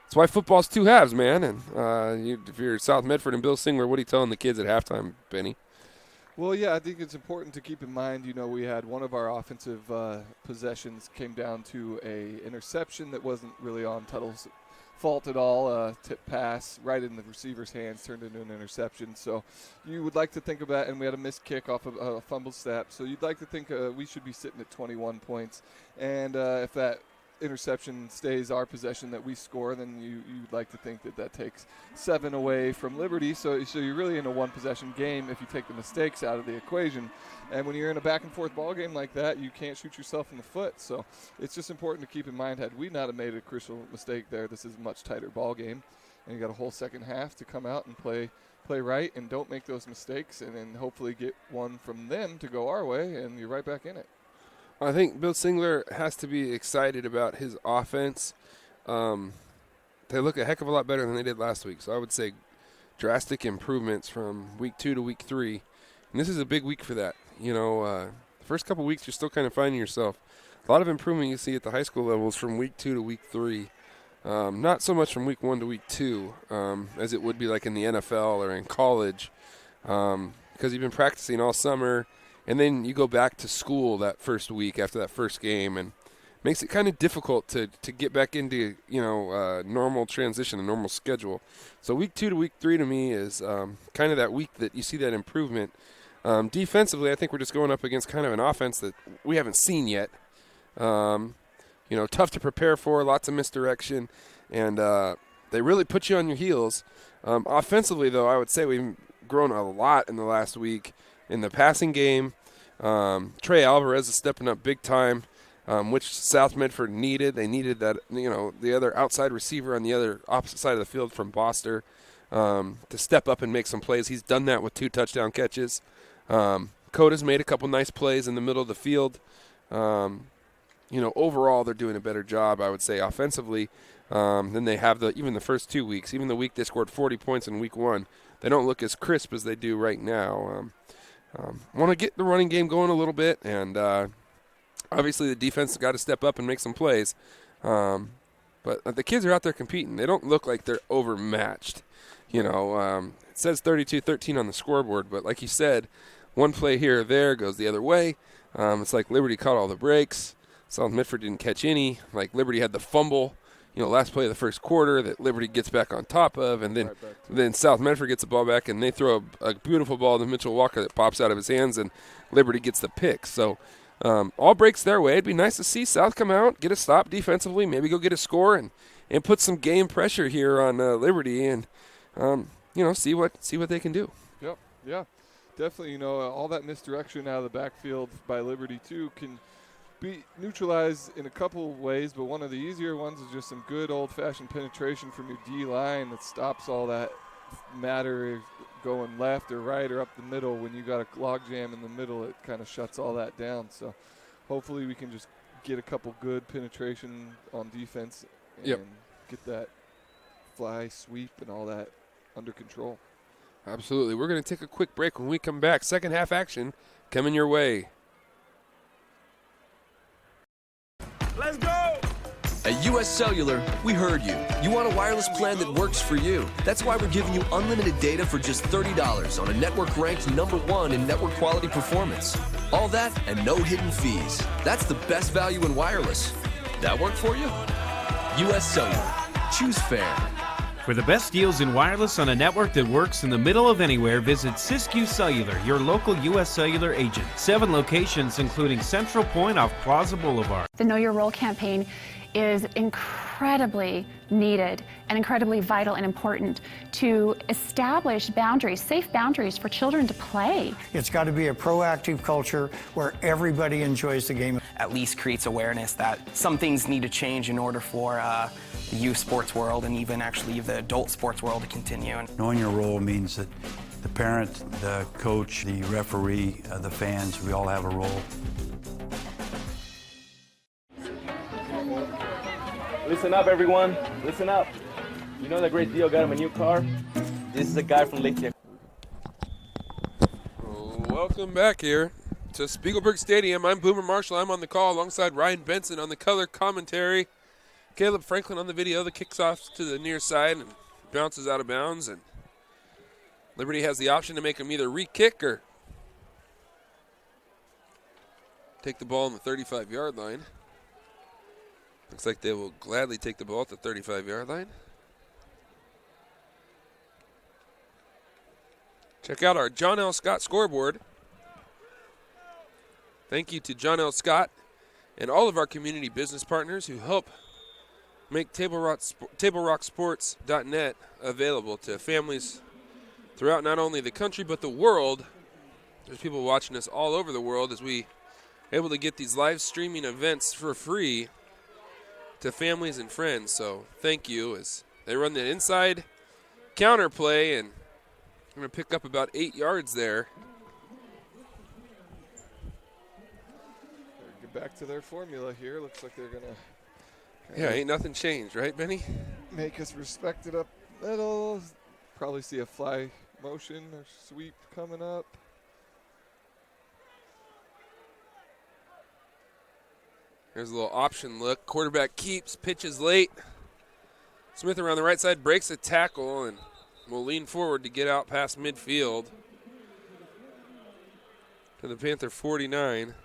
that's why football's 2 halves, man. And if you're South Medford and Bill Singler, what are you telling the kids at halftime, Benny? Well, yeah, I think it's important to keep in mind, we had one of our offensive possessions came down to a interception that wasn't really on Tuttle's fault at all. Tip pass right in the receiver's hands turned into an interception. So you would like to think about, and we had a missed kick off of a fumble snap. So you'd like to think we should be sitting at 21 points. And if that interception stays our possession that we score, then you'd like to think that takes 7 away from Liberty. So you're really in a one-possession game if you take the mistakes out of the equation. And when you're in a back-and-forth ball game like that, you can't shoot yourself in the foot. So it's just important to keep in mind, had we not have made a crucial mistake there, this is a much tighter ball game. And you got a whole second half to come out and play right and don't make those mistakes, and then hopefully get one from them to go our way, and you're right back in it. I think Bill Singler has to be excited about his offense. They look a heck of a lot better than they did last week. So I would say drastic improvements from week 2 to week 3. And this is a big week for that. The first couple weeks you're still kind of finding yourself. A lot of improvement you see at the high school levels from week 2 to week 3. Not so much from week 1 to week 2 as it would be like in the NFL or in college, because you've been practicing all summer. And then you go back to school that first week after that first game, and makes it kind of difficult to get back into normal transition, a normal schedule. So week 2 to week 3 to me is kind of that week that you see that improvement. Defensively, I think we're just going up against kind of an offense that we haven't seen yet. Tough to prepare for, lots of misdirection, and they really put you on your heels. Offensively, though, I would say we've grown a lot in the last week. In the passing game, Trey Alvarez is stepping up big time, which South Medford needed. They needed that, the other outside receiver on the other opposite side of the field from Boster to step up and make some plays. He's done that with 2 touchdown catches. Coda's made a couple nice plays in the middle of the field. Overall they're doing a better job, I would say, offensively than they have even the first 2 weeks. Even the week they scored 40 points in week 1, they don't look as crisp as they do right now. Want to get the running game going a little bit, and obviously the defense has got to step up and make some plays. But the kids are out there competing. They don't look like they're overmatched. It says 32-13 on the scoreboard, but like you said, one play here or there goes the other way. It's like Liberty caught all the breaks. South Medford didn't catch any. Like Liberty had the fumble, last play of the first quarter that Liberty gets back on top of, and then South Medford gets the ball back, and they throw a beautiful ball to Mitchell Walker that pops out of his hands, and Liberty gets the pick. So all breaks their way. It'd be nice to see South come out, get a stop defensively, maybe go get a score, and put some game pressure here on Liberty, and see what they can do. Yep, yeah, definitely. All that misdirection out of the backfield by Liberty too can be neutralized in a couple of ways, but one of the easier ones is just some good old-fashioned penetration from your D-line that stops all that matter going left or right or up the middle. When you got a log jam in the middle, it kind of shuts all that down. So hopefully we can just get a couple good penetration on defense and get that fly sweep and all that under control. Absolutely. We're going to take a quick break. When we come back, second half action coming your way. Let's go! At US Cellular, we heard you. You want a wireless plan that works for you. That's why we're giving you unlimited data for just $30 on a network ranked #1 in network quality performance. All that and no hidden fees. That's the best value in wireless. That work for you? US Cellular. Choose fair. For the best deals in wireless on a network that works in the middle of anywhere, visit Siskiyou Cellular, your local U.S. Cellular agent. 7 locations, including Central Point off Plaza Boulevard. The Know Your Role campaign is incredibly needed and incredibly vital and important to establish boundaries, safe boundaries for children to play. It's got to be a proactive culture where everybody enjoys the game. At least creates awareness that some things need to change in order for the youth sports world and even actually the adult sports world to continue. Knowing your role means that the parent, the coach, the referee, the fans, we all have a role. Listen up, everyone. Listen up. You know that great deal got him a new car? This is a guy from Lithia. Welcome back here to Spiegelberg Stadium. I'm Boomer Marshall. I'm on the call alongside Ryan Benson on the color commentary. Caleb Franklin on the video. The kicks off to the near side and bounces out of bounds. And Liberty has the option to make them either re-kick or take the ball on the 35-yard line. Looks like they will gladly take the ball at the 35-yard line. Check out our John L. Scott scoreboard. Thank you to John L. Scott and all of our community business partners who help make TableRockSports.net available to families throughout not only the country but the world. There's people watching us all over the world as we are able to get these live streaming events for free to families and friends. So thank you as they run the inside counter play, and I'm going to pick up about 8 yards there. Get back to their formula here. Looks like they're going to... Yeah, ain't nothing changed, right, Benny? Make us respect it up middle. Probably see a fly motion or sweep coming up. Here's a little option look. Quarterback keeps, pitches late. Smith around the right side breaks a tackle and will lean forward to get out past midfield to the Panther 49.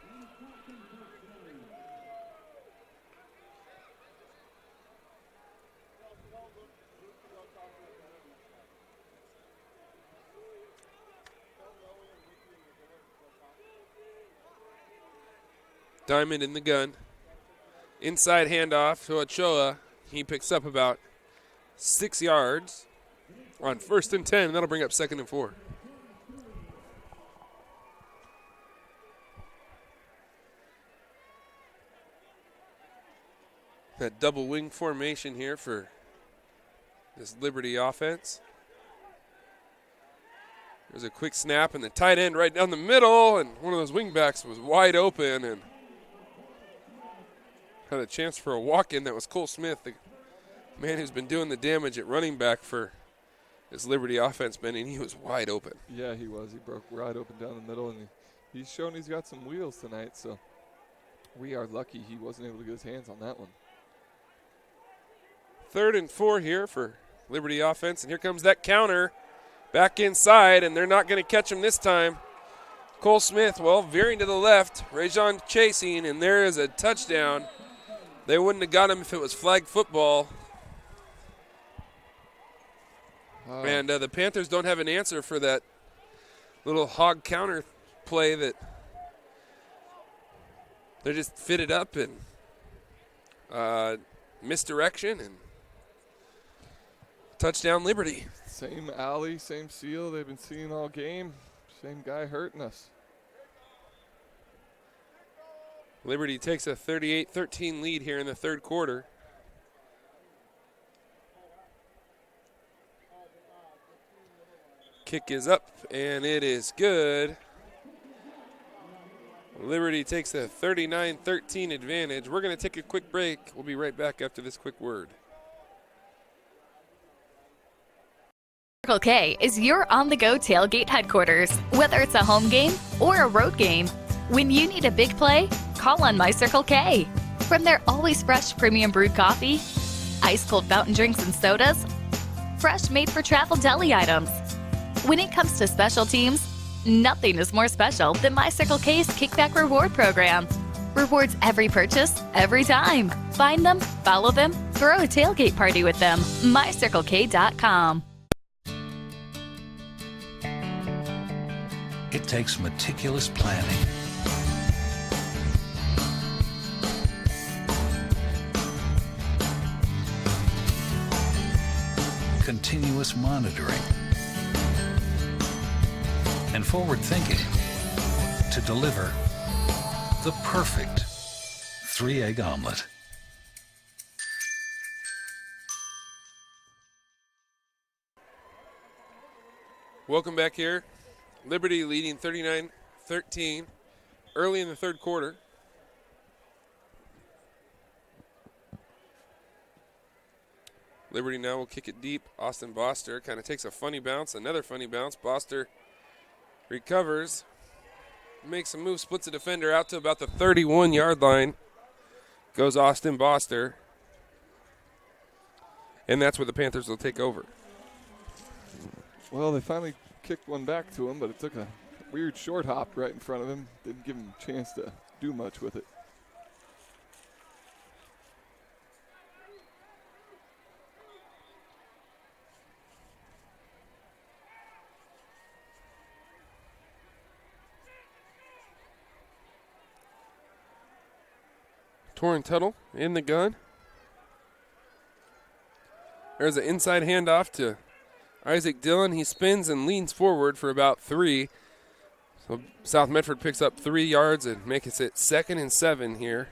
Diamond in the gun. Inside handoff to Ochoa. He picks up about 6 yards on 1st and 10. That'll bring up 2nd and 4. That double wing formation here for this Liberty offense. There's a quick snap and the tight end right down the middle, and one of those wing backs was wide open and had a chance for a walk-in. That was Cole Smith, the man who's been doing the damage at running back for this Liberty offense, Benny, and he was wide open. Yeah, he was. He broke wide open down the middle, and he's shown he's got some wheels tonight, so we are lucky he wasn't able to get his hands on that one. 3rd and 4 here for Liberty offense, and here comes that counter back inside, and they're not going to catch him this time. Cole Smith, well, veering to the left, Rajon chasing, and there is a touchdown. They wouldn't have got him if it was flag football. Oh. And the Panthers don't have an answer for that little hog counter play that they just fitted up and misdirection and touchdown Liberty. Same alley, same seal they've been seeing all game. Same guy hurting us. Liberty takes a 38-13 lead here in the 3rd quarter. Kick is up, and it is good. Liberty takes a 39-13 advantage. We're going to take a quick break. We'll be right back after this quick word. Circle K is your on-the-go tailgate headquarters. Whether it's a home game or a road game, when you need a big play, call on My Circle K. From their always fresh premium brewed coffee, ice-cold fountain drinks and sodas, fresh made-for-travel deli items. When it comes to special teams, nothing is more special than My Circle K's Kickback Reward Program. Rewards every purchase, every time. Find them, follow them, throw a tailgate party with them. MyCircleK.com. It takes meticulous planning, continuous monitoring, and forward thinking to deliver the perfect 3-egg omelet. Welcome back here. Liberty leading 39-13 early in the third quarter. Liberty now will kick it deep. Austin Boster kind of takes a funny bounce, another funny bounce. Boster recovers, makes a move, splits a defender out to about the 31-yard line. Goes Austin Boster. And that's where the Panthers will take over. Well, they finally kicked one back to him, but it took a weird short hop right in front of him. Didn't give him a chance to do much with it. Torrin Tuttle in the gun. There's an inside handoff to Isaac Dillon. He spins and leans forward for about 3. So South Medford picks up 3 yards and makes it 2nd and 7 here.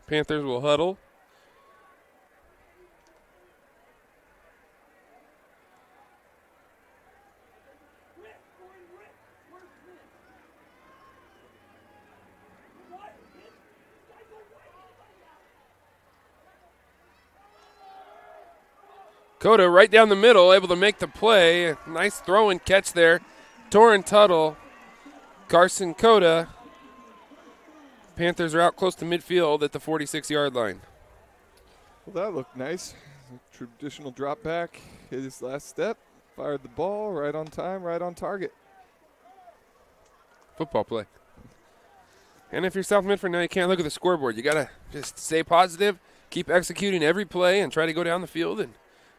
Panthers will huddle. Coda right down the middle, able to make the play. Nice throw and catch there. Torrin Tuttle, Carson Coda. Panthers are out close to midfield at the 46-yard line. Well, that looked nice. Traditional drop back, hit his last step, fired the ball right on time, right on target. Football play. And if you're South Medford now, you can't look at the scoreboard. You got to just stay positive, keep executing every play, and try to go down the field and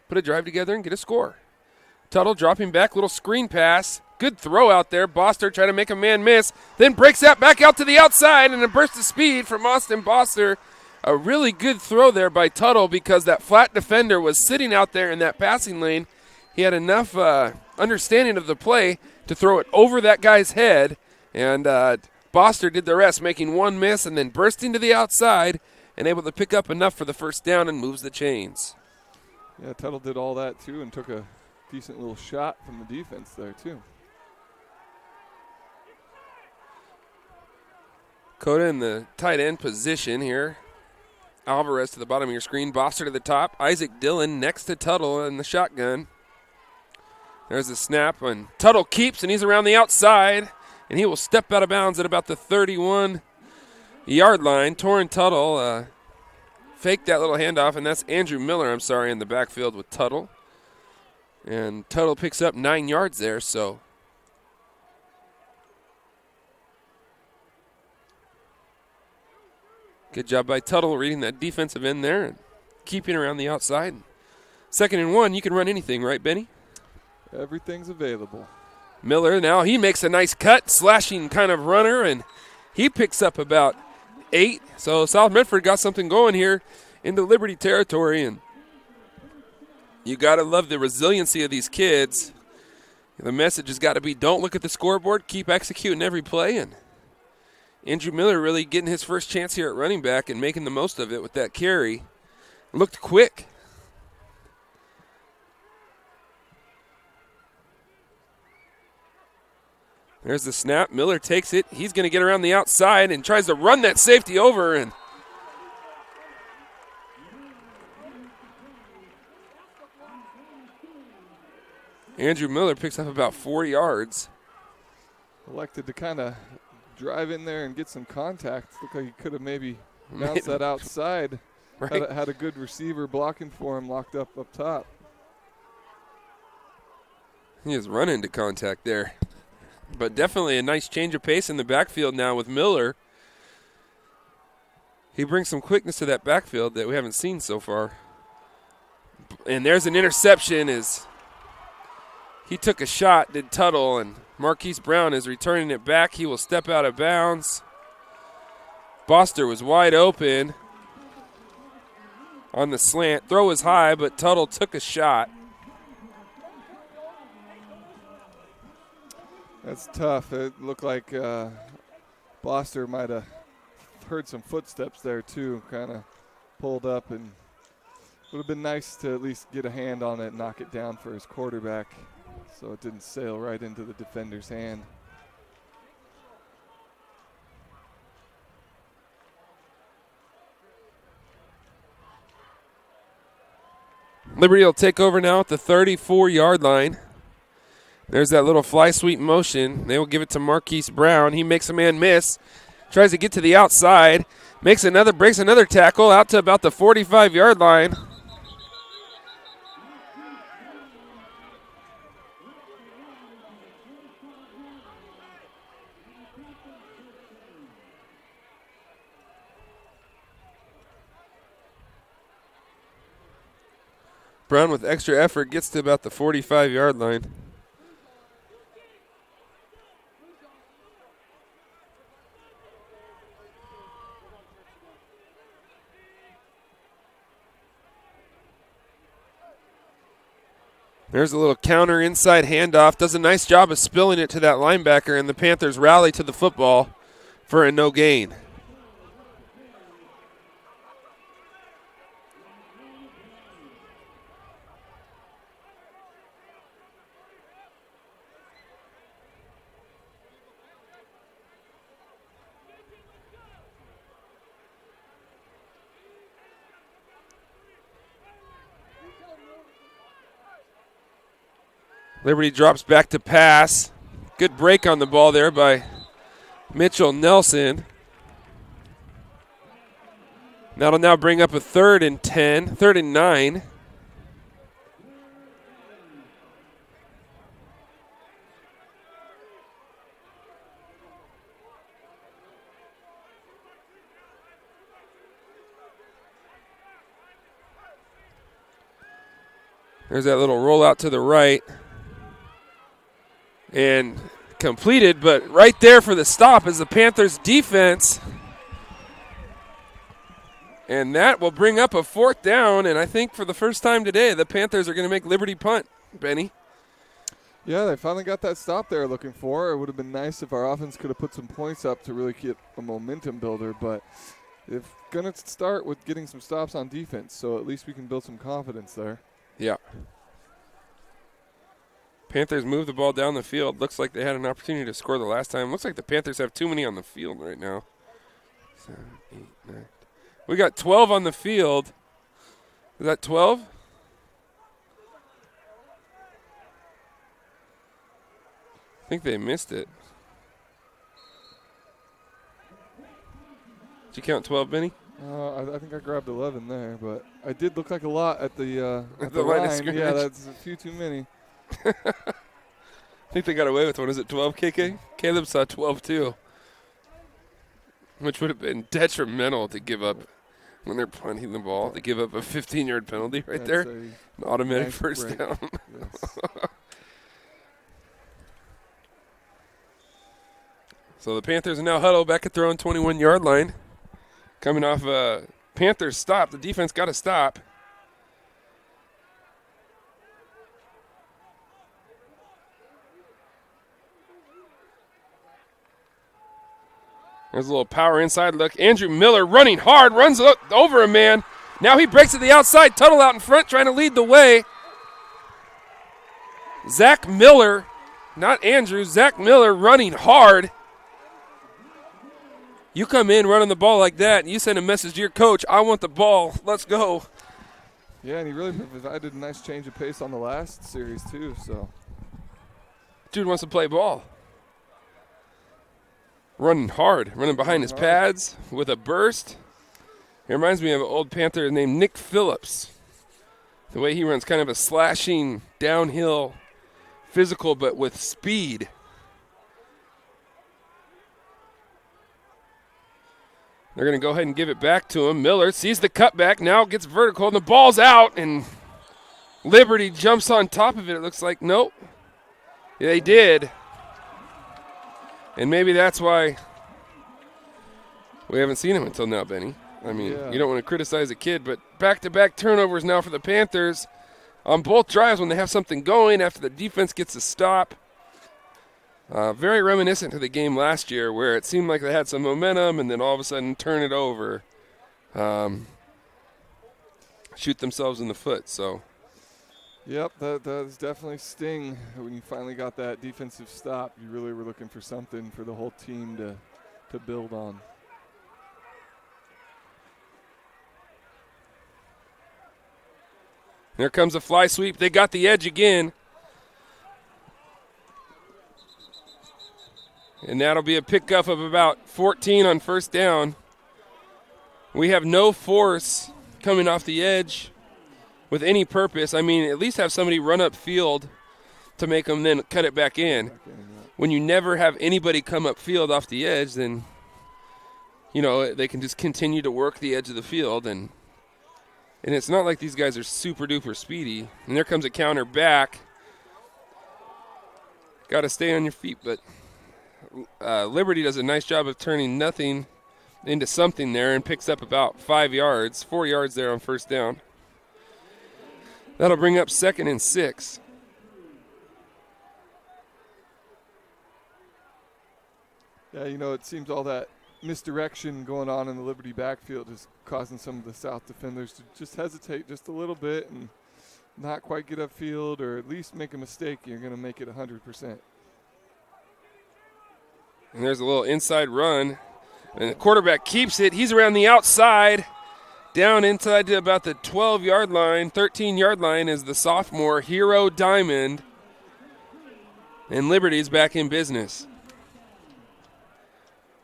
put a drive together and get a score. Tuttle dropping back, little screen pass. Good throw out there. Boster trying to make a man miss, then breaks that back out to the outside, and a burst of speed from Austin Boster. A really good throw there by Tuttle because that flat defender was sitting out there in that passing lane. He had enough understanding of the play to throw it over that guy's head, and Boster did the rest, making one miss and then bursting to the outside and able to pick up enough for the first down and moves the chains. Yeah, Tuttle did all that too and took a decent little shot from the defense there too. Coda in the tight end position here. Alvarez to the bottom of your screen. Boster to the top. Isaac Dillon next to Tuttle in the shotgun. There's a snap, and Tuttle keeps, and he's around the outside, and he will step out of bounds at about the 31-yard line. Torrin Tuttle faked that little handoff, and that's Andrew Miller, in the backfield with Tuttle. And Tuttle picks up 9 yards there, so good job by Tuttle reading that defensive end there and keeping around the outside. 2nd and 1, you can run anything, right, Benny? Everything's available. Miller now, he makes a nice cut, slashing kind of runner, and he picks up about 8. So South Medford got something going here into Liberty territory, and you got to love the resiliency of these kids. The message has got to be don't look at the scoreboard, keep executing every play, and Andrew Miller really getting his first chance here at running back and making the most of it with that carry. Looked quick. There's the snap. Miller takes it. He's going to get around the outside and tries to run that safety over. And Andrew Miller picks up about 4 yards. Elected to kind of drive in there and get some contact. Looked like he could have maybe bounced that outside. Right. Had a good receiver blocking for him, locked up top. He is running into contact there. But definitely a nice change of pace in the backfield now with Miller. He brings some quickness to that backfield that we haven't seen so far. And there's an interception as he took a shot, did Tuttle, and Marquise Brown is returning it back. He will step out of bounds. Boster was wide open on the slant. Throw was high, but Tuttle took a shot. That's tough. It looked like Boster might have heard some footsteps there too, kind of pulled up, and would have been nice to at least get a hand on it and knock it down for his quarterback so it didn't sail right into the defender's hand. Liberty will take over now at the 34-yard line. There's that little fly sweep motion. They will give it to Marquise Brown. He makes a man miss. Tries to get to the outside. Breaks another tackle out to about the 45-yard line. Brown with extra effort gets to about the 45-yard line. There's a little counter inside handoff. Does a nice job of spilling it to that linebacker, and the Panthers rally to the football for a no gain. Liberty drops back to pass. Good break on the ball there by Mitchell Nelson. That'll now bring up a 3rd and 10, 3rd and 9. There's that little rollout to the right. And completed, but right there for the stop is the Panthers defense. And that will bring up a 4th down, and I think for the first time today, the Panthers are going to make Liberty punt, Benny. Yeah, they finally got that stop they were looking for. It would have been nice if our offense could have put some points up to really get a momentum builder, but they're going to start with getting some stops on defense, so at least we can build some confidence there. Yeah. Panthers move the ball down the field. Looks like they had an opportunity to score the last time. Looks like the Panthers have too many on the field right now. 7, 8, 9. We got 12 on the field. Is that 12? I think they missed it. Did you count 12, Benny? I think I grabbed 11 there, but I did look like a lot at the line of line. scrimmage. Yeah, that's a few too many. I think they got away with one. Is it 12, KK? Caleb saw 12 too, which would have been detrimental to give up when they're punting the ball, to give up a 15-yard penalty right there. An automatic nice first break. down. Yes. So the Panthers are now huddled back at their own 21-yard line. Coming off a Panthers stop. The defense got to stop. There's a little power inside look. Andrew Miller running hard, runs over a man. Now he breaks to the outside. Tuttle out in front trying to lead the way. Zach Miller, not Andrew, Zach Miller running hard. You come in running the ball like that, and you send a message to your coach, I want the ball, let's go. Yeah, and he really provided a nice change of pace on the last series too. So, dude wants to play ball. Running hard, running behind his pads with a burst. It reminds me of an old Panther named Nick Phillips. The way he runs, kind of a slashing downhill physical, but with speed. They're going to go ahead and give it back to him. Miller sees the cutback, now gets vertical, and the ball's out, and Liberty jumps on top of it. It looks like, nope. Yeah, they did. And maybe that's why We haven't seen him until now, Benny. I mean, Yeah. you don't want to criticize a kid, but back-to-back turnovers now for the Panthers on both drives when they have something going after the defense gets a stop. Very reminiscent to the game last year where it seemed like they had some momentum and then all of a sudden turn it over, shoot themselves in the foot. So, Yep, that does definitely sting when you finally got that defensive stop. You really were looking for something for the whole team to build on. There comes a fly sweep. They got the edge again. And that'll be a pickup of about 14 on first down. We have no force coming off the edge with any purpose. I mean, at least have somebody run up field to make them then cut it back in. When you never have anybody come up field off the edge, then, you know, they can just continue to work the edge of the field. And it's not like these guys are super-duper speedy. And there comes a counter back. Got to stay on your feet, but Liberty does a nice job of turning nothing into something there and picks up about 4 yards there on first down. That'll bring up 2nd and 6. Yeah, you know, it seems all that misdirection going on in the Liberty backfield is causing some of the South defenders to just hesitate just a little bit and not quite get upfield or at least make a mistake. You're going to make it 100%. And there's a little inside run. And the quarterback keeps it. He's around the outside. Down inside to about the 12-yard line, 13-yard line is the sophomore Hero Diamond. And Liberty's back in business.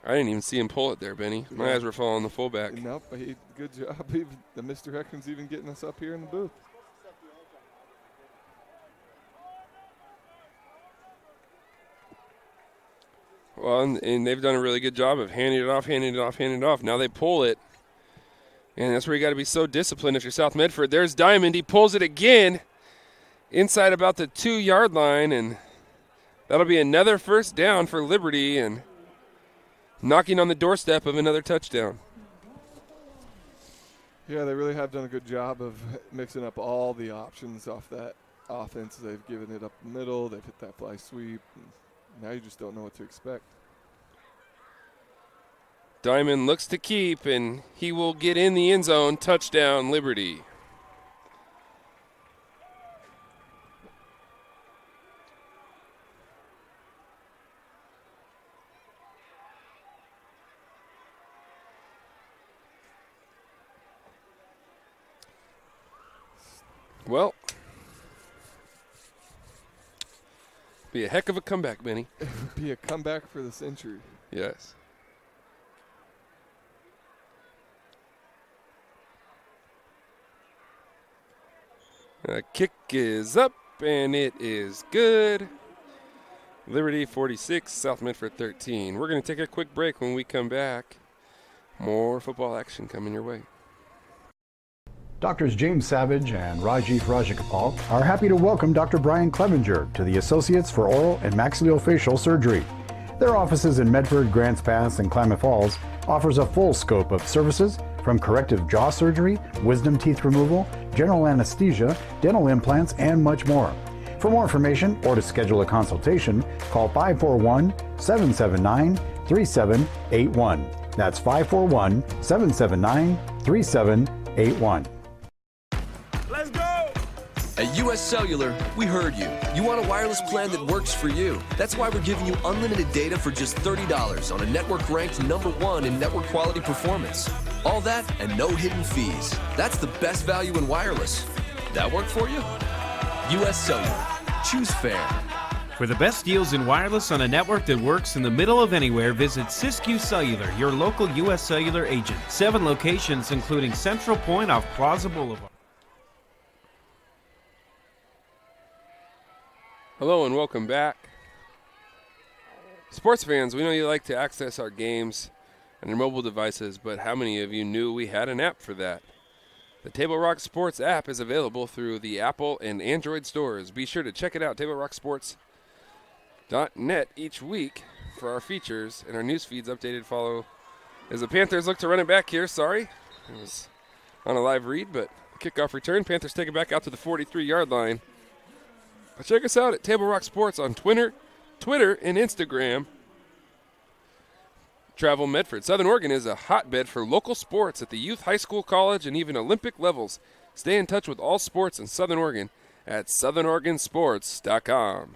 I didn't even see him pull it there, Benny. My eyes were falling on the fullback. Nope, good job. Even the misdirection's even getting us up here in the booth. Well, and they've done a really good job of handing it off. Now they pull it. And that's where you got to be so disciplined if you're South Medford. There's Diamond. He pulls it again inside about the 2-yard line, and that'll be another first down for Liberty and knocking on the doorstep of another touchdown. Yeah, they really have done a good job of mixing up all the options off that offense. They've given it up the middle. They've hit that fly sweep. Now you just don't know what to expect. Diamond looks to keep, and he will get in the end zone. Touchdown, Liberty. Well, be a heck of a comeback, Benny. It would be a comeback for the century. Yes. Kick is up, and it is good. Liberty 46, South Medford 13. We're going to take a quick break. When we come back, more football action coming your way. Doctors James Savage and Rajiv Rajagopal are happy to welcome Dr. Brian Clevenger to the Associates for Oral and Maxillofacial Surgery. Their offices in Medford, Grants Pass, and Klamath Falls offers a full scope of services from corrective jaw surgery, wisdom teeth removal, general anesthesia, dental implants, and much more. For more information or to schedule a consultation, call 541-779-3781. That's 541-779-3781. Let's go! At US Cellular, we heard you. You want a wireless plan that works for you. That's why we're giving you unlimited data for just $30 on a network ranked #1 in network quality performance. All that and no hidden fees. That's the best value in wireless. That work for you? US Cellular. Choose fair. For the best deals in wireless on a network that works in the middle of anywhere, visit Siskiyou Cellular, your local US Cellular agent. 7 locations, including Central Point off Plaza Boulevard. Hello and welcome back. Sports fans, we know you like to access our games on your mobile devices, but how many of you knew we had an app for that? The Table Rock Sports app is available through the Apple and Android stores. Be sure to check it out, TableRockSports.net, each week for our features and our news feeds updated. Follow As the Panthers look to run it back here, sorry. It was on a live read, but kickoff return. Panthers take it back out to the 43-yard line. But check us out at Table Rock Sports on Twitter, and Instagram. Travel Medford. Southern Oregon is a hotbed for local sports at the youth, high school, college, and even Olympic levels. Stay in touch with all sports in Southern Oregon at southernoregonsports.com.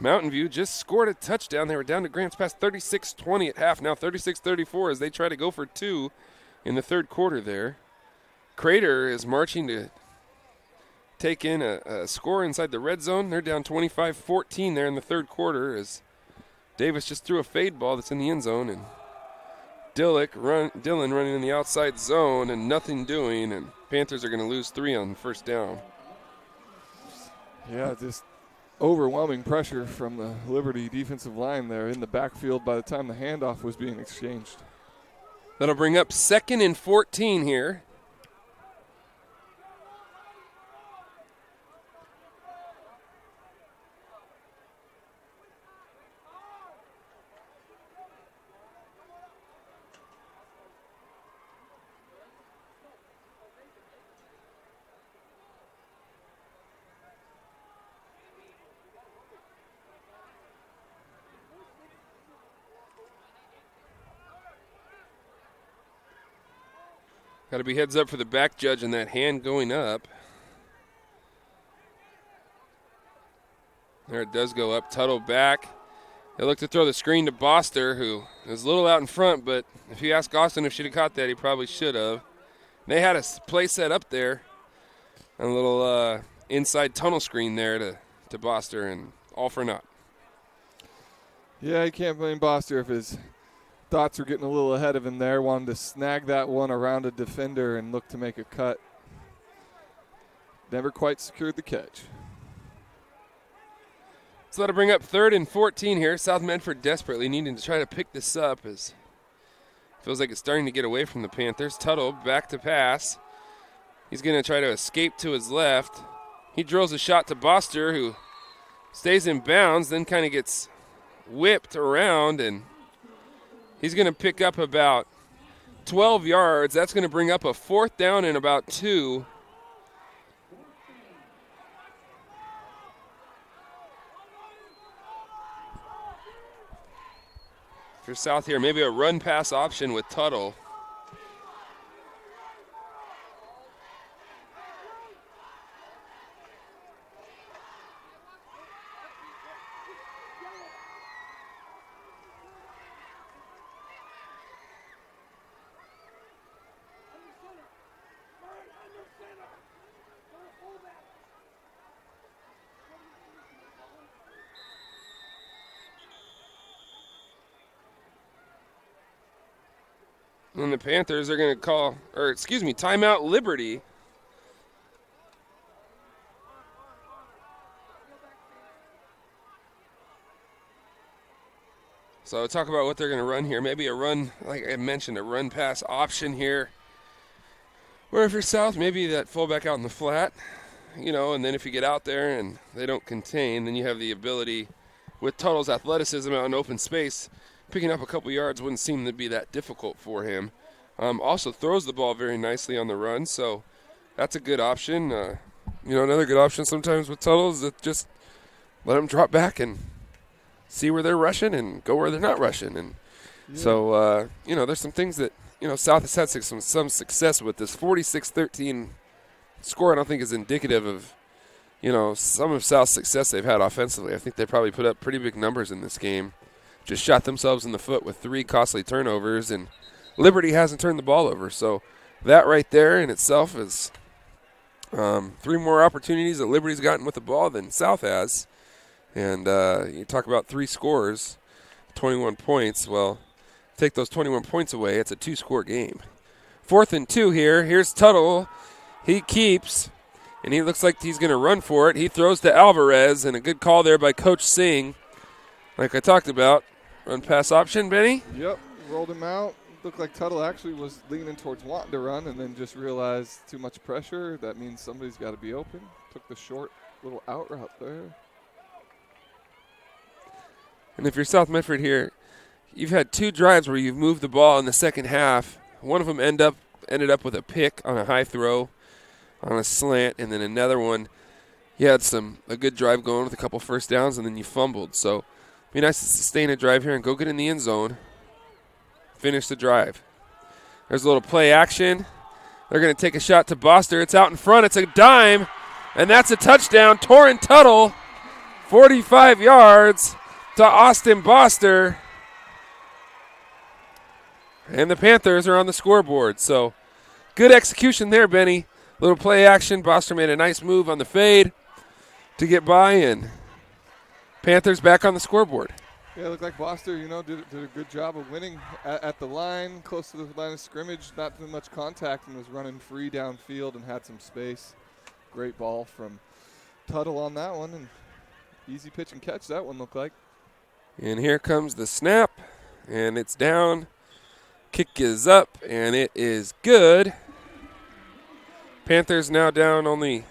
Mountain View just scored a touchdown. They were down to Grants Pass 36-20 at half. Now 36-34 as they try to go for two in the third quarter there. Crater is marching to take in a score inside the red zone. They're down 25-14 there in the third quarter as Davis just threw a fade ball that's in the end zone. And Dillon running in the outside zone and nothing doing. And Panthers are going to lose 3 on first down. Yeah, just overwhelming pressure from the Liberty defensive line there in the backfield by the time the handoff was being exchanged. That'll bring up 2nd and 14 here. Got to be heads up for the back judge and that hand going up. There it does go up. Tuttle back. They look to throw the screen to Boster, who is a little out in front, but if you ask Austin if she'd have caught that, he probably should have. They had a play set up there. A little inside tunnel screen there to Boster, and all for naught. Yeah, you can't blame Boster if his thoughts were getting a little ahead of him there. Wanted to snag that one around a defender and look to make a cut. Never quite secured the catch. So that'll bring up 3rd and 14 here. South Medford desperately needing to try to pick this up as it feels like it's starting to get away from the Panthers. Tuttle back to pass. He's going to try to escape to his left. He drills a shot to Boster, who stays in bounds, then kind of gets whipped around, and he's going to pick up about 12 yards. That's going to bring up a 4th down and about 2. For South here, maybe a run-pass option with Tuttle. And the Panthers are going to timeout Liberty. So talk about what they're going to run here. Maybe a run, like I mentioned, a run pass option here. Where if you're South, maybe that fullback out in the flat, and then if you get out there and they don't contain, then you have the ability with Tuttle's athleticism out in open space. Picking up a couple yards wouldn't seem to be that difficult for him. Also throws the ball very nicely on the run, so that's a good option. Another good option sometimes with Tuttle is to just let them drop back and see where they're rushing and go where they're not rushing. And so, there's some things that, South has had some success with. This 46-13 score I don't think is indicative of, some of South's success they've had offensively. I think they probably put up pretty big numbers in this game. Just shot themselves in the foot with 3 costly turnovers, and Liberty hasn't turned the ball over. So that right there in itself is 3 more opportunities that Liberty's gotten with the ball than South has. And you talk about 3 scores, 21 points. Well, take those 21 points away, it's a 2-score game. 4th and 2 here. Here's Tuttle. He keeps, and he looks like he's going to run for it. He throws to Alvarez, and a good call there by Coach Singh. Like I talked about, run pass option, Benny? Yep, rolled him out. Looked like Tuttle actually was leaning towards wanting to run and then just realized too much pressure. That means somebody's got to be open. Took the short little out route there. And if you're South Medford here, you've had 2 drives where you've moved the ball in the second half. One of them ended up with a pick on a high throw on a slant, and then another one you had a good drive going with a couple first downs, and then you fumbled. So it'd be nice to sustain a drive here and go get in the end zone, finish the drive. There's a little play action. They're going to take a shot to Boster. It's out in front. It's a dime, and that's a touchdown. Torrin Tuttle, 45 yards to Austin Boster. And the Panthers are on the scoreboard. So good execution there, Benny. Little play action. Boster made a nice move on the fade to get by, and Panthers back on the scoreboard. Yeah, it looked like Boster, did a good job of winning at the line, close to the line of scrimmage, not doing much contact, and was running free downfield and had some space. Great ball from Tuttle on that one, and easy pitch and catch that one looked like. And here comes the snap, and it's down. Kick is up, and it is good. Panthers now down only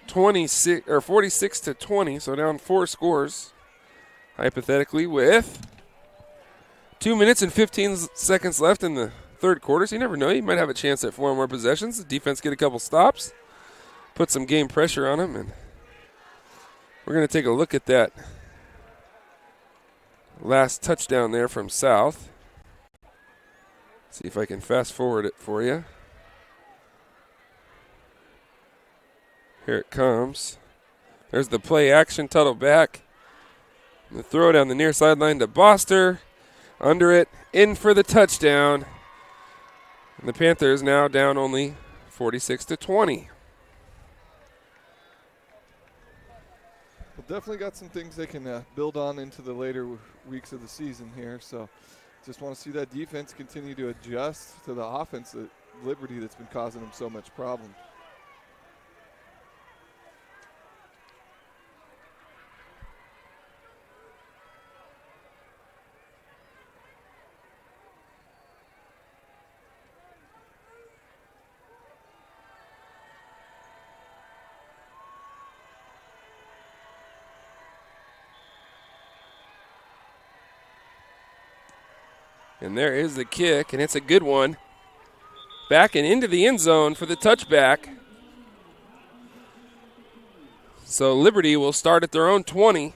46 to 20, so down 4 scores. Hypothetically, with 2 minutes and 15 seconds left in the third quarter. So you never know. You might have a chance at 4 more possessions. The defense get a couple stops, put some game pressure on them, and we're going to take a look at that last touchdown there from South. See if I can fast forward it for you. Here it comes. There's the play action, Tuttle back. The throw down the near sideline to Boster. Under it, in for the touchdown. And the Panthers now down only 46 to 20. Well, definitely got some things they can build on into the later weeks of the season here. So just want to see that defense continue to adjust to the offense at Liberty that's been causing them so much problem. And there is the kick, and it's a good one. Back and into the end zone for the touchback. So Liberty will start at their own 20.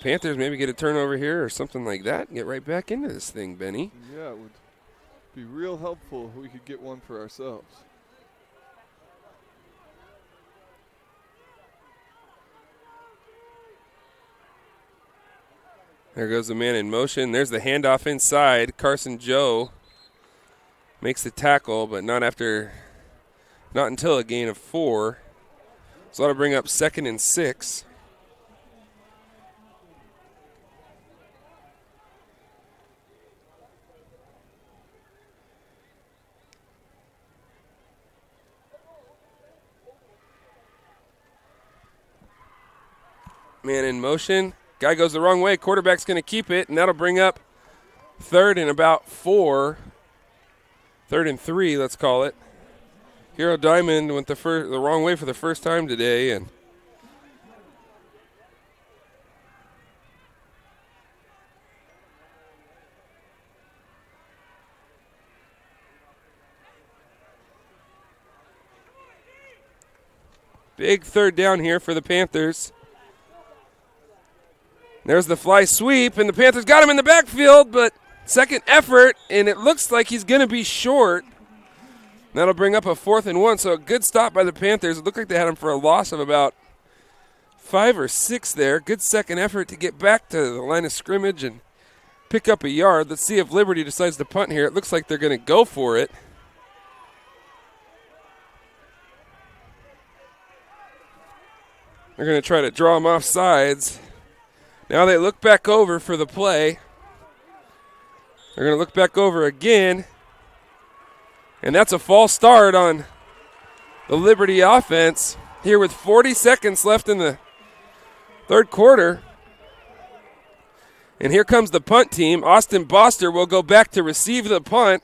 Panthers maybe get a turnover here or something like that and get right back into this thing, Benny. Yeah, it would be real helpful if we could get one for ourselves. There goes the man in motion. There's the handoff inside. Carson Joe makes the tackle, but not until a gain of 4. So that'll bring up 2nd and 6. Man in motion. Guy goes the wrong way. Quarterback's going to keep it, and that'll bring up 3rd and about 4. 3rd and 3, let's call it. Hero Diamond went the wrong way for the first time today, and big 3rd down here for the Panthers. There's the fly sweep, and the Panthers got him in the backfield, but second effort, and it looks like he's going to be short. That'll bring up a 4th and 1, so a good stop by the Panthers. It looked like they had him for a loss of about 5 or 6 there. Good second effort to get back to the line of scrimmage and pick up a yard. Let's see if Liberty decides to punt here. It looks like they're going to go for it. They're going to try to draw him off sides. Now they look back over for the play. They're going to look back over again. And that's a false start on the Liberty offense here with 40 seconds left in the third quarter. And here comes the punt team. Austin Boster will go back to receive the punt.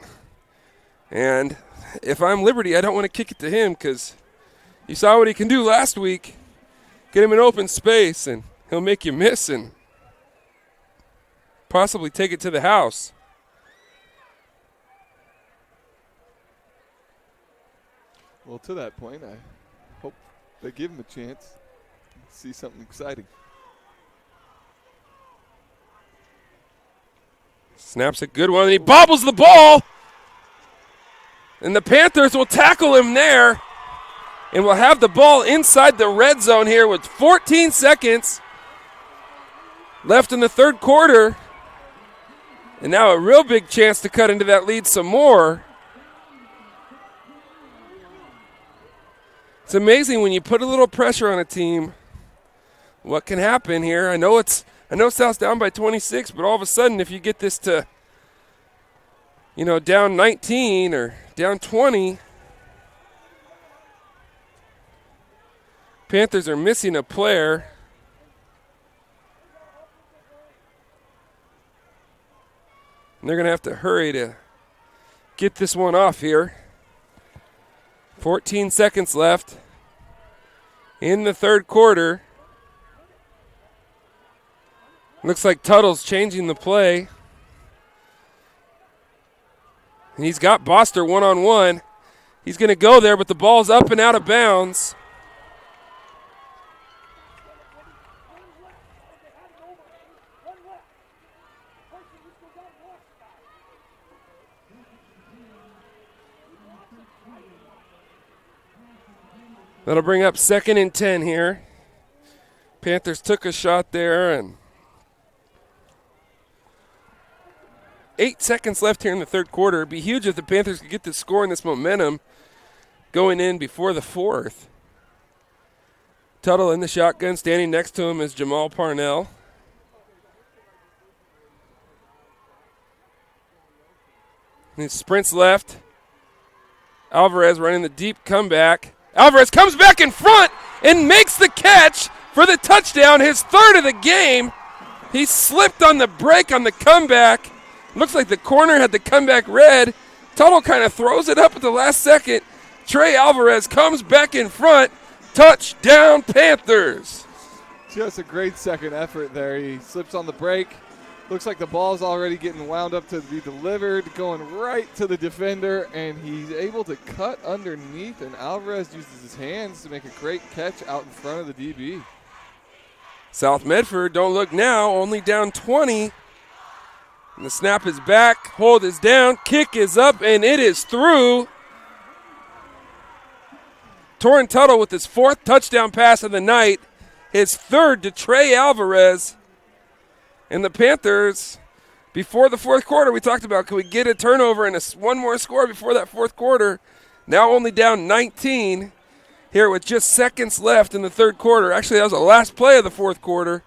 And if I'm Liberty, I don't want to kick it to him because you saw what he can do last week. Get him in open space, and he'll make you miss and possibly take it to the house. Well, to that point, I hope they give him a chance to see something exciting. Snaps a good one, and he bobbles the ball. And the Panthers will tackle him there. And we'll have the ball inside the red zone here with 14 seconds left in the third quarter. And now a real big chance to cut into that lead some more. It's amazing when you put a little pressure on a team, what can happen here. I know South's down by 26, but all of a sudden if you get this to, down 19 or down 20, Panthers are missing a player. And they're going to have to hurry to get this one off here. 14 seconds left in the third quarter. Looks like Tuttle's changing the play. And he's got Boster one-on-one. He's going to go there, but the ball's up and out of bounds. That'll bring up 2nd and 10 here. Panthers took a shot there, and 8 seconds left here in the third quarter. It'd be huge if the Panthers could get this score and this momentum going in before the fourth. Tuttle in the shotgun. Standing next to him is Jamal Parnell. And he sprints left. Alvarez running the deep comeback. Alvarez comes back in front and makes the catch for the touchdown, his third of the game. He slipped on the break on the comeback. Looks like the corner had the comeback red. Tuttle kind of throws it up at the last second. Trey Alvarez comes back in front. Touchdown, Panthers. Just a great second effort there. He slips on the break. Looks like the ball's already getting wound up to be delivered, going right to the defender, and he's able to cut underneath, and Alvarez uses his hands to make a great catch out in front of the DB. South Medford, don't look now, only down 20. And the snap is back, hold is down, kick is up, and it is through. Torrin Tuttle with his 4th touchdown pass of the night, his 3rd to Trey Alvarez. And the Panthers, before the fourth quarter, we talked about, can we get a turnover and one more score before that fourth quarter? Now only down 19 here with just seconds left in the third quarter. Actually, that was the last play of the fourth quarter.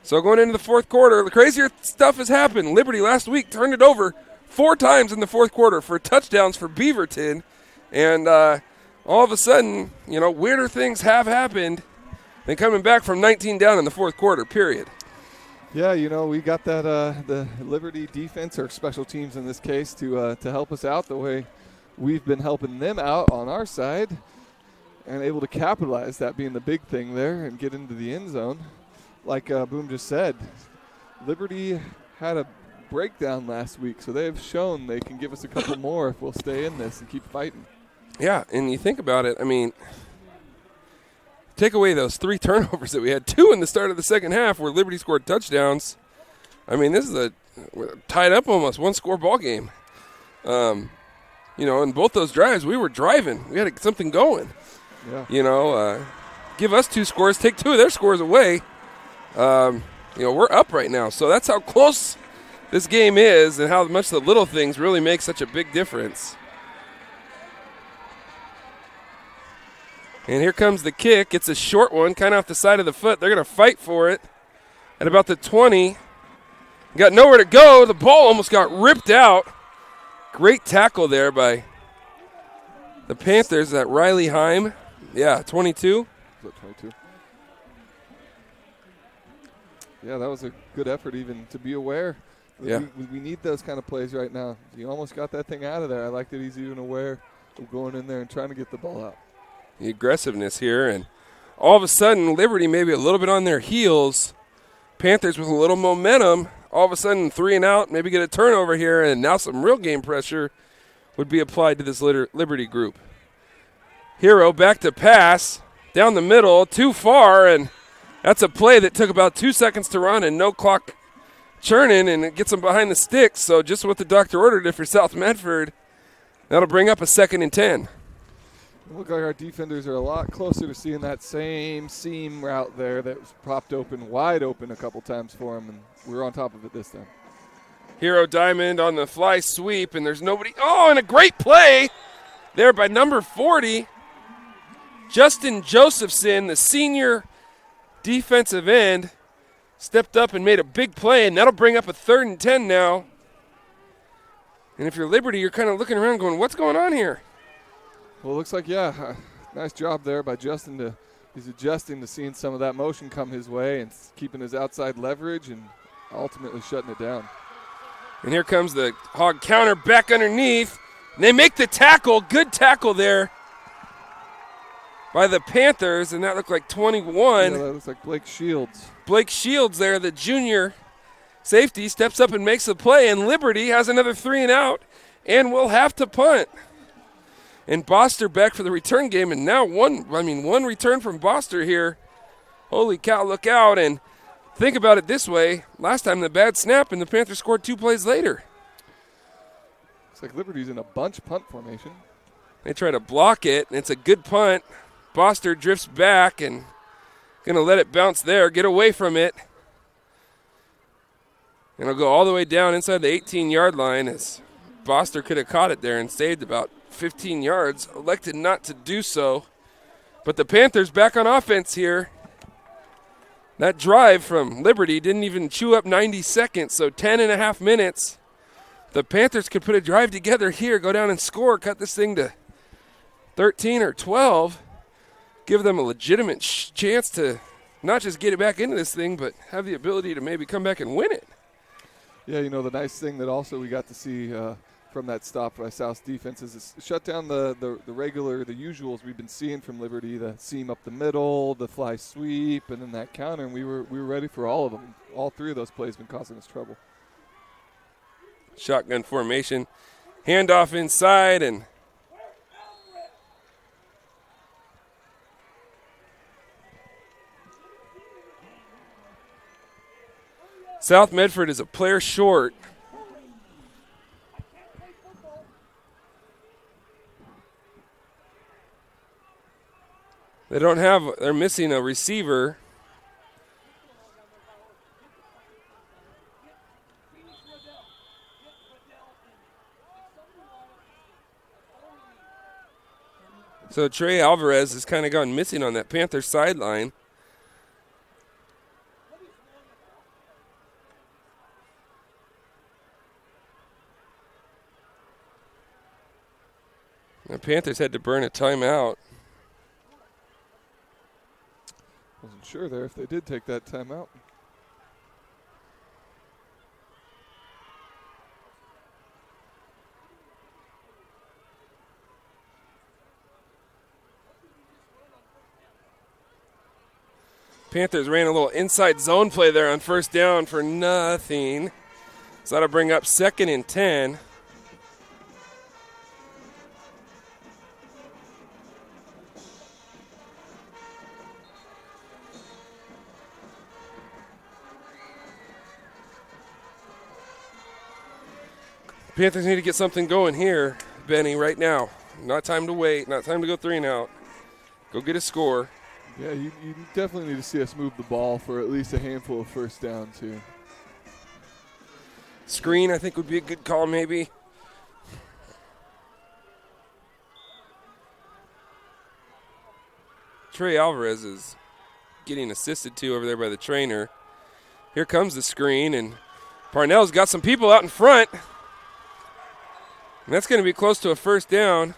So going into the fourth quarter, the crazier stuff has happened. Liberty last week turned it over 4 times in the fourth quarter for touchdowns for Beaverton. And all of a sudden, weirder things have happened than coming back from 19 down in the fourth quarter, period. Yeah, we got that the Liberty defense, or special teams in this case, to help us out the way we've been helping them out on our side, and able to capitalize, that being the big thing there, and get into the end zone. Like Boom just said, Liberty had a breakdown last week, so they have shown they can give us a couple more if we'll stay in this and keep fighting. Yeah, and you think about it, take away those 3 turnovers that we had, 2 in the start of the second half where Liberty scored touchdowns. This is we're tied up almost, 1-score ball game. In both those drives, we were driving. We had something going. Yeah. Give us 2 scores, take 2 of their scores away. We're up right now. So that's how close this game is and how much the little things really make such a big difference. And here comes the kick. It's a short one, kind of off the side of the foot. They're going to fight for it at about the 20. Got nowhere to go. The ball almost got ripped out. Great tackle there by the Panthers. That Riley Heim. Yeah, 22. 22. Yeah, that was a good effort even to be aware. Yeah. We need those kind of plays right now. He almost got that thing out of there. I like that he's even aware of going in there and trying to get the ball out. The aggressiveness here, and all of a sudden, Liberty maybe a little bit on their heels. Panthers with a little momentum. All of a sudden, 3 and out, maybe get a turnover here, and now some real game pressure would be applied to this Liberty group. Hero back to pass, down the middle, too far, and that's a play that took about 2 seconds to run and no clock churning, and it gets them behind the sticks. So just what the doctor ordered if you're South Medford, that'll bring up a 2nd and 10. It looked like our defenders are a lot closer to seeing that same seam route there that was propped open, wide open a couple times for them, and we were on top of it this time. Hero Diamond on the fly sweep, and there's nobody. Oh, and a great play there by number 40. Justin Josephson, the senior defensive end, stepped up and made a big play, and that'll bring up a 3rd and 10 now. And if you're Liberty, you're kind of looking around going, what's going on here? Well, it looks like, nice job there by Justin. He's adjusting to seeing some of that motion come his way and keeping his outside leverage and ultimately shutting it down. And here comes the Hog counter back underneath. And they make the tackle. Good tackle there by the Panthers, and that looked like 21. Yeah, that looks like Blake Shields. Blake Shields there, the junior safety, steps up and makes the play, and Liberty has another 3 and out and will have to punt. And Boster back for the return game, and now one return from Boster here. Holy cow, look out. And think about it this way. Last time the bad snap, and the Panthers scored 2 plays later. Looks like Liberty's in a bunch punt formation. They try to block it, and it's a good punt. Boster drifts back and going to let it bounce there, get away from it. And it'll go all the way down inside the 18-yard line, as Boster could have caught it there and saved about 15 yards, elected not to do so. But the Panthers back on offense here. That drive from Liberty didn't even chew up 90 seconds, so 10 and a half minutes. The Panthers could put a drive together here, go down and score, cut this thing to 13 or 12, give them a legitimate chance to not just get it back into this thing, but have the ability to maybe come back and win it. Yeah, the nice thing that also we got to see from that stop by South's defense is shut down the usuals we've been seeing from Liberty, the seam up the middle, the fly sweep, and then that counter, and we were ready for all of them. All 3 of those plays have been causing us trouble. Shotgun formation, handoff inside, and South Medford is a player short. They're missing a receiver. So Trey Alvarez has kind of gone missing on that Panther sideline. The Panthers had to burn a timeout. Wasn't sure there if they did take that timeout. Panthers ran a little inside zone play there on first down for nothing. So that'll bring up 2nd and 10. Panthers need to get something going here, Benny, right now. Not time to wait, not time to go 3 and out. Go get a score. Yeah, you definitely need to see us move the ball for at least a handful of first downs here. Screen, I think, would be a good call, maybe. Trey Alvarez is getting assisted to over there by the trainer. Here comes the screen, and Parnell's got some people out in front. And that's going to be close to a first down.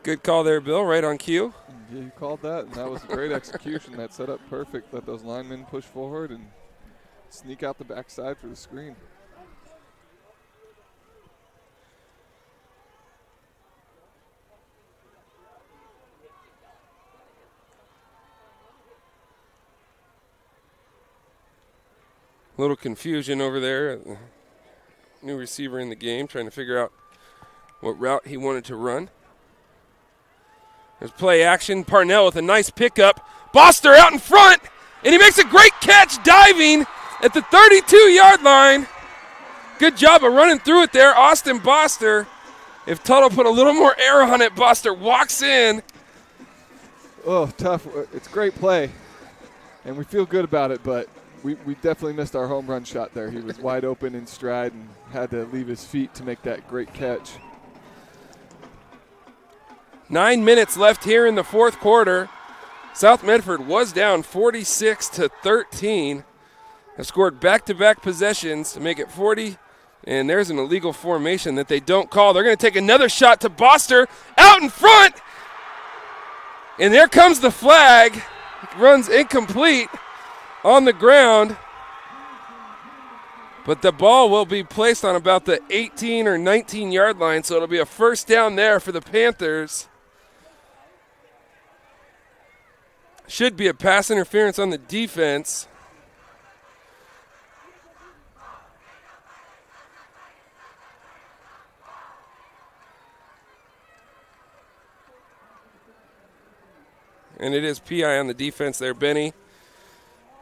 Good call there, Bill, right on cue. Yeah, you called that, and that was a great execution. That set up perfect. Let those linemen push forward and sneak out the backside for the screen. A little confusion over there. New receiver in the game, trying to figure out what route he wanted to run. There's play action. Parnell with a nice pickup. Boster out in front, and he makes a great catch diving at the 32-yard line. Good job of running through it there, Austin Boster. If Tuttle put a little more air on it, Boster walks in. Oh, tough. It's a great play, and we feel good about it, but we definitely missed our home run shot there. He was wide open in stride and had to leave his feet to make that great catch. 9 minutes left here in the fourth quarter. South Medford was down 46-13. Have scored back-to-back possessions to make it 40. And there's an illegal formation that they don't call. They're going to take another shot to Boster out in front. And there comes the flag. Runs incomplete on the ground. But the ball will be placed on about the 18 or 19-yard line, so it'll be a first down there for the Panthers. Should be a pass interference on the defense. And it is PI on the defense there, Benny.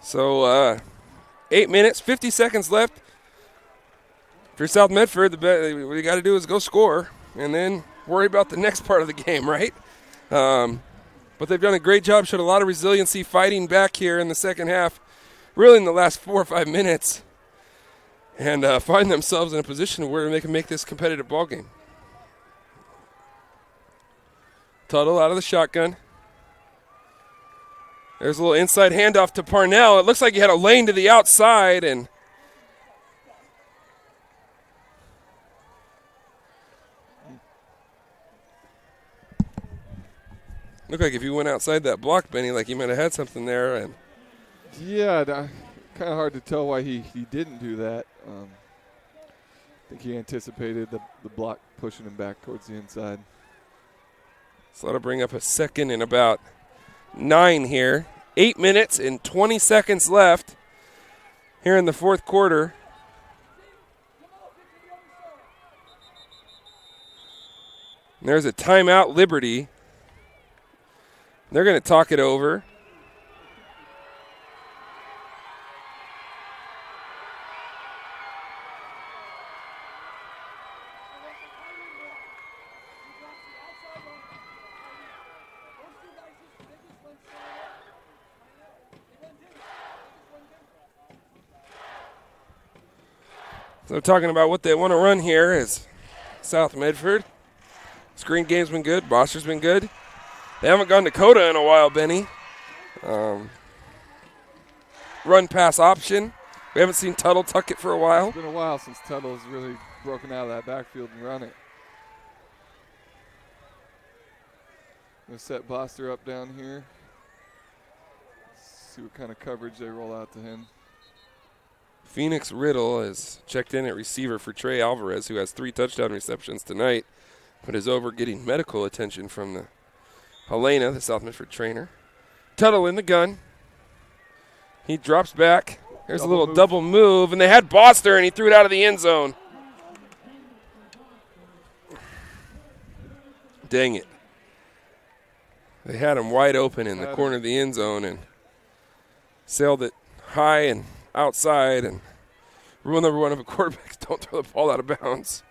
So 8 minutes, 50 seconds left. For South Medford, what you got to do is go score and then worry about the next part of the game, right? But they've done a great job, showed a lot of resiliency fighting back here in the second half, really in the last 4 or 5 minutes, and find themselves in a position where they can make this competitive ball game. Tuttle out of the shotgun. There's a little inside handoff to Parnell. It looks like he had a lane to the outside, and looked like if you went outside that block, Benny, like he might have had something there. And yeah, kind of hard to tell why he didn't do that. I think he anticipated the block pushing him back towards the inside. So that'll bring up a second and about 9 here. 8 minutes and 20 seconds left here in the fourth quarter. And there's a timeout, Liberty. They're going to talk it over. So talking about what they want to run here is South Medford. Screen game's been good. Boster's been good. They haven't gone to Coda in a while, Benny. Run pass option. We haven't seen Tuttle tuck it for a while. It's been a while since Tuttle's really broken out of that backfield and run it. Going to set Boster up down here. See what kind of coverage they roll out to him. Phoenix Riddle is checked in at receiver for Trey Alvarez, who has 3 touchdown receptions tonight, but is over getting medical attention from the Helena, the South Medford trainer. Tuttle in the gun. He drops back. There's a little double move, and they had Boster, and he threw it out of the end zone. Dang it. They had him wide open in the corner of the end zone and sailed it high and outside. And rule number 1 of a quarterback is don't throw the ball out of bounds.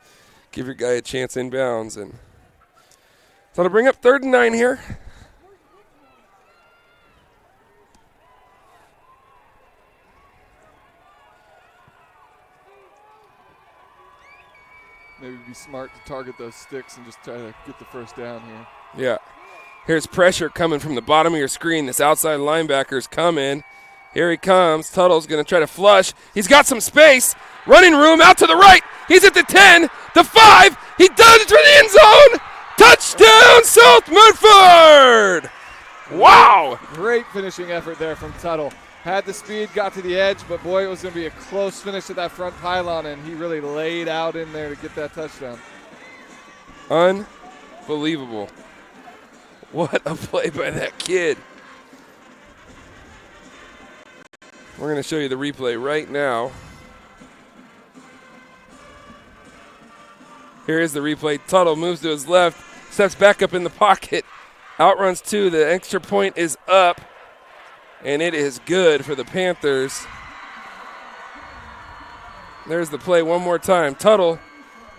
Give your guy a chance inbounds. And so to bring up 3rd and 9 here. Maybe be smart to target those sticks and just try to get the first down here. Yeah. Here's pressure coming from the bottom of your screen. This outside linebacker's coming. Here he comes. Tuttle's going to try to flush. He's got some space. Running room out to the right. He's at the 10, the 5. He does it for the end zone. Touchdown, South Medford! Wow! Great finishing effort there from Tuttle. Had the speed, got to the edge, but boy, it was going to be a close finish to that front pylon, and he really laid out in there to get that touchdown. Unbelievable. What a play by that kid. We're going to show you the replay right now. Here is the replay. Tuttle moves to his left, steps back up in the pocket, outruns two. The extra point is up, and it is good for the Panthers. There's the play one more time. Tuttle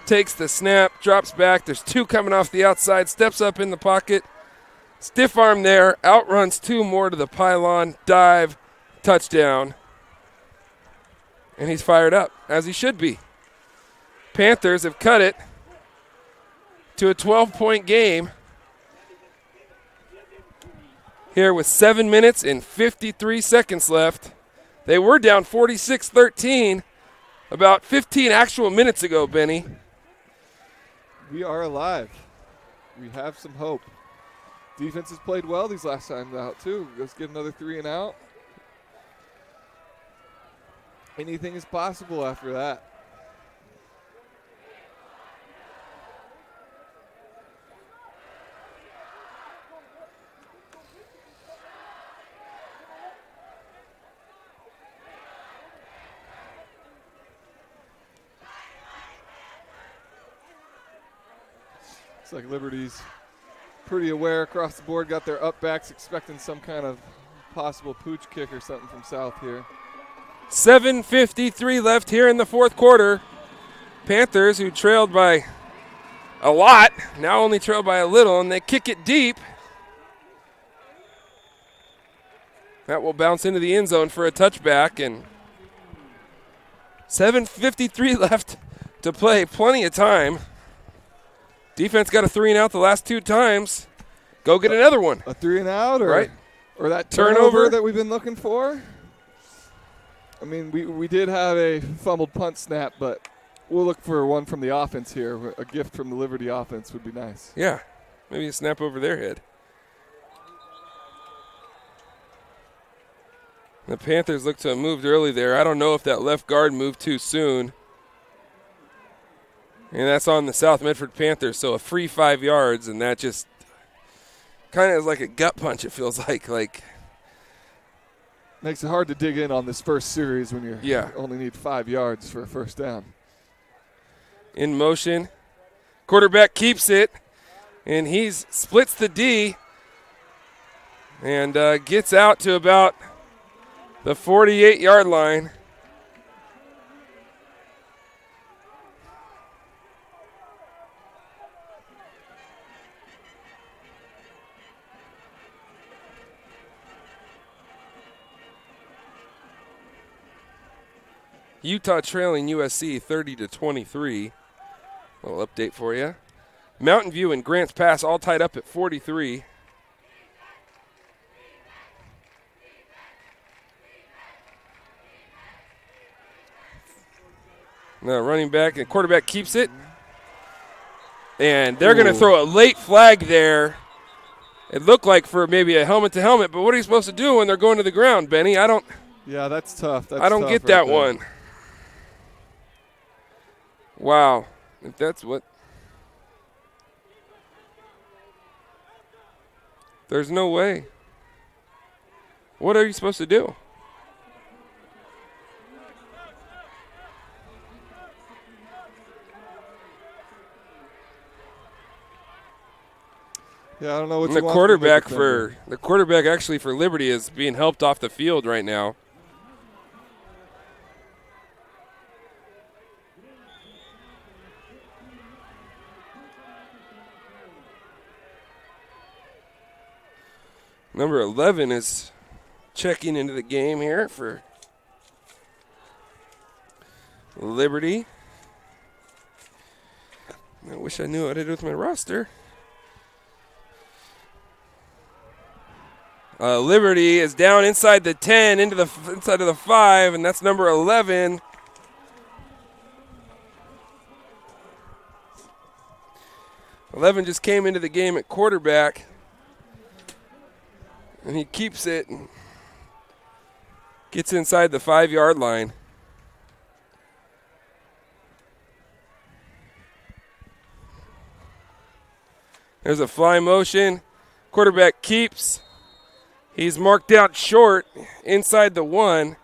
takes the snap, drops back. There's two coming off the outside, steps up in the pocket. Stiff arm there, outruns two more to the pylon, dive, touchdown. And he's fired up, as he should be. Panthers have cut it to a 12-point game here with 7 minutes and 53 seconds left. They were down 46-13 about 15 actual minutes ago, Benny. We are alive. We have some hope. Defense has played well these last times out, too. Let's get another 3 and out. Anything is possible after that. Looks like Liberty's pretty aware across the board, got their up backs, expecting some kind of possible pooch kick or something from South here. 7:53 left here in the fourth quarter. Panthers, who trailed by a lot, now only trail by a little, and they kick it deep. That will bounce into the end zone for a touchback, and 7:53 left to play. Plenty of time. Defense got a 3 and out the last 2 times. Go get another one. A 3 and out, or right? Or that turnover that we've been looking for. I mean, we did have a fumbled punt snap, but we'll look for one from the offense here. A gift from the Liberty offense would be nice. Yeah, maybe a snap over their head. The Panthers look to have moved early there. I don't know if that left guard moved too soon. And that's on the South Medford Panthers, so a free 5 yards, and that just kind of is like a gut punch, it feels like. Makes it hard to dig in on this first series when you only need 5 yards for a first down. In motion. Quarterback keeps it, and he splits the D and gets out to about the 48-yard line. Utah trailing USC 30-23. A little update for you. Mountain View and Grants Pass all tied up at 43. Now running back and quarterback keeps it. And they're going to throw a late flag there. It looked like for maybe a helmet-to-helmet, but what are you supposed to do when they're going to the ground, Benny? Yeah, that's tough. I don't get that one. Wow. If that's what. There's no way. What are you supposed to do? Yeah, I don't know what the quarterback actually for Liberty is being helped off the field right now. Number 11 is checking into the game here for Liberty. I wish I knew what I did with my roster. Liberty is down inside the 10, inside of the 5, and that's number 11. 11 just came into the game at quarterback, and he keeps it and gets inside the 5-yard line. There's a fly motion. Quarterback keeps. He's marked out short inside the 1.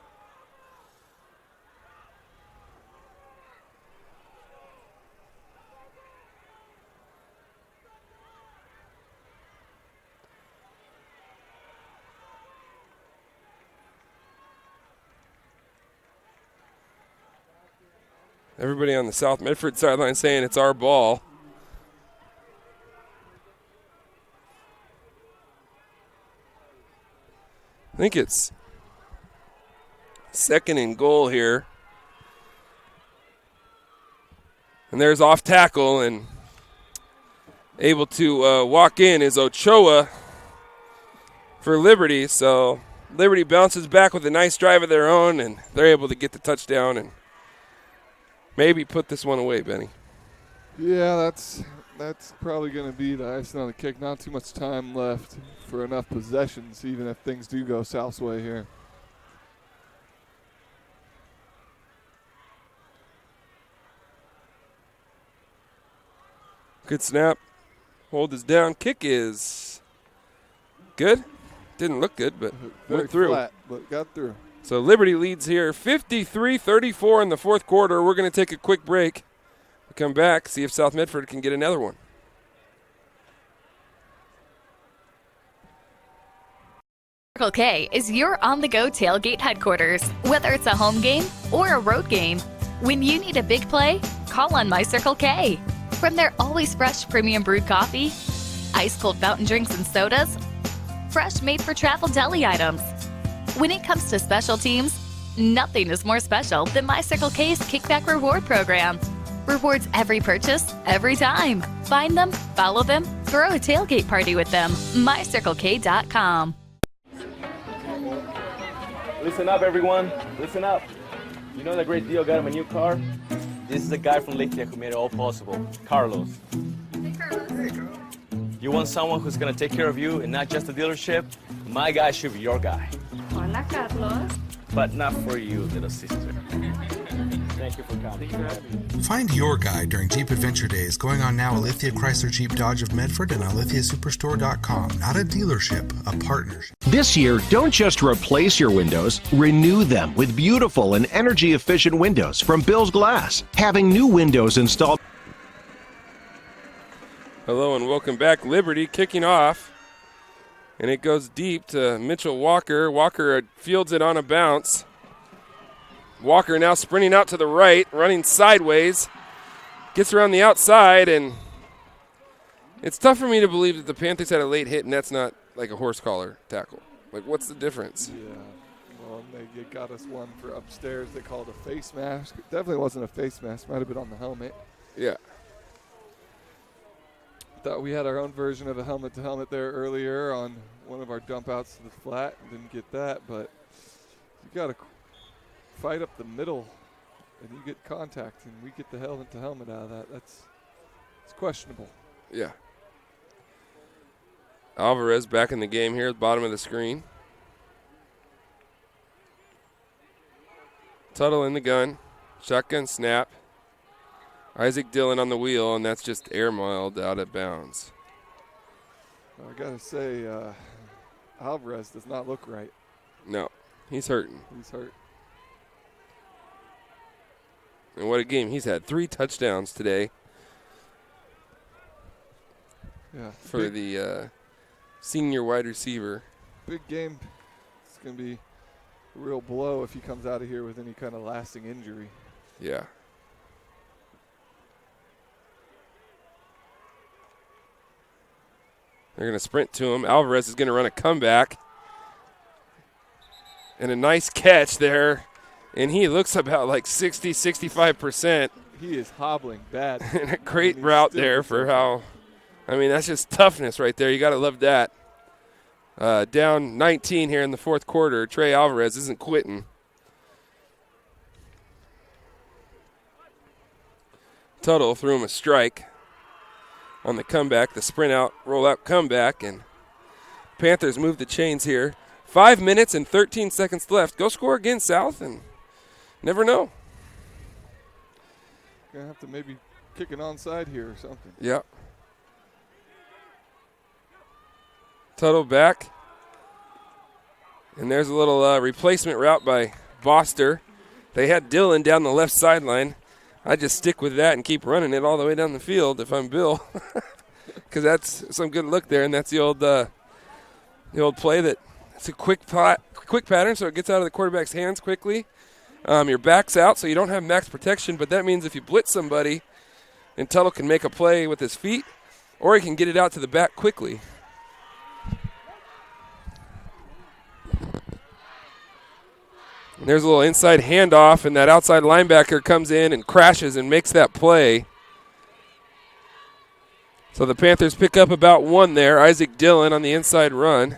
Everybody on the South Medford sideline saying it's our ball. I think it's 2nd and goal here. And there's off tackle, and able to walk in is Ochoa for Liberty. So Liberty bounces back with a nice drive of their own, and they're able to get the touchdown and maybe put this one away, Benny. Yeah, that's probably going to be the icing on the cake. Not too much time left for enough possessions, even if things do go South's way here. Good snap. Hold is down. Kick is good. Didn't look good, but went through. Flat, but got through. So Liberty leads here 53-34 in the 4th quarter. We're going to take a quick break. We'll come back, see if South Medford can get another one. Circle K is your on-the-go tailgate headquarters. Whether it's a home game or a road game, when you need a big play, call on My Circle K. From their always fresh premium brewed coffee, ice-cold fountain drinks and sodas, fresh made-for-travel deli items. When it comes to special teams, nothing is more special than My Circle K's Kickback Reward Program. Rewards every purchase, every time. Find them, follow them, throw a tailgate party with them. MyCircleK.com. Listen up, everyone. Listen up. You know that great deal got him a new car? This is the guy from Lithia who made it all possible, Carlos. Hey, Carlos. You want someone who's gonna take care of you and not just a dealership? My guy should be your guy. Hola, Carlos. But not for you, little sister. Thank you for coming. Find your guy during Jeep Adventure Days going on now at Lithia Chrysler Jeep Dodge of Medford and on lithiasuperstore.com. Not a dealership, a partnership. This year, don't just replace your windows, renew them with beautiful and energy-efficient windows from Bill's Glass. Having new windows installed. Hello and welcome back. Liberty kicking off. And it goes deep to Mitchell Walker. Walker fields it on a bounce. Walker now sprinting out to the right, running sideways. Gets around the outside, and it's tough for me to believe that the Panthers had a late hit, and that's not like a horse collar tackle. Like, what's the difference? Yeah. Well, they got us one for upstairs. They called a face mask. It definitely wasn't a face mask. Might have been on the helmet. Yeah. Thought we had our own version of a helmet-to-helmet there earlier on one of our dump outs to the flat. Didn't get that, but you got to fight up the middle, and you get contact, and we get the helmet-to-helmet out of that. It's questionable. Yeah. Alvarez back in the game here at the bottom of the screen. Tuttle in the gun. Shotgun snap. Isaac Dillon on the wheel, and that's just air mild out of bounds. I got to say, Alvarez does not look right. No, he's hurting. He's hurt. And what a game. He's had 3 touchdowns today. Yeah. For the senior wide receiver. Big game. It's going to be a real blow if he comes out of here with any kind of lasting injury. Yeah. They're going to sprint to him. Alvarez is going to run a comeback. And a nice catch there. And he looks about like 60, 65%. He is hobbling bad. And a great route there for how, I mean, that's just toughness right there. You got to love that. Down 19 here in the 4th quarter. Trey Alvarez isn't quitting. Tuttle threw him a strike. on the comeback, the sprint out, roll out comeback, and Panthers move the chains here. 5 minutes and 13 seconds left. Go score again, South, and never know. Gonna have to maybe kick an onside here or something. Yeah. Tuttle back. And there's a little replacement route by Boster. They had Dillon down the left sideline. I just stick with that and keep running it all the way down the field if I'm Bill, because that's some good look there, and that's the old play that it's a quick pattern, so it gets out of the quarterback's hands quickly. Your back's out, so you don't have max protection, but that means if you blitz somebody, and Tuttle can make a play with his feet, or he can get it out to the back quickly. And there's a little inside handoff, and that outside linebacker comes in and crashes and makes that play. So the Panthers pick up about one there. Isaac Dillon on the inside run.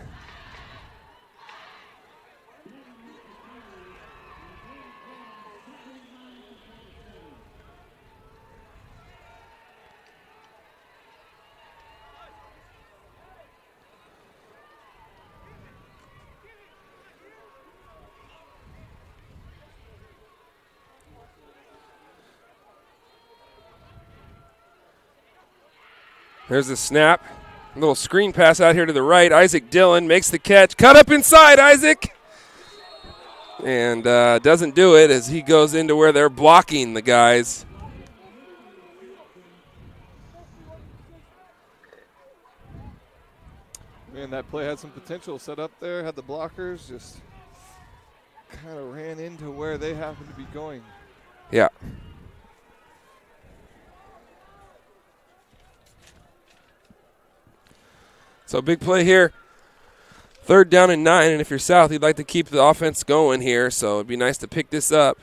There's the snap. A little screen pass out here to the right. Isaac Dillon makes the catch. Cut up inside, Isaac. And doesn't do it as he goes into where they're blocking the guys. Man, that play had some potential set up there. Had the blockers, just kind of ran into where they happened to be going. Yeah. So big play here. 3rd down and 9, and if you're South, you'd like to keep the offense going here, so it'd be nice to pick this up.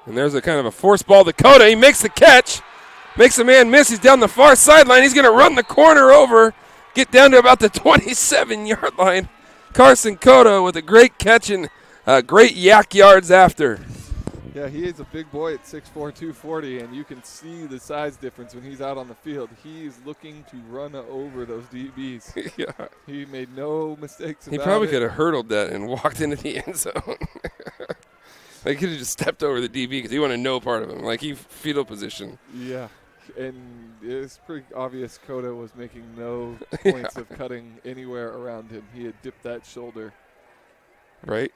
And there's a kind of a force ball to Coda. He makes the catch. Makes a man miss. He's down the far sideline. He's going to run the corner over, get down to about the 27-yard line. Carson Cotto with a great catch and great yak yards after. Yeah, he is a big boy at 6'4", 240, and you can see the size difference when he's out on the field. He is looking to run over those DBs. Yeah. He made no mistakes about it. He probably could have hurdled that and walked into the end zone. Like, he could have just stepped over the DB because he wanted no part of him. Like, he fetal position. Yeah. And it's pretty obvious Cotto was making no points of cutting anywhere around him. He had dipped that shoulder. Right.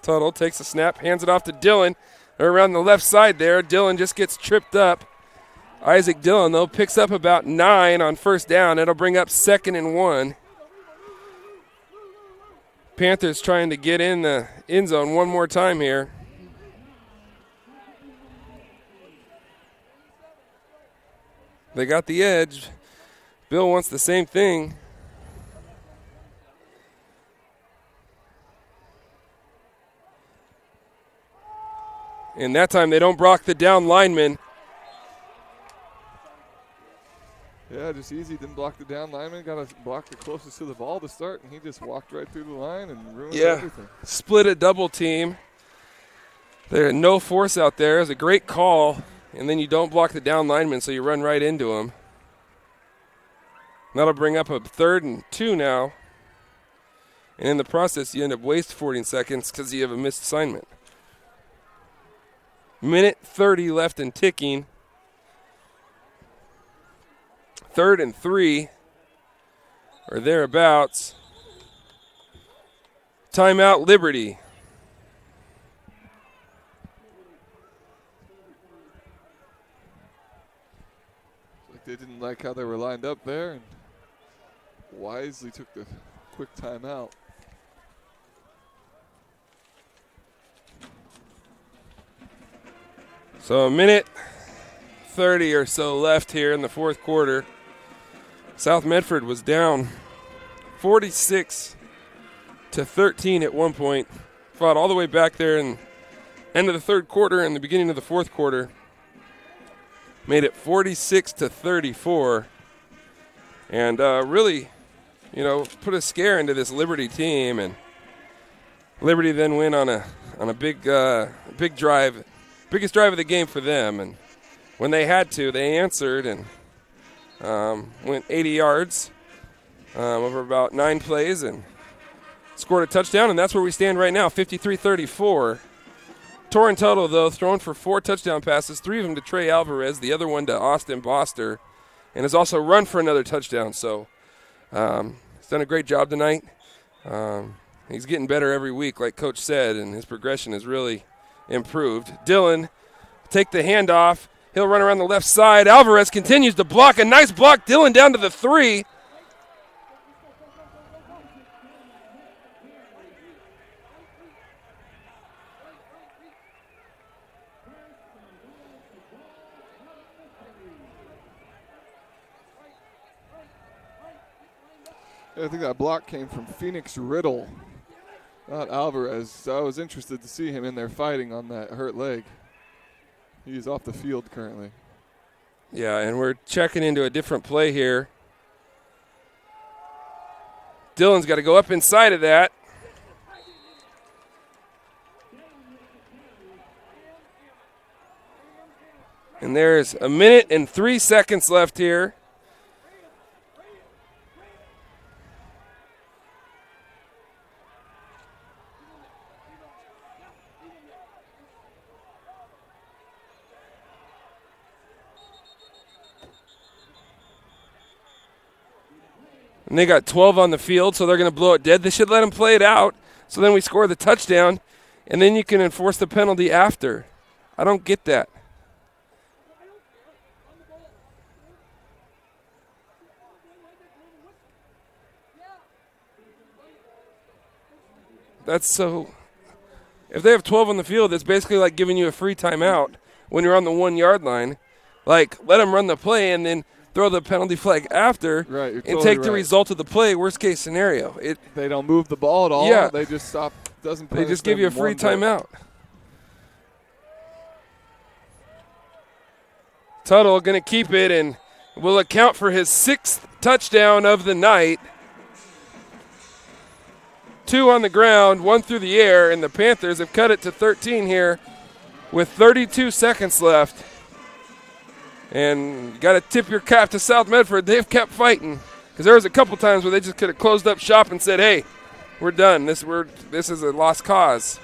Tuttle takes a snap, hands it off to Dillon. They're around the left side there. Dillon just gets tripped up. Isaac Dillon, though, picks up about 9 on 1st down. It'll bring up 2nd and 1. Panthers trying to get in the end zone one more time here. They got the edge. Bill wants the same thing. And that time they don't block the down lineman. Yeah, just easy. Didn't block the down lineman. Got to block the closest to the ball to start, and he just walked right through the line and ruined everything. Split a double team. There's no force out there. It was a great call. And then you don't block the down lineman, so you run right into him. That'll bring up a 3rd and 2 now. And in the process, you end up wasting 14 seconds because you have a missed assignment. Minute 30 left and ticking. 3rd and 3 or thereabouts. Timeout, Liberty. They didn't like how they were lined up there and wisely took the quick timeout. So a minute 30 or so left here in the 4th quarter. South Medford was down 46-13 at one point. Fought all the way back there in end of the 3rd quarter and the beginning of the 4th quarter. Made it 46-34. and really, put a scare into this Liberty team. And Liberty then went on a big drive, biggest drive of the game for them. And when they had to, they answered and went 80 yards over about 9 plays and scored a touchdown. And that's where we stand right now, 53-34. Torrin Tuttle, though, thrown for 4 touchdown passes, 3 of them to Trey Alvarez, the other one to Austin Boster, and has also run for another touchdown. So he's done a great job tonight. He's getting better every week, like Coach said, and his progression has really improved. Dylan take the handoff. He'll run around the left side. Alvarez continues to block. A nice block. Dylan down to the 3. I think that block came from Phoenix Riddle, not Alvarez. So I was interested to see him in there fighting on that hurt leg. He's off the field currently. Yeah, and we're checking into a different play here. Dylan's got to go up inside of that. And there's 1 minute and 3 seconds left here. And they got 12 on the field, so they're going to blow it dead. They should let them play it out. So then we score the touchdown, and then you can enforce the penalty after. I don't get that. That's so. If they have 12 on the field, it's basically like giving you a free timeout when you're on the 1 yard line. Like, let them run the play and then throw the penalty flag after, right, and totally take the result of the play. Worst case scenario, they don't move the ball at all. Yeah, they just stop. Doesn't they just give you a free timeout. Tuttle going to keep it and will account for his 6th touchdown of the night. 2 on the ground, 1 through the air, and the Panthers have cut it to 13 here with 32 seconds left. And you got to tip your cap to South Medford. They've kept fighting, because there was a couple times where they just could have closed up shop and said, "Hey, we're done. This is a lost cause,"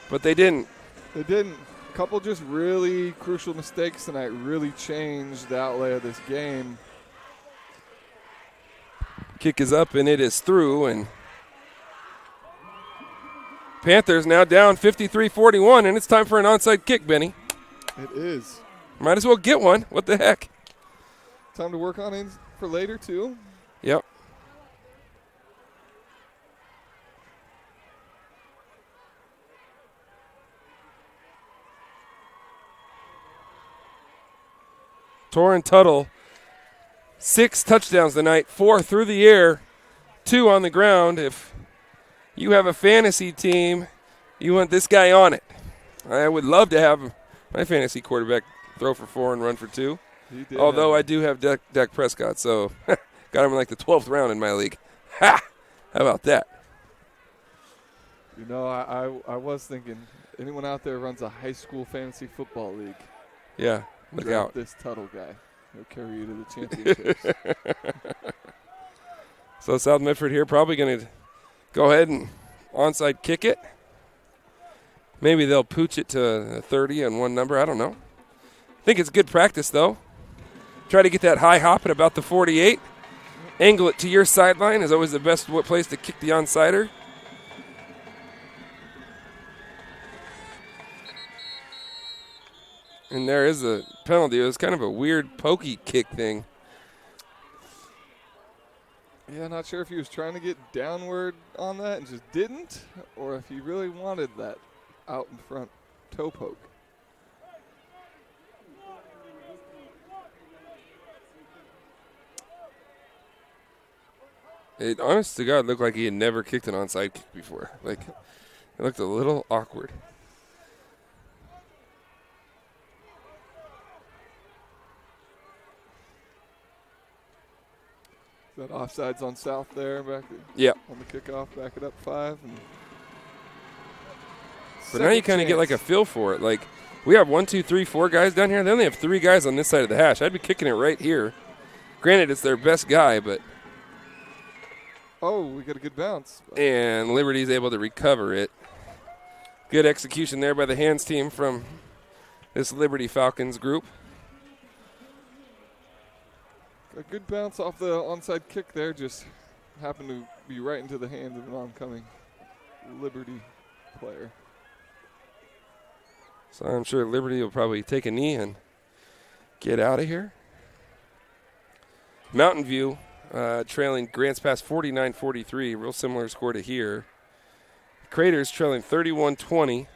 but they didn't. They didn't. A couple just really crucial mistakes tonight really changed the outlay of this game. Kick is up and it is through, and Panthers now down 53-41, and it's time for an onside kick, Benny. It is. Might as well get one. What the heck? Time to work on it for later, too. Yep. Torrin Tuttle, 6 touchdowns tonight, 4 through the air, 2 on the ground. If you have a fantasy team, you want this guy on it. I would love to have my fantasy quarterback throw for 4 and run for 2. Although I do have Dak Prescott, so got him in like the 12th round in my league. Ha! How about that? You know, I was thinking, anyone out there runs a high school fantasy football league? Yeah, look out. This Tuttle guy. He'll carry you to the championships. So South Medford here probably going to go ahead and onside kick it. Maybe they'll pooch it to 30 on one number. I don't know. I think it's good practice, though. Try to get that high hop at about the 48. Angle it to your sideline is always the best place to kick the onsider. And there is a penalty. It was kind of a weird pokey kick thing. Yeah, not sure if he was trying to get downward on that and just didn't, or if he really wanted that out in front toe poke. It, honest to God, looked like he had never kicked an onside kick before. Like, it looked a little awkward. That offsides on South there, back on the kickoff, back it up 5. But now you kind of get like a feel for it. Like, we have 1, 2, 3, 4 guys down here. They only have 3 guys on this side of the hash. I'd be kicking it right here. Granted, it's their best guy, but. Oh, we got a good bounce. And Liberty's able to recover it. Good execution there by the hands team from this Liberty Falcons group. A good bounce off the onside kick there. Just happened to be right into the hands of an oncoming Liberty player. So I'm sure Liberty will probably take a knee and get out of here. Mountain View trailing Grants Pass 49-43, real similar score to here. Craters trailing 31-20.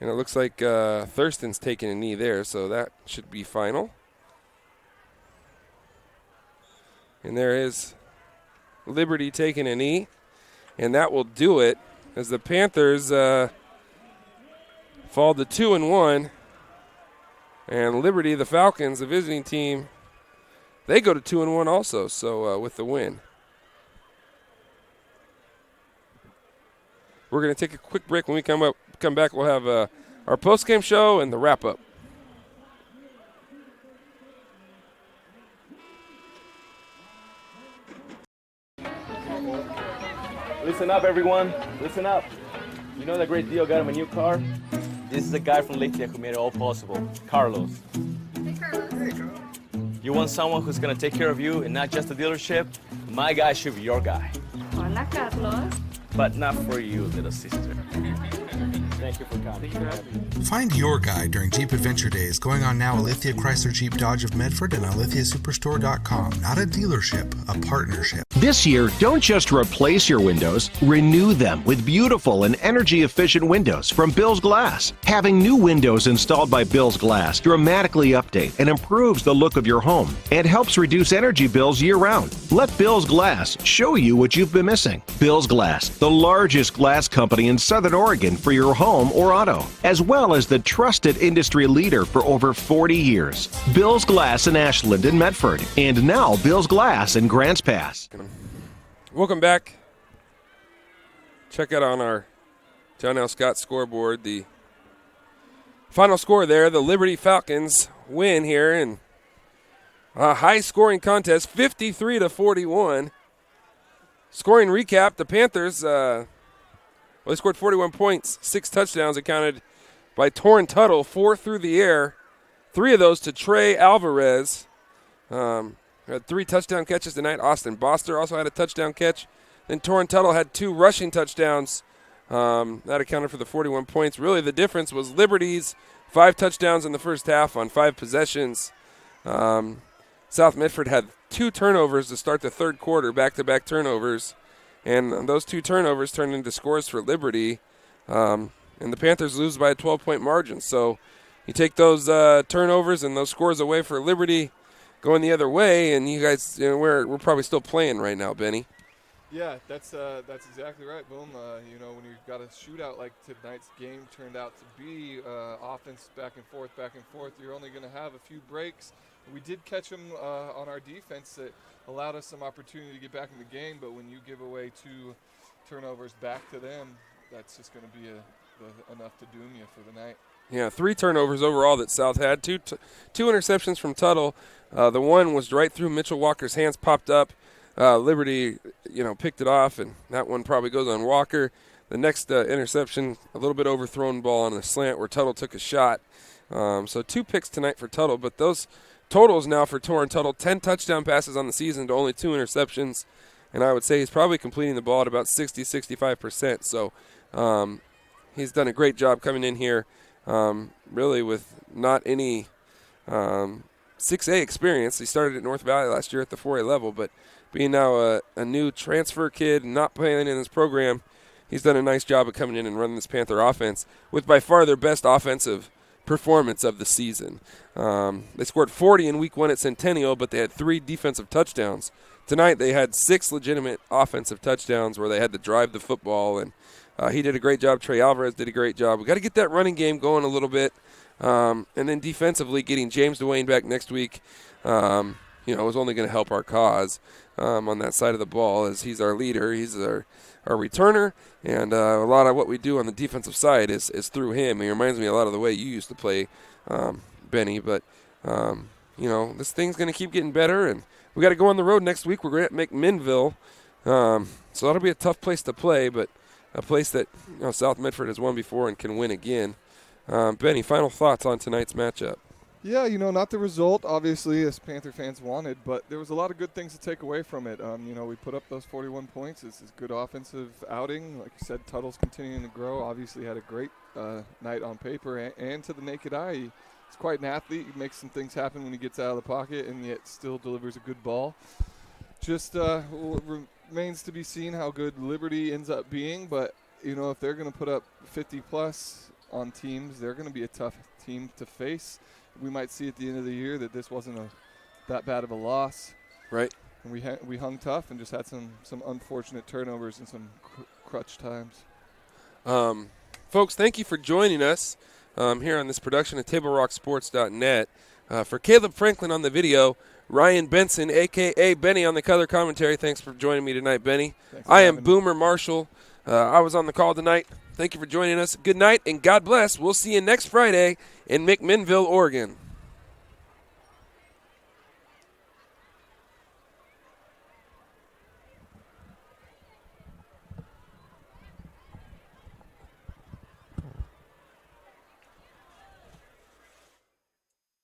And it looks like Thurston's taking a knee there, so that should be final. And there is Liberty taking a knee, and that will do it as the Panthers fall to 2-1. And Liberty, the Falcons, the visiting team, they go to 2-1 also, so with the win. We're going to take a quick break. When we come back, we'll have our post-game show and the wrap-up. Listen up, everyone. Listen up. You know that great deal got him a new car? This is the guy from Lithia who made it all possible, Carlos. Hey, Carlos. Hey, Carlos. You want someone who's going to take care of you and not just the dealership? My guy should be your guy. Hola, Carlos. But not for you, little sister. Thank you for coming. Find your guy during Jeep Adventure Days going on now at Lithia Chrysler Jeep Dodge of Medford and on lithiasuperstore.com. Not a dealership, a partnership. This year, don't just replace your windows, renew them with beautiful and energy-efficient windows from Bill's Glass. Having new windows installed by Bill's Glass dramatically update and improves the look of your home and helps reduce energy bills year-round. Let Bill's Glass show you what you've been missing. Bill's Glass, the largest glass company in Southern Oregon for your home or auto, as well as the trusted industry leader for over 40 years. Bill's Glass in Ashland and Medford, and now Bill's Glass in Grants Pass. Welcome back. Check out on our John L. Scott scoreboard the final score there. The Liberty Falcons win here in a high-scoring contest, 53-41. Scoring recap, the Panthers, they scored 41 points, 6 touchdowns accounted by Torrin Tuttle, 4 through the air, 3 of those to Trey Alvarez. Had 3 touchdown catches tonight. Austin Boster also had a touchdown catch. Then Torrin Tuttle had 2 rushing touchdowns. That accounted for the 41 points. Really, the difference was Liberty's 5 touchdowns in the first half on 5 possessions. South Medford had 2 turnovers to start the third quarter, back-to-back turnovers. And those 2 turnovers turned into scores for Liberty. And the Panthers lose by a 12-point margin. So you take those turnovers and those scores away for Liberty, going the other way, and you guys, we're probably still playing right now, Benny. Yeah, that's exactly right, Boom. When you've got a shootout like tonight's game turned out to be, offense back and forth, you're only going to have a few breaks. We did catch them on our defense that allowed us some opportunity to get back in the game, but when you give away 2 turnovers back to them, that's just going to be enough to doom you for the night. Yeah, 3 turnovers overall that South had. Two interceptions from Tuttle. The one was right through Mitchell Walker's hands, popped up. Liberty, picked it off, and that one probably goes on Walker. The next interception, a little bit overthrown ball on a slant where Tuttle took a shot. So 2 picks tonight for Tuttle, but those totals now for Torrin Tuttle, 10 touchdown passes on the season to only 2 interceptions, and I would say he's probably completing the ball at about 60-65%. So he's done a great job coming in here. Really with not any 6A experience. He started at North Valley last year at the 4A level, but being now a new transfer kid, not playing in this program, he's done a nice job of coming in and running this Panther offense with by far their best offensive performance of the season. They scored 40 in week 1 at Centennial, but they had 3 defensive touchdowns. Tonight they had 6 legitimate offensive touchdowns where they had to drive the football, and he did a great job. Trey Alvarez did a great job. We got to get that running game going a little bit. And then defensively, getting James Dwayne back next week. is only going to help our cause on that side of the ball, as he's our leader. He's our returner, and a lot of what we do on the defensive side is through him. He reminds me a lot of the way you used to play, Benny. But, this thing's going to keep getting better, and we got to go on the road next week. We're going to McMinnville, so that'll be a tough place to play, but a place that South Medford has won before and can win again. Benny, final thoughts on tonight's matchup? Yeah, not the result, obviously, as Panther fans wanted, but there was a lot of good things to take away from it. We put up those 41 points. It's a good offensive outing. Like you said, Tuttle's continuing to grow. Obviously had a great night on paper and to the naked eye. He's quite an athlete. He makes some things happen when he gets out of the pocket and yet still delivers a good ball. Just remains to be seen how good Liberty ends up being, but, if they're going to put up 50-plus on teams, they're going to be a tough team to face. We might see at the end of the year that this wasn't that bad of a loss. Right. And we hung tough and just had some unfortunate turnovers and some crutch times. Folks, thank you for joining us here on this production at TableRockSports.net. For Caleb Franklin on the video, Ryan Benson, a.k.a. Benny, on the color commentary. Thanks for joining me tonight, Benny. I am Boomer Marshall. I was on the call tonight. Thank you for joining us. Good night and God bless. We'll see you next Friday in McMinnville, Oregon.